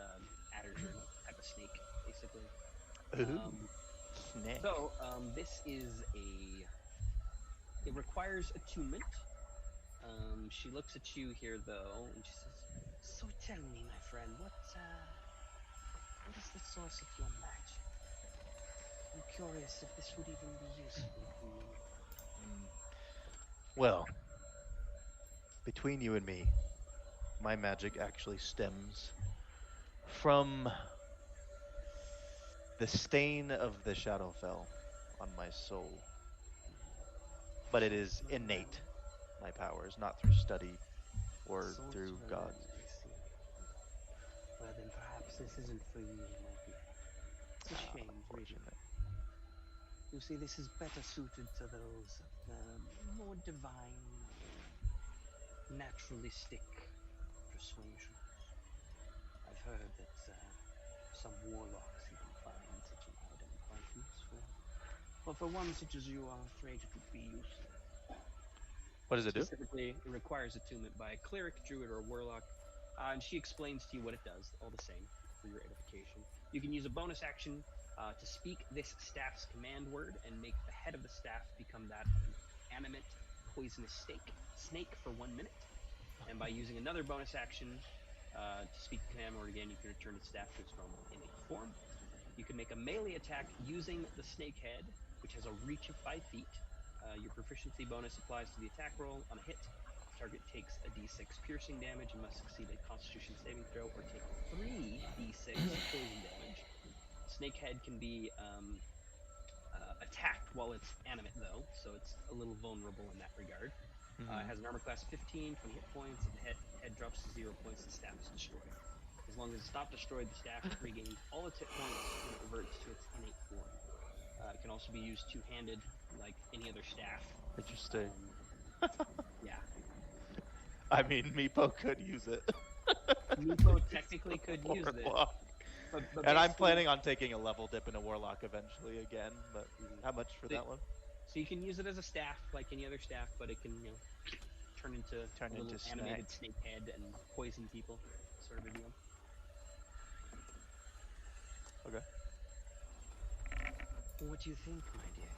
adders are a type of snake, basically. Ooh, snake. So this is it requires attunement. She looks at you here though, and she says, "So tell me, my friend, what is the source of your magic? I'm curious if this would even be useful for you." Well, between you and me, my magic actually stems from the stain of the Shadowfell on my soul. But it is innate, my powers, not through study or through gods. I see. Well, then perhaps this isn't for you, my dear. It's a shame, really. Unfortunate. You see, this is better suited to those of the more divine, naturalistic persuasions. I've heard that some warlocks even find such an item quite useful. But for one such as you, I'm afraid it would be useless. What does it do? Specifically, it requires attunement by a cleric, druid, or a warlock, and she explains to you what it does, all the same, for your edification. You can use a bonus action to speak this staff's command word and make the head of the staff become that of an animate, poisonous snake for 1 minute. And by using another bonus action to speak the command word again, you can return the staff to its normal innate form. You can make a melee attack using the snake head, which has a reach of 5 feet. Your proficiency bonus applies to the attack roll. On a hit, target takes a d6 piercing damage and must succeed a Constitution saving throw or take 3d6 poison damage. Snakehead can be attacked while it's animate, though, so it's a little vulnerable in that regard. It has an armor class of 15, 20 hit points. If the head drops to 0 points, the staff is destroyed. As long as it's not destroyed, the staff regains all its hit points and it reverts to its innate form. It can also be used two-handed, like any other staff. Interesting. Yeah. I mean, Meepo could use it. Meepo technically could use it. But And I'm planning on taking a level dip in a Warlock eventually again, but how much for that one? So you can use it as a staff, like any other staff, but it can, turn into a little animated snake head and poison people, sort of a deal. Okay. What do you think, my dear?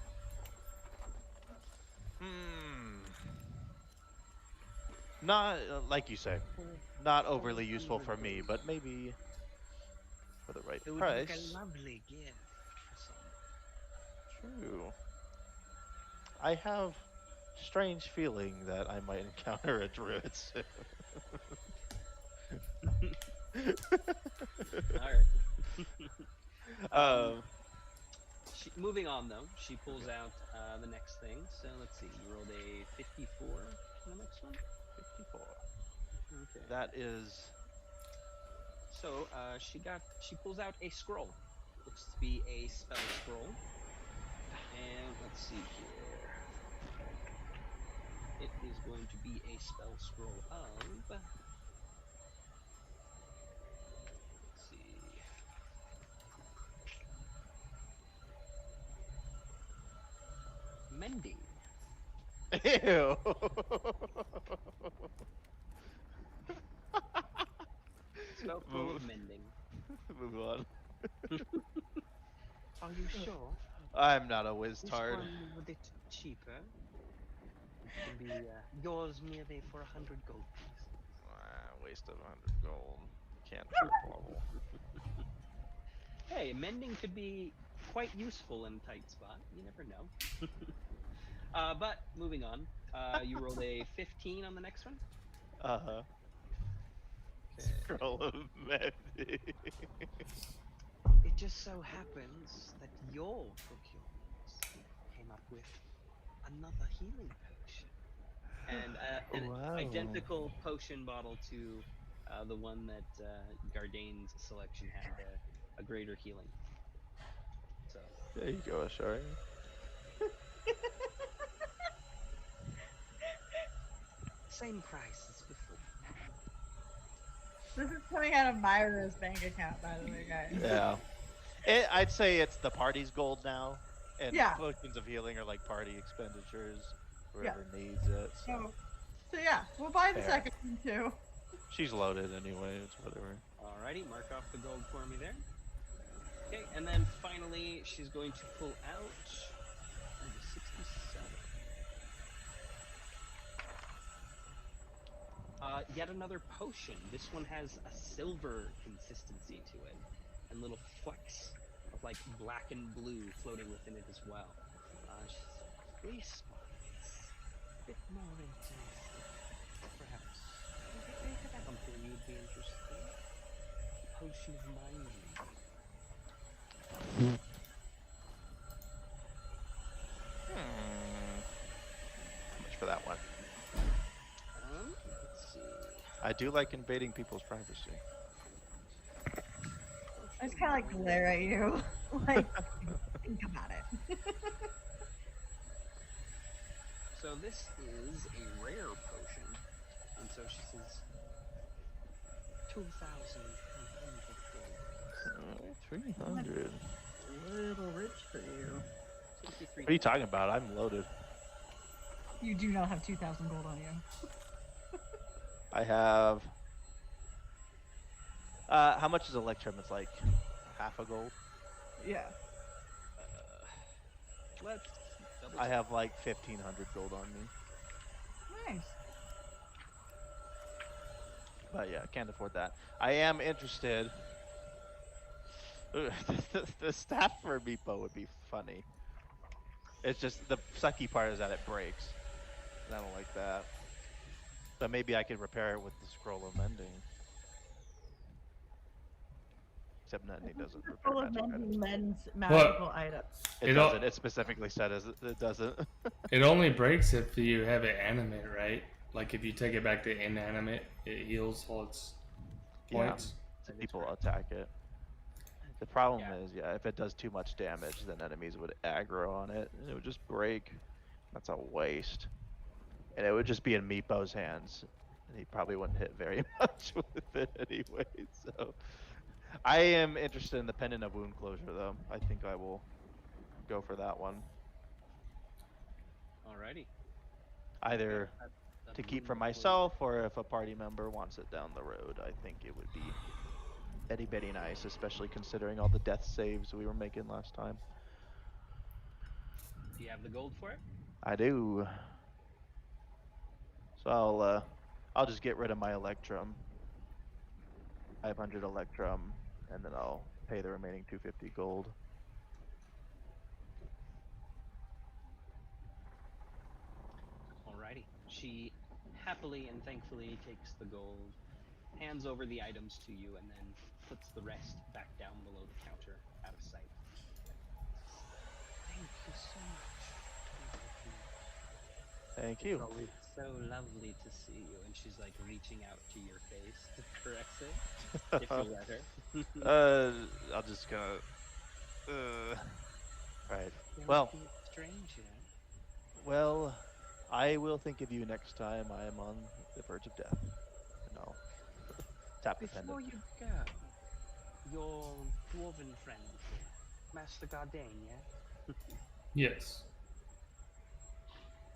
Not like you say, not overly useful for me, but maybe for the right It would price. make a lovely gift for someone. True. I have strange feeling that I might encounter a druid soon. Alright. Moving on, though, she pulls out the next thing. So let's see. You rolled a 54 on the next one? 54. Okay. That is... So she pulls out a scroll. Looks to be a spell scroll. And let's see here. It is going to be a spell scroll of... Let's see. Mending. Ew! Spell scroll of mending. Move on. Are you sure? I'm not a whiz This tard. one a bit cheaper. It can be yours merely for 100 gold pieces. Waste of 100 gold. Can't level. Hey, mending could be quite useful in a tight spot. You never know. But moving on. You rolled a 15 on the next one. Uh-huh. Okay. Scroll of mending. It just so happens that your procurement came up with another healing potion. And an identical potion bottle to the one that Gardane's selection had a greater healing. So There you go, Ashari. same price as before. This is coming out of Myra's bank account, by the way, guys. Yeah. I'd say it's the party's gold now. And potions of healing are like party expenditures. Whoever needs it. So yeah, we'll buy the second one too. She's loaded anyway, it's whatever. Alrighty, mark off the gold for me there. Okay, and then finally she's going to pull out 67. Yet another potion. This one has a silver consistency to it, and little flecks of like black and blue floating within it as well. This one is a bit more interesting. Perhaps something you'd be interested in. Potion of mind reading. How much for that one? Let's see. I do like invading people's privacy. I just kind of like glare at you, like think about it. So this is a rare potion, and so she says 2,300 gold. 300. A little rich for you. What are you talking about? I'm loaded. You do not have 2,000 gold on you. I have... how much is Electrum? It's like half a gold. Yeah. Let's double I have like 1,500 gold on me. Nice. But yeah, can't afford that. I am interested. The staff for Meepo would be funny. It's just the sucky part is that it breaks. And I don't like that. But maybe I could repair it with the scroll of mending. Except mending doesn't repair Full of magic items. men's magical items. It doesn't. It specifically said as it doesn't. It only breaks if you have it animate, right? Like if you take it back to inanimate, it heals all its points. So people attack it. The problem Yeah. is, if it does too much damage, then enemies would aggro on it, and it would just break. That's a waste. And it would just be in Meepo's hands, and he probably wouldn't hit very much with it anyway. So, I am interested in the Pendant of Wound Closure, though. I think I will go for that one. Alrighty. Either That to keep wound for closure. myself, or if a party member wants it down the road, I think it would be very nice, especially considering all the death saves we were making last time. Do you have the gold for it? I do. So I'll just get rid of my Electrum. 500 Electrum, and then I'll pay the remaining 250 gold. Alrighty. She happily and thankfully takes the gold, hands over the items to you, and then puts the rest back down below the counter, out of sight. Thank you so much. Thank you. It's always so lovely to see you. And she's like reaching out to your face to caress it, if you'll let her. I'll just kind of. Right. Don't Well. be a stranger. Well, I will think of you next time I am on the verge of death. And I'll tap the Before pendant. you go, your dwarven friend here, Master Gardain, yeah? Yes.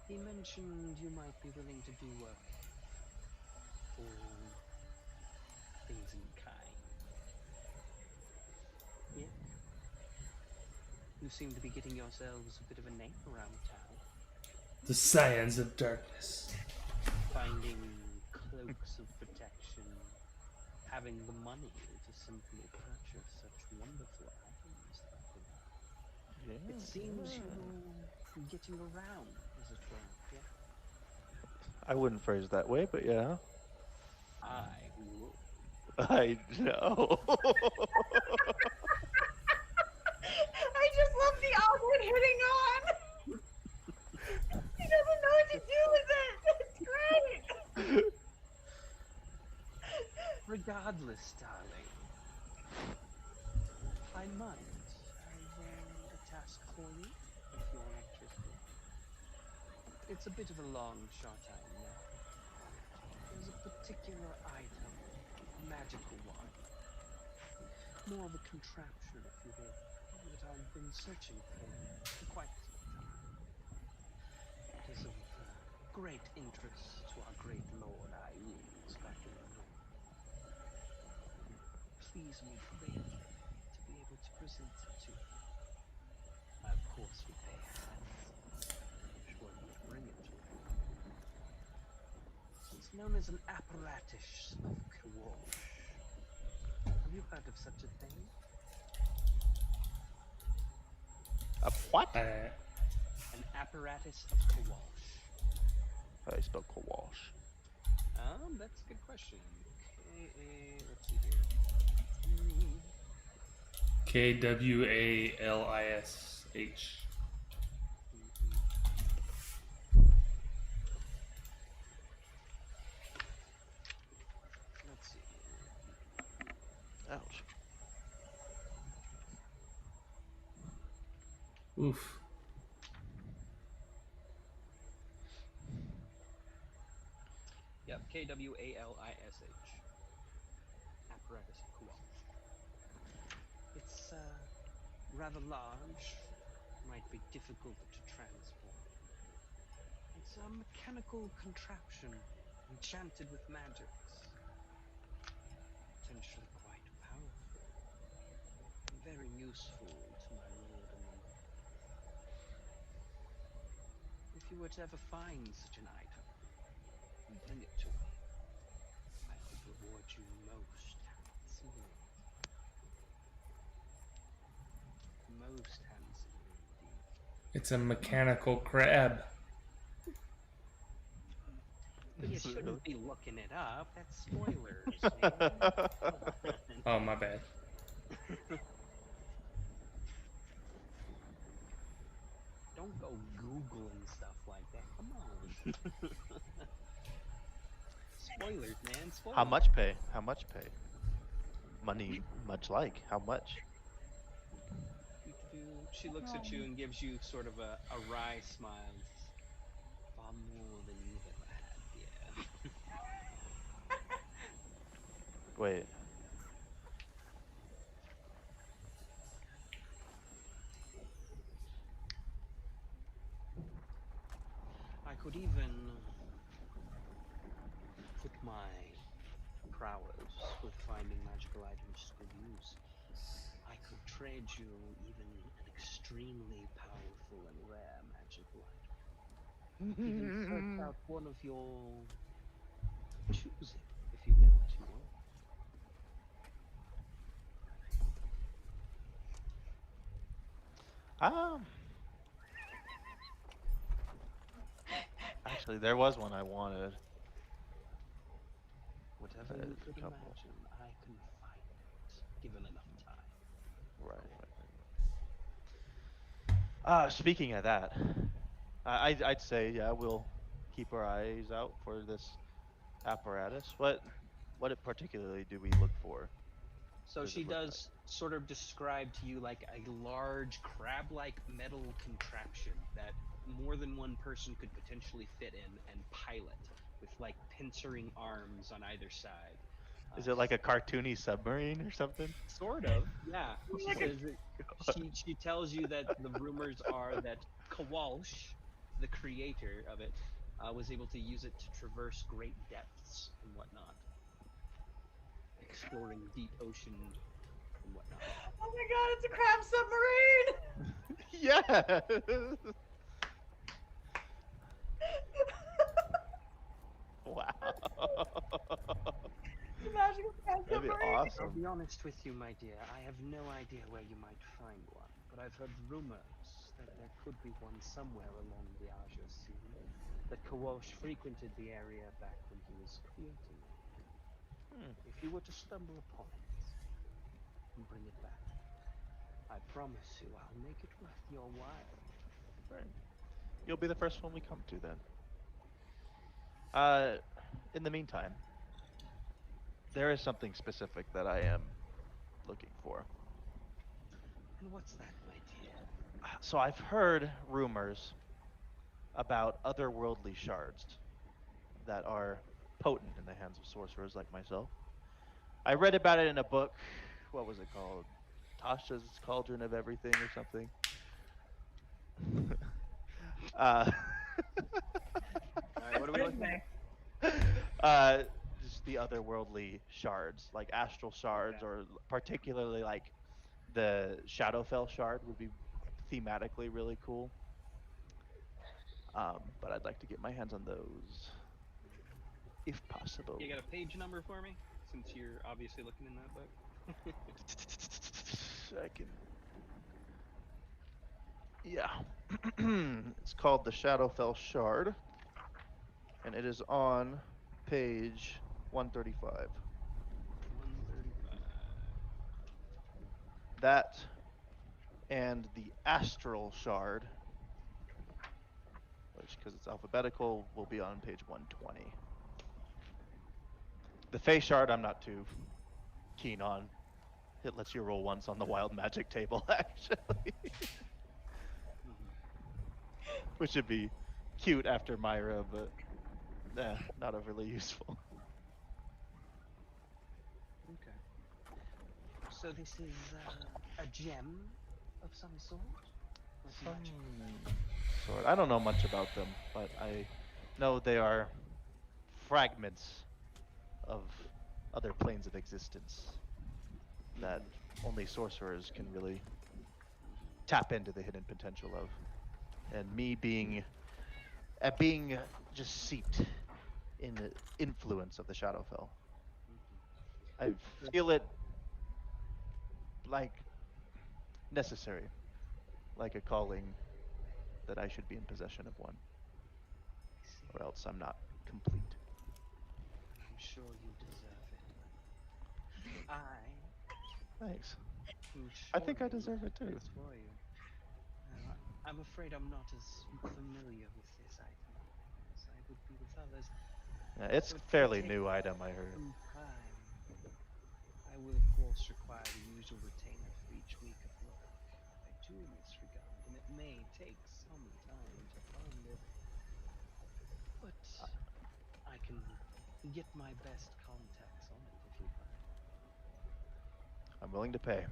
He mentioned you might be willing to do work for things in kind. Yeah? You seem to be getting yourselves a bit of a name around town. The Scions of Darkness. Finding cloaks of protection, having the money to simply purchase such wonderful items. Yeah. It seems you're getting around, as it were, yeah? I wouldn't phrase it that way, but yeah. I will. I know. I just love the awkward hitting on. He doesn't know what to do with it. It's great. Regardless, darling, I might have a task for you, if you're interested. It's a bit of a long shot, I know. There's a particular item, a magical one, more of a contraption, if you will, that I've been searching for quite some time. It is of great interest to our great lord Aiz back in the north. Please me greatly to be able to present it to you. I, of course, would pay handsomely. I'm sure you would bring it to me. It's known as an apparatus of Kawash. Have you heard of such a thing? A what? An apparatus of Kawash. How do I spell Kawash? That's a good question. Let's see here. Kwalish. Let's see. Ouch. Oof. Yep, Kwalish. Apparatus of Kawash. It's rather large, might be difficult to transport. It's a mechanical contraption enchanted with magics. Potentially quite powerful. Very useful to my lord in the north. If you were to ever find such an item, bring it to me. I could reward you most handsomely. Most handsomely indeed. It's a mechanical crab. But you Is it really? shouldn't be looking it up. That's spoilers, man. Come on. Oh, my bad. Don't go Googling stuff like that. Come on. Spoilers, man. Spoilers. How much pay? How much pay? Money, much like. How much? She looks at you and gives you sort of a wry smile. And says, far more than you've ever had, dear. Wait. I could even put my prowess with finding magical items to good use. I could trade you even an extremely powerful and rare magical item. Even search out one of your choosing, if you know what you want. Um. Actually, there was one I wanted. Whatever There's you a could couple. imagine, I can find it, given enough time. Right. Speaking of that, I'd say yeah, we'll keep our eyes out for this apparatus. What particularly do we look for? So What does she it look like? does sort of describe to you like a large crab-like metal contraption that more than one person could potentially fit in and pilot with like pincering arms on either side. Is it like a cartoony submarine or something? Sort of, yeah. She Like a- says that she tells you that the rumors are that Kowalsh, the creator of it, was able to use it to traverse great depths and whatnot, exploring deep ocean and whatnot. Oh my god, it's a crab submarine! Yeah. Wow. The magical crab That'd be submarine! I'll awesome. be honest with you, my dear. I have no idea where you might find one, but I've heard rumors that there could be one somewhere along the Aja Sea. That Kowalsh frequented the area back when he was creating it. Hmm. If you were to stumble upon it and bring it back, I promise you I'll make it worth your while. Right. You'll be the first one we come to then. Uh, in the meantime, there is something specific that I am looking for. And what's that, my dear? So I've heard rumors about otherworldly shards that are potent in the hands of sorcerers like myself. I read about it in a book. What was it called? Tasha's Cauldron of Everything or something. uh, All right, what are we looking at? uh, just the otherworldly shards, like astral shards, Okay. or particularly like the Shadowfell shard would be thematically really cool. But I'd like to get my hands on those, if possible. You got a page number for me, since you're obviously looking in that book. I can. Yeah. It's called the Shadowfell Shard, and it is on page 135. 135. That and the Astral Shard, which, because it's alphabetical, will be on page 120. The Face Shard, I'm not too keen on. It lets you roll once on the wild magic table, actually, which would be cute after Myra, but not overly useful. Okay. So this is a gem of some sort? Like Some magic? sort. I don't know much about them, but I know they are fragments of other planes of existence that only sorcerers can really tap into the hidden potential of. And me being just seeped in the influence of the Shadowfell, I feel it like necessary, like a calling that I should be in possession of one, I see. or else I'm not complete. I'm sure you deserve it. Thanks. I'm I sure think I you deserve it too. this for you. I'm afraid I'm not as familiar with this item as I would be with others. Yeah, it's So a it may fairly take new item, I heard. some time. I will, of course, require the usual retainer for each week of work if I do in this regard, and it may take some time to find it. But I can get my best contacts on it if you'd like. I'm willing to pay.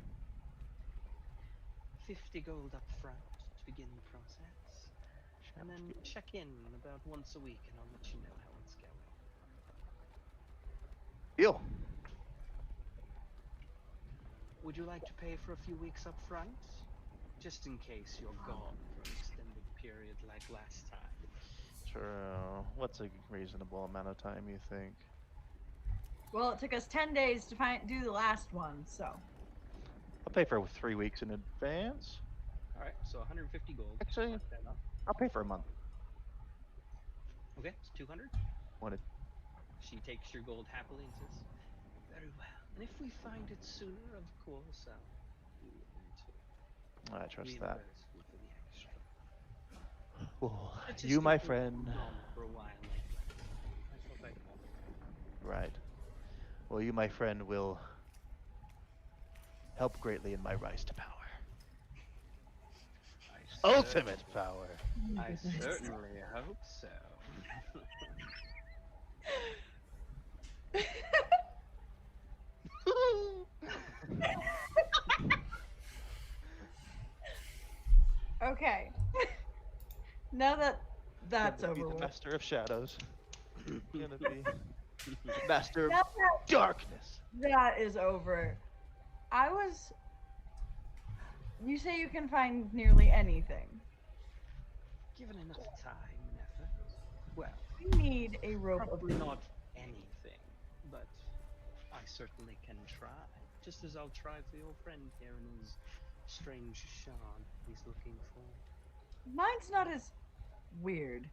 50 gold up front to begin the process, and Sounds then good. check in about once a week, and I'll let you know how it's going. Deal. Would you like to pay for a few weeks up front? Just in case you're gone for an extended period like last time. Sure. What's a reasonable amount of time, you think? Well, it took us 10 days to do the last one, so. I'll pay for 3 weeks in advance. Alright, so 150 gold. Actually, Mark that up. I'll pay for a month. Okay, it's 200. Wanted. She takes your gold happily and says, very well. And if we find it sooner, of course, I'll be willing to I trust that. reimburse you for the extra. Well, I just you, didn't my want to friend. be gone for a while like last time. I thought I'd offer. Right. Well, you, my friend, will help greatly in my rise to power. Ultimate power. I certainly hope so. Okay. Now that that's Gonna be over the with. master of shadows. Gonna be master of Now that darkness. that is over, you say you can find nearly anything. Given enough time and effort, well, We need a rope of probably not anything, but I certainly can try. Just as I'll try for your friend here and his strange shard he's looking for. Mine's not as weird.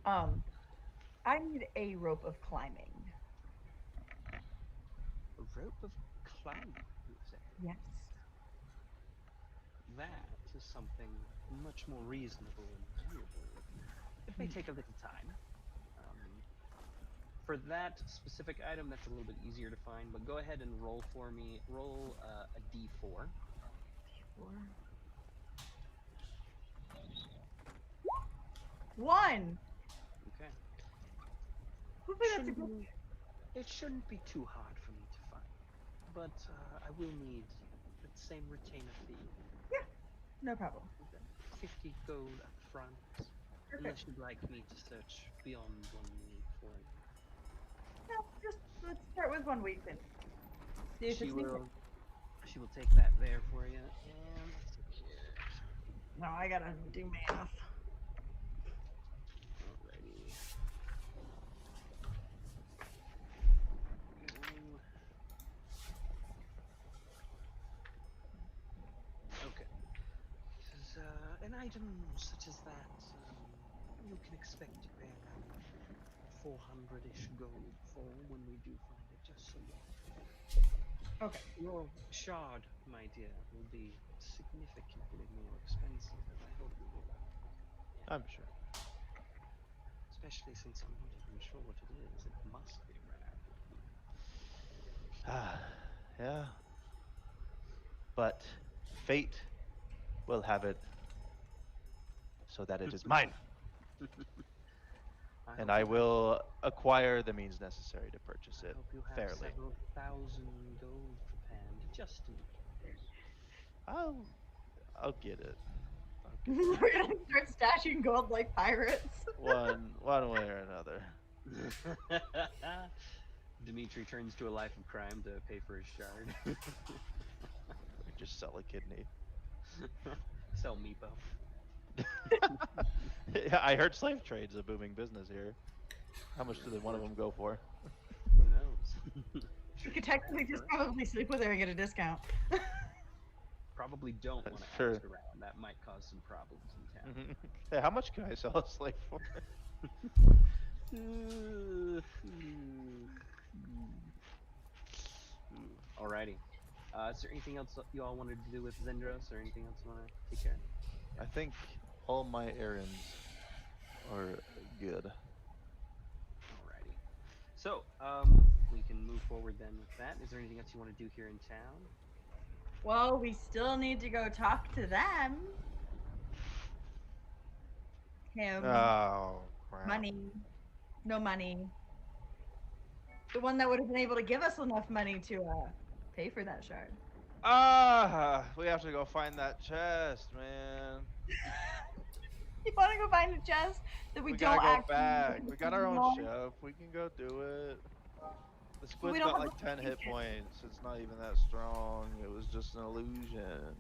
I need a rope of climbing. A rope of climbing, you say? Yes. That is something much more reasonable and doable. It may take a little time. For that specific item, that's a little bit easier to find, but go ahead and roll for me. Roll a d4. One. Okay. Hopefully that's a good. It shouldn't be too hard for me to find, but I will need the same retainer fee. No problem. 50 gold up front, unless you'd like me to search beyond 1 week for it. No, just let's start with 1 week then. See if She it's will take that there for you. And let's see here. No, I gotta do math. Alrighty. Okay. This is, an item such as that, you can expect to pay around 400-ish gold for when we do find it, just so you know. Okay. Your shard, my dear, will be significantly more expensive, as I hope you will. I'm sure. Especially since I'm not even sure what it is. It must be rare. Ah, yeah. But fate will have it so that it is mine, and I will acquire the means necessary to purchase I it hope you have fairly. several thousand gold prepared, just in case. I'll get it. We're gonna start stashing gold like pirates. One way or another. Dimitri turns to a life of crime to pay for his shard. Or just sell a kidney. Sell Meepo. Yeah, I heard slave trade's a booming business here. How much do one of them go for? Who knows? You could technically just probably sleep with her and get a discount. probably don't want to Sure. ask around. That might cause some problems in town. Hey, how much can I sell a slave for? Alrighty. Is there anything else you all wanted to do with Zendros, or anything else you want to take care of? I think all my errands are good. Alrighty. So, we can move forward then with that. Is there anything else you want to do here in town? Well, we still need to go talk to them. Him. Oh, crap. Money. No money. The one that would have been able to give us enough money to pay for that shard. We have to go find that chest, man. You want to go find a chest that we don't gotta go actually back. We got our own know? chef. We can go do it. The we squid's don't got have like the 10 hit ticket. points. It's not even that strong. It was just an illusion.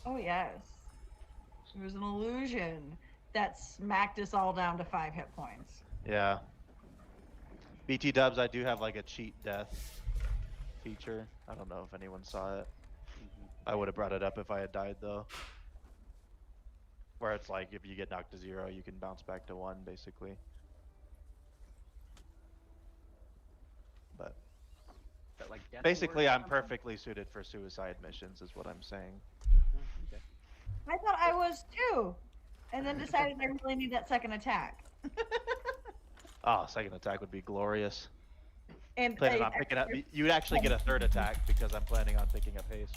Oh, yes. It was an illusion that smacked us all down to 5 hit points. Yeah. BT dubs, I do have like a cheat death feature. I don't know if anyone saw it. I would have brought it up if I had died though. Where it's like if you get knocked to 0, you can bounce back to 1 basically. But That like death basically, ward or I'm something? perfectly suited for suicide missions, is what I'm saying. Oh, okay. I thought I was too. And then decided I really need that second attack. Oh, second attack would be glorious. And Planning on picking up. You'd actually get a third attack because I'm planning on picking up haste.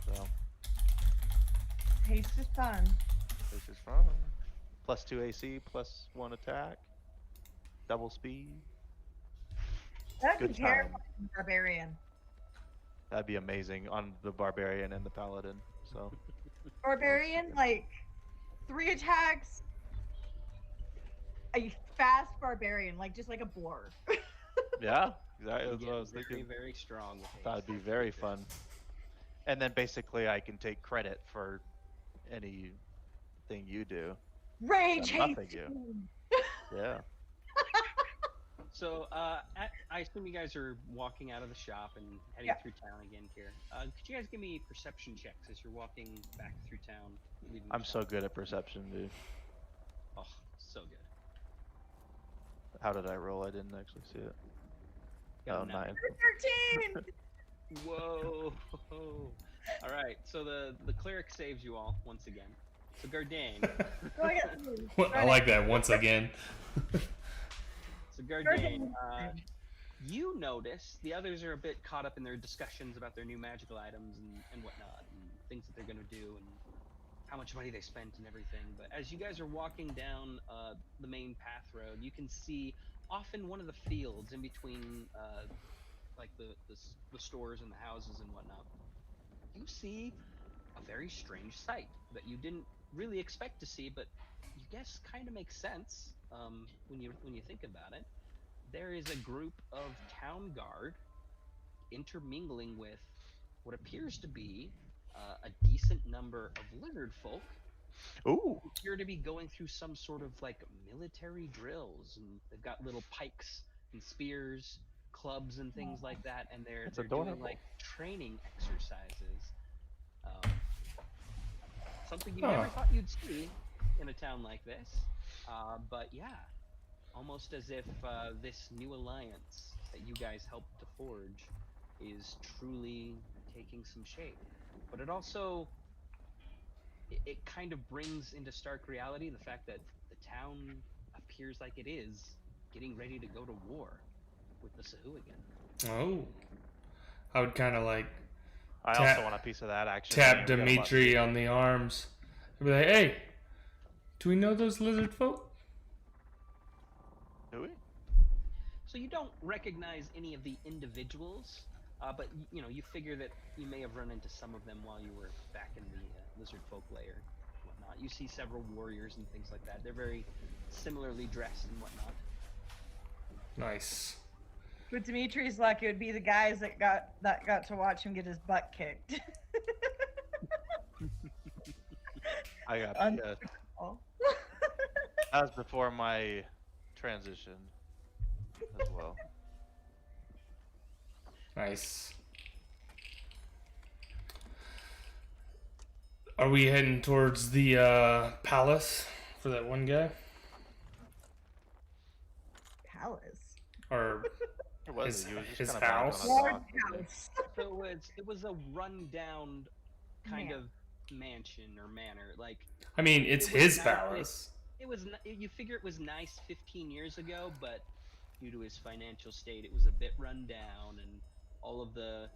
So haste is fun. this is fun. Plus 2 AC, plus 1 attack, double speed. That'd Good be time. terrifying, barbarian. That'd be amazing on the barbarian and the paladin. So Barbarian, like 3 attacks. A fast barbarian, like just like a blur. yeah, exactly. That's You what I get was very, thinking. very strong with haste. That'd be very fun. And then basically, I can take credit for anything you do. Rage I'm haste. nothing you. Yeah. So, I assume you guys are walking out of the shop and heading Yeah. through town again here. Could you guys give me perception checks as you're walking back through town? Leaving the I'm so shop? good at perception, dude. Oh, so good. How did I roll? I didn't actually see it. Got Oh, a 9. 13. Whoa! All right, so the cleric saves you all once again. So Gardain, Oh, I got 3. I like that once again. so Gardain, you notice the others are a bit caught up in their discussions about their new magical items and whatnot, and things that they're going to do, and how much money they spent and everything. But as you guys are walking down the main path road, you can see off in one of the fields in between like the stores and the houses and whatnot, you see a very strange sight that you didn't really expect to see, but you guess kind of makes sense when you think about it. There is a group of town guard intermingling with what appears to be a decent number of lizard folk Ooh. who appear to be going through some sort of like military drills, and they've got little pikes and spears, clubs and things like that, and they're That's they're doing adorable. like training exercises. Something you Huh. never thought you'd see in a town like this, but yeah, almost as if this new alliance that you guys helped to forge is truly taking some shape. But it also it kind of brings into stark reality the fact that the town appears like it is getting ready to go to war with the Sahuagin. Oh, I would kind of like I Tap- also want a piece of that action. tap We got a lot Dimitri to- on the arms. I'd be like, "Hey, do we know those lizard folk?" Do we? So you don't recognize any of the individuals, but you figure that you may have run into some of them while you were back in the lizard folk lair, and whatnot. You see several warriors and things like that. They're very similarly dressed and whatnot. Nice. With Dimitri's luck, it would be the guys that got to watch him get his butt kicked. I got Un- yeah. Oh. That was before my transition as well. Nice. Are we heading towards the palace for that one guy? Palace. Or Or was his, it? He was just his kind of vibing house? on a Large dock. wasn't he? house. So it was a rundown kind Man. of mansion or manor. Like I mean, it's it was his nice. palace. It was. You figure it was nice 15 years ago, but due to his financial state, it was a bit run down, and all of the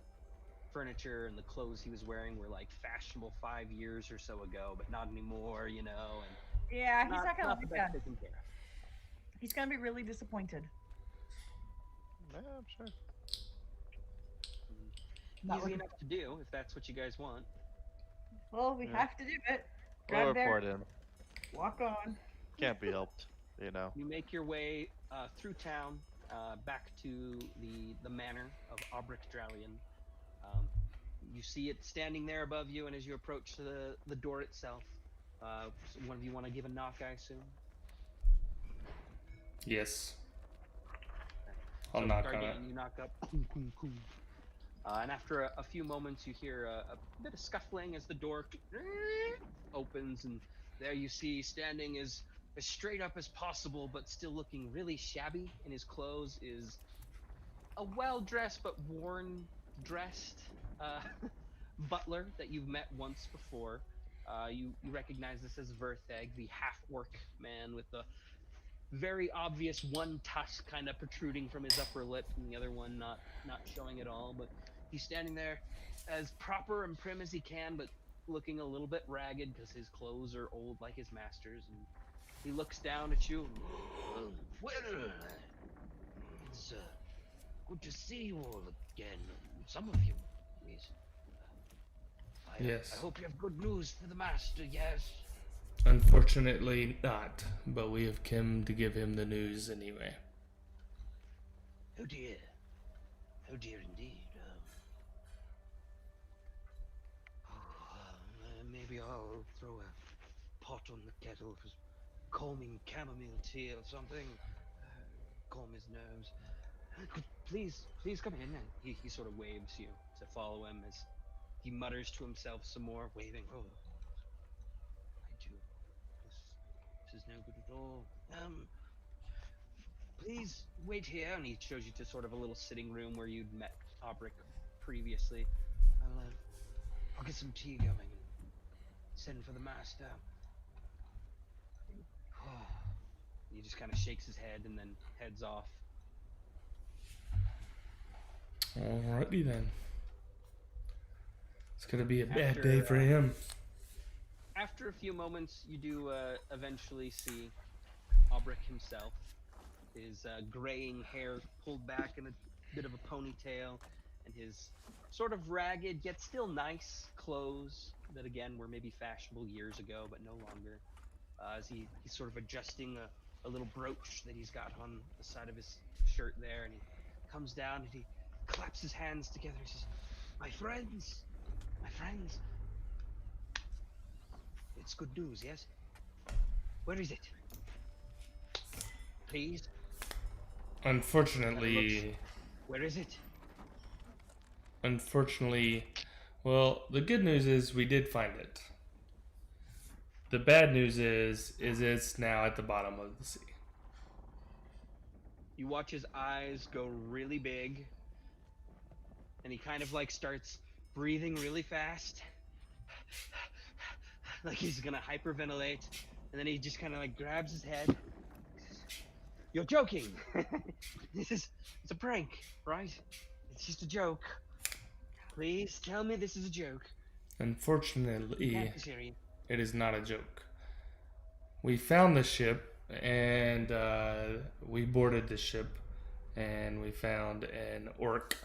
furniture and the clothes he was wearing were like fashionable 5 years or so ago, but not anymore. You know, and Yeah, he's not gonna not the like best that. taken care of. He's gonna be really disappointed. Yeah, I'm sure. Not Easy looking- enough to do if that's what you guys want. Well, we Yeah. have to do it. We'll Grab there, report in. walk on. Can't be helped, you know. You make your way through town back to the manor of Aubric Dralion. You see it standing there above you, and as you approach the door itself, one of you want to give a knock, I assume? Yes. Okay. I'll So, knock on Guardian, it. you knock up. And after a few moments, you hear a bit of scuffling as the door opens, and there you see standing as straight up as possible, but still looking really shabby in his clothes, is a well-dressed but worn-dressed butler that you've met once before. You recognize this as Vertheg, the half-orc man with the very obvious one tusk kind of protruding from his upper lip, and the other one not showing at all. But he's standing there as proper and prim as he can, but looking a little bit ragged because his clothes are old like his master's. And he looks down at you. Well, it's good to see you all again. Some of you, at least. Yes. I hope you have good news for the master. Yes. Unfortunately not, but we have come to give him the news anyway. Oh dear. Oh dear indeed. Maybe I'll throw a pot on the kettle for calming chamomile tea or something. Calm his nerves. Please come in. And he sort of waves you to follow him as he mutters to himself some more, waving. Oh, I do. This is no good at all. Please wait here. And he shows you to sort of a little sitting room where you'd met Aubric previously. I'll get some tea going and send for the master. He just kind of shakes his head and then heads off. Alrighty then. It's gonna be a bad After, day for him. After a few moments, you do eventually see Aubric himself. His graying hair pulled back in a bit of a ponytail, and his sort of ragged yet still nice clothes that again were maybe fashionable years ago, but no longer. As he's sort of adjusting a little brooch that he's got on the side of his shirt there, and he comes down and he claps his hands together. He says, my friends, it's good news, yes? Where is it? Please? Unfortunately, Where is it? well, the good news is we did find it. The bad news is it's now at the bottom of the sea. You watch his eyes go really big, and he kind of like starts breathing really fast, like he's gonna hyperventilate, and then he just kind of like grabs his head. You're joking. It's a prank, right? It's just a joke. Please tell me this is a joke. Unfortunately, Can't be serious. it is not a joke. We found the ship and we boarded the ship, and we found an orc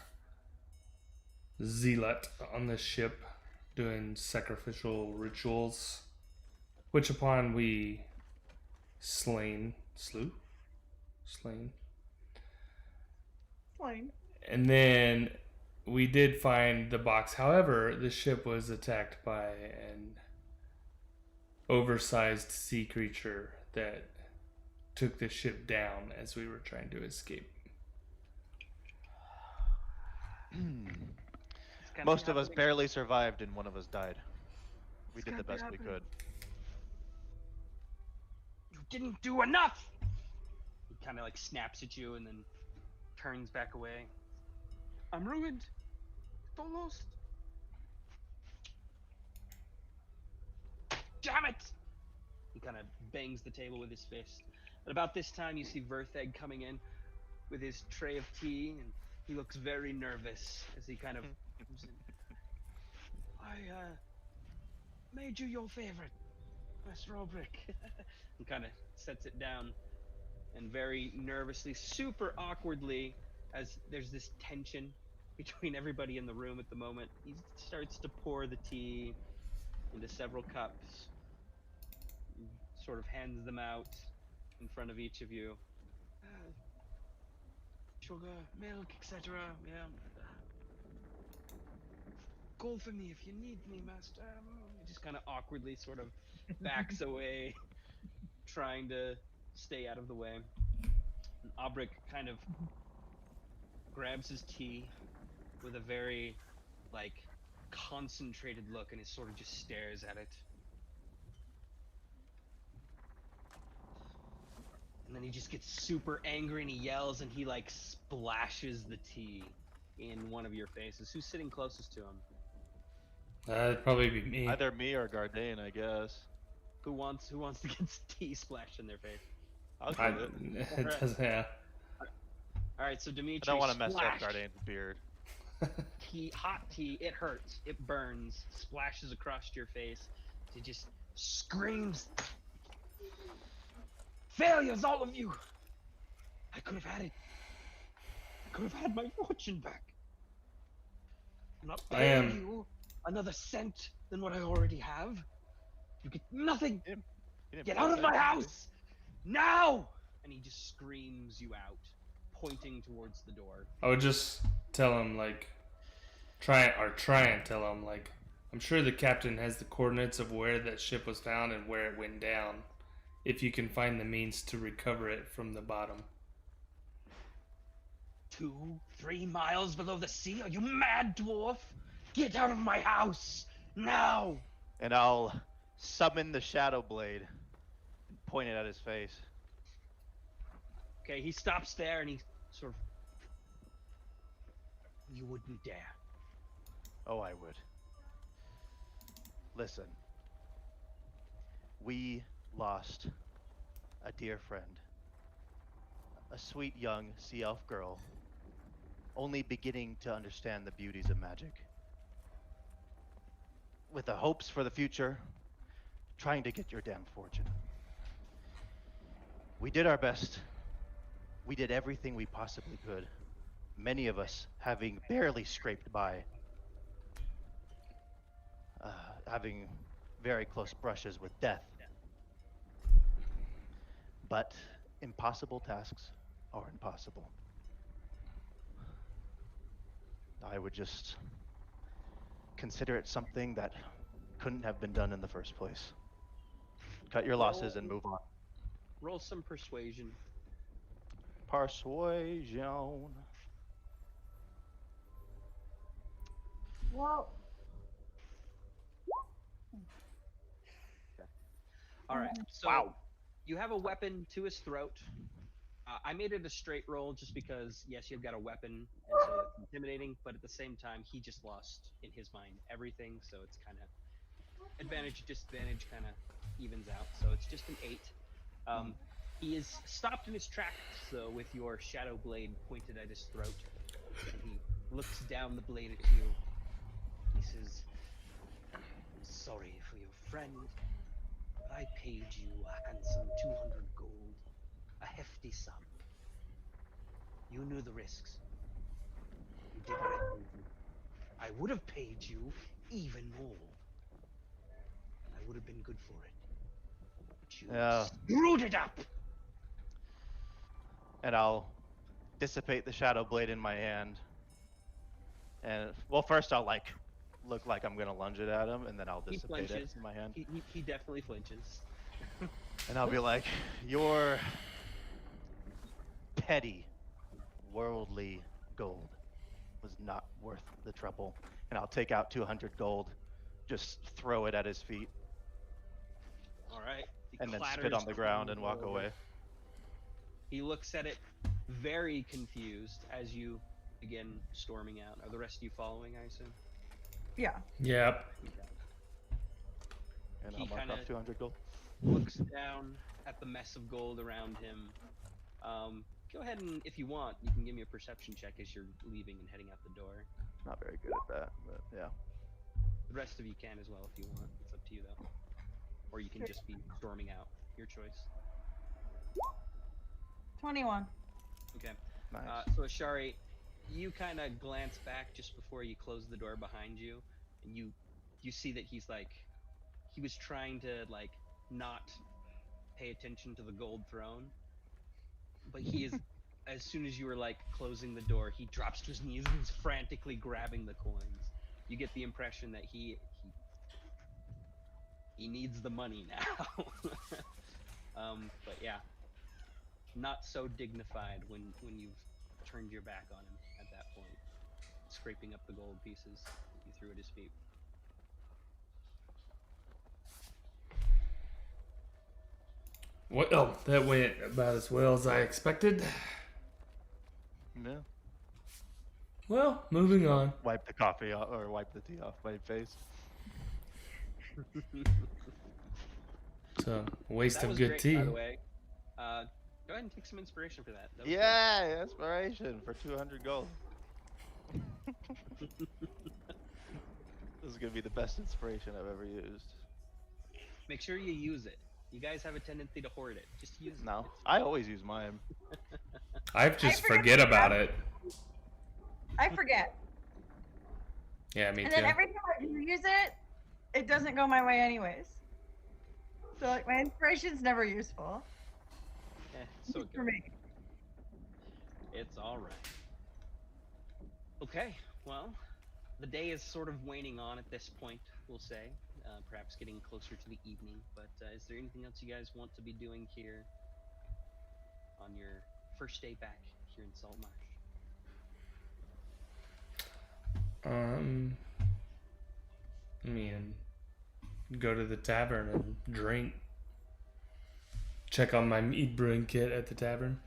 zealot on the ship doing sacrificial rituals, which upon we slain. Fine. And then we did find the box. However, the ship was attacked by an oversized sea creature that took the ship down as we were trying to escape. It's kinda Most of us happening. barely survived and one of us died. We did the best we could. You didn't do enough! He kind of like snaps at you and then turns back away. I'm ruined. So lost. Damn it! He kind of bangs the table with his fist. At about this time, you see Vertheg coming in with his tray of tea, and he looks very nervous as he kind of comes in. I made you your favorite, Master Ulbrich. And kind of sets it down, and very nervously, super awkwardly, as there's this tension between everybody in the room at the moment, he starts to pour the tea into several cups, sort of hands them out in front of each of you. Sugar, milk, etc. Yeah. Call for me if you need me, Master. He just kind of awkwardly sort of backs away, trying to stay out of the way. And Aubric kind of grabs his tea with a very, like, concentrated look, and he sort of just stares at it. And then he just gets super angry and he yells and he like splashes the tea in one of your faces. Who's sitting closest to him? That'd probably be me. Either me or Gardain, I guess. Who wants to get tea splashed in their face? I'll I, get it. it does, yeah. All right, so Dimitri, I don't want to mess up splash. Gardain's beard. Tea, hot tea. It hurts. It burns. Splashes across your face. He just screams. Failures, all of you! I could have had it. I could have had my fortune back. I'm not paying you another cent than what I already have. You get nothing. He didn't Get pay out of my attention, house now! And he just screams you out, pointing towards the door. I would just tell him, like, try and tell him, like, I'm sure the captain has the coordinates of where that ship was found and where it went down, if you can find the means to recover it from the bottom. 2-3 miles below the sea? Are you mad, dwarf? Get out of my house now! And I'll summon the Shadow Blade and point it at his face. Okay, he stops there and he sort of... You wouldn't dare. Oh, I would. Listen. We lost a dear friend. A sweet young sea elf girl, only beginning to understand the beauties of magic. With the hopes for the future, trying to get your damn fortune. We did our best. We did everything we possibly could. Many of us having barely scraped by. Having very close brushes with death. But impossible tasks are impossible. I would just consider it something that couldn't have been done in the first place. Cut your losses and move on. Roll some persuasion. Persuasion. Well, All right, so you have a weapon to his throat. I made it a straight roll just because, yes, you've got a weapon, and so it's intimidating, but at the same time, he just lost, in his mind, everything, so it's kind of advantage, disadvantage kind of evens out, so it's just an 8. He is stopped in his tracks, though, with your shadow blade pointed at his throat, and he looks down the blade at you. He says, I'm sorry for your friend, but I paid you a handsome 200 gold. A hefty sum. You knew the risks. You did what I told you. I would have paid you even more. And I would have been good for it. But you screwed it up! And I'll dissipate the Shadow Blade in my hand. And, well, first I'll, like, look like I'm gonna lunge it at him, and then I'll He dissipate it flinches. in my hand. He definitely flinches. And I'll be like, your petty, worldly gold was not worth the trouble. And I'll take out 200 gold, just throw it at his feet All right. It and then spit clatters on the ground and walk over. away. He looks at it, very confused, as you begin storming out. Are the rest of you following, I assume? Yeah. Yep. Okay. And He I'll mark kinda- off 200 gold. Looks down at the mess of gold around him. Go ahead and, if you want, you can give me a perception check as you're leaving and heading out the door. Not very good at that, but yeah. The rest of you can as well if you want. It's up to you though. Or you can just be storming out. Your choice. 21. Okay. Nice. So Ashari, you kind of glance back just before you close the door behind you, and you see that he's like, he was trying to like not pay attention to the gold throne, but he is. As soon as you were like closing the door, he drops to his knees and is frantically grabbing the coins. You get the impression that he needs the money now. But yeah, not so dignified when you've turned your back on him at that point, scraping up the gold pieces that you threw at his feet. Well, that went about as well as I expected. Yeah. Well, moving on. Wipe the coffee off, or wipe the tea off my face. So, waste That of was good great, tea. by the way. Go ahead and take some inspiration for that. That was Yeah, inspiration for 200 gold. This is gonna be the best inspiration I've ever used. great. Make sure you use it. You guys have a tendency to hoard it. Just use it. No, I always use mine. I just forget forget to about grab- it. I forget. Yeah, me And too. then every time I do use it, it doesn't go my way anyways. So like my inspiration's never useful So for good. me. It's all right. Okay, well, the day is sort of waning on at this point, we'll say. Perhaps getting closer to the evening. But is there anything else you guys want to be doing here on your first day back here in Salt Marsh? I mean, go to the tavern and drink. Check on my mead brewing kit at the tavern.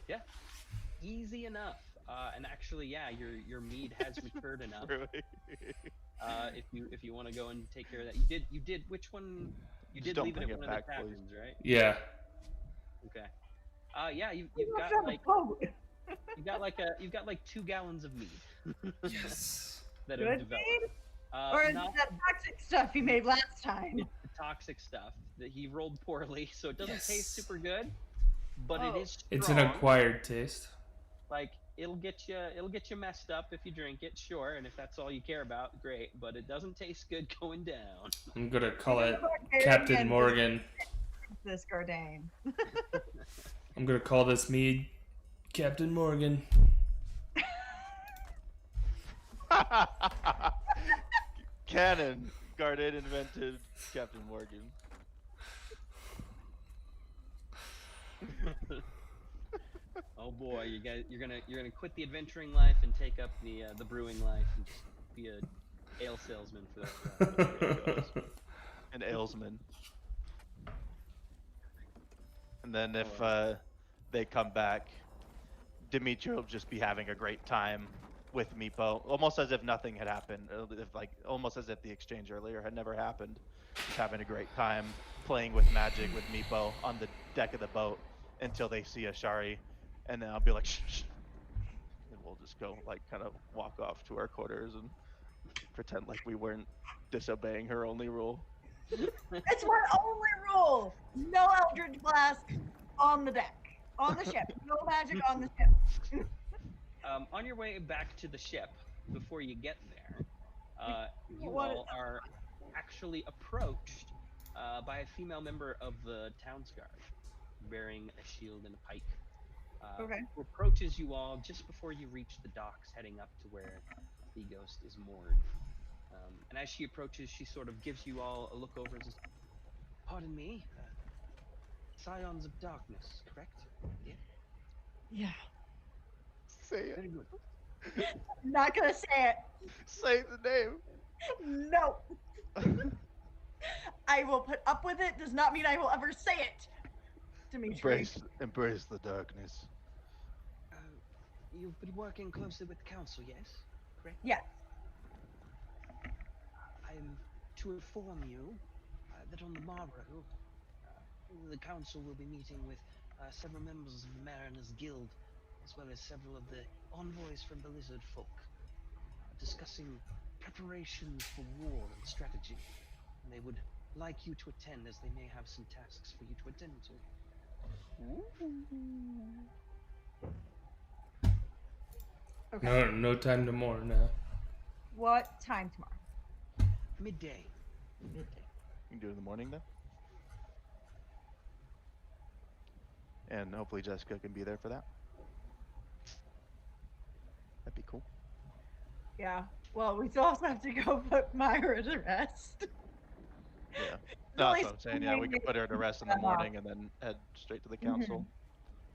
Yeah, easy enough. And actually, yeah, your mead has matured enough. Really? If you want to go and take care of that, you did. Which one? You Just did don't leave it bring at it one of the back, please. taverns, right? Yeah. Okay. Yeah, you've You got have to like have you've got like 2 gallons of mead Yes. that Good have developed. mead? Or is it Not that toxic stuff he made last time? the toxic stuff that he rolled poorly, so it doesn't Yes. taste super good, but Oh. it is strong. It's an acquired taste. Like it'll get you messed up if you drink it, sure, and if that's all you care about, great. But it doesn't taste good going down. I'm gonna call it Barbarian Captain and Morgan. This Gardain. I'm gonna call this mead Captain Morgan. Canon. Garden invented Captain Morgan. Oh boy, you're gonna quit the adventuring life and take up the brewing life and just be a ale salesman for that. An alesman. And then if they come back, Dimitri will just be having a great time with Meepo, almost as if nothing had happened, almost as if the exchange earlier had never happened. Just having a great time playing with magic with Meepo on the deck of the boat until they see Ashari, and then I'll be like, shh, shh. And we'll just go, like, kind of walk off to our quarters and pretend like we weren't disobeying her only rule. It's my only rule. No Eldritch Blast on the deck. On the ship. No magic on the ship. On your way back to the ship, before you get there, you What all are actually approached by a female member of the town's guard, bearing a shield and a pike. Okay. Who approaches you all just before you reach the docks, heading up to where the ghost is moored. And as she approaches, she sort of gives you all a look over and says, "Pardon me, Scions of Darkness, correct? Yeah, Yeah. Say it. very good. I'm not gonna say it. Say the name. No. I will put up with it. Does not mean I will ever say it. Dimitri. Embrace the darkness. You've been working closely with the council, yes? Correct? Yes. I'm to inform you that on the morrow, the council will be meeting with several members of the Mariners Guild, as well as several of the envoys from the Lizard Folk, discussing preparations for war and strategy. And they would like you to attend, as they may have some tasks for you to attend to. Okay. No time to mourn now. What time tomorrow? Midday. Midday. You can do it in the morning then. And hopefully Jessica can be there for that. That'd be cool. Yeah. Well, we still also have to go put Myra to rest. Yeah. No, that's what I'm saying. Yeah, we could put her to rest in the morning and then head straight to the council.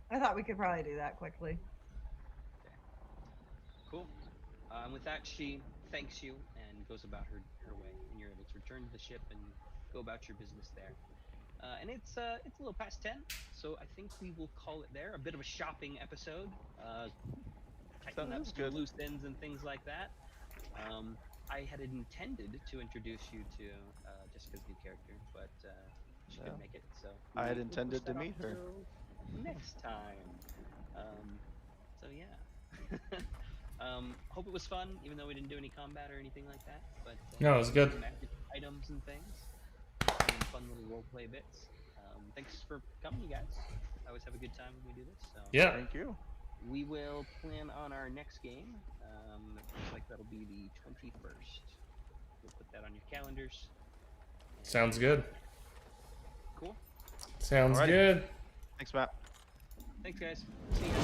I thought we could probably do that quickly. Cool. With that, she thanks you and goes about her way, and you're able to return to the ship and go about your business there. And it's a little past 10, so I think we will call it there. A bit of a shopping episode, tightening up some loose ends and things like that. I had intended to introduce you to Jessica's new character, but she couldn't make it, so I had we'll push intended to that off meet her. till next time. So yeah. Hope it was fun, even though we didn't do any combat or anything like that. But No, it was good. magic items and things, and fun little roleplay bits. Thanks for coming, you guys. I always have a good time when we do this. So Yeah. Thank you. we will plan on our next game. It looks like that'll be the 21st. We'll put that on your calendars. And Sounds good. Cool. Sounds Alrighty. good. Thanks, Matt. Thanks, guys. See you.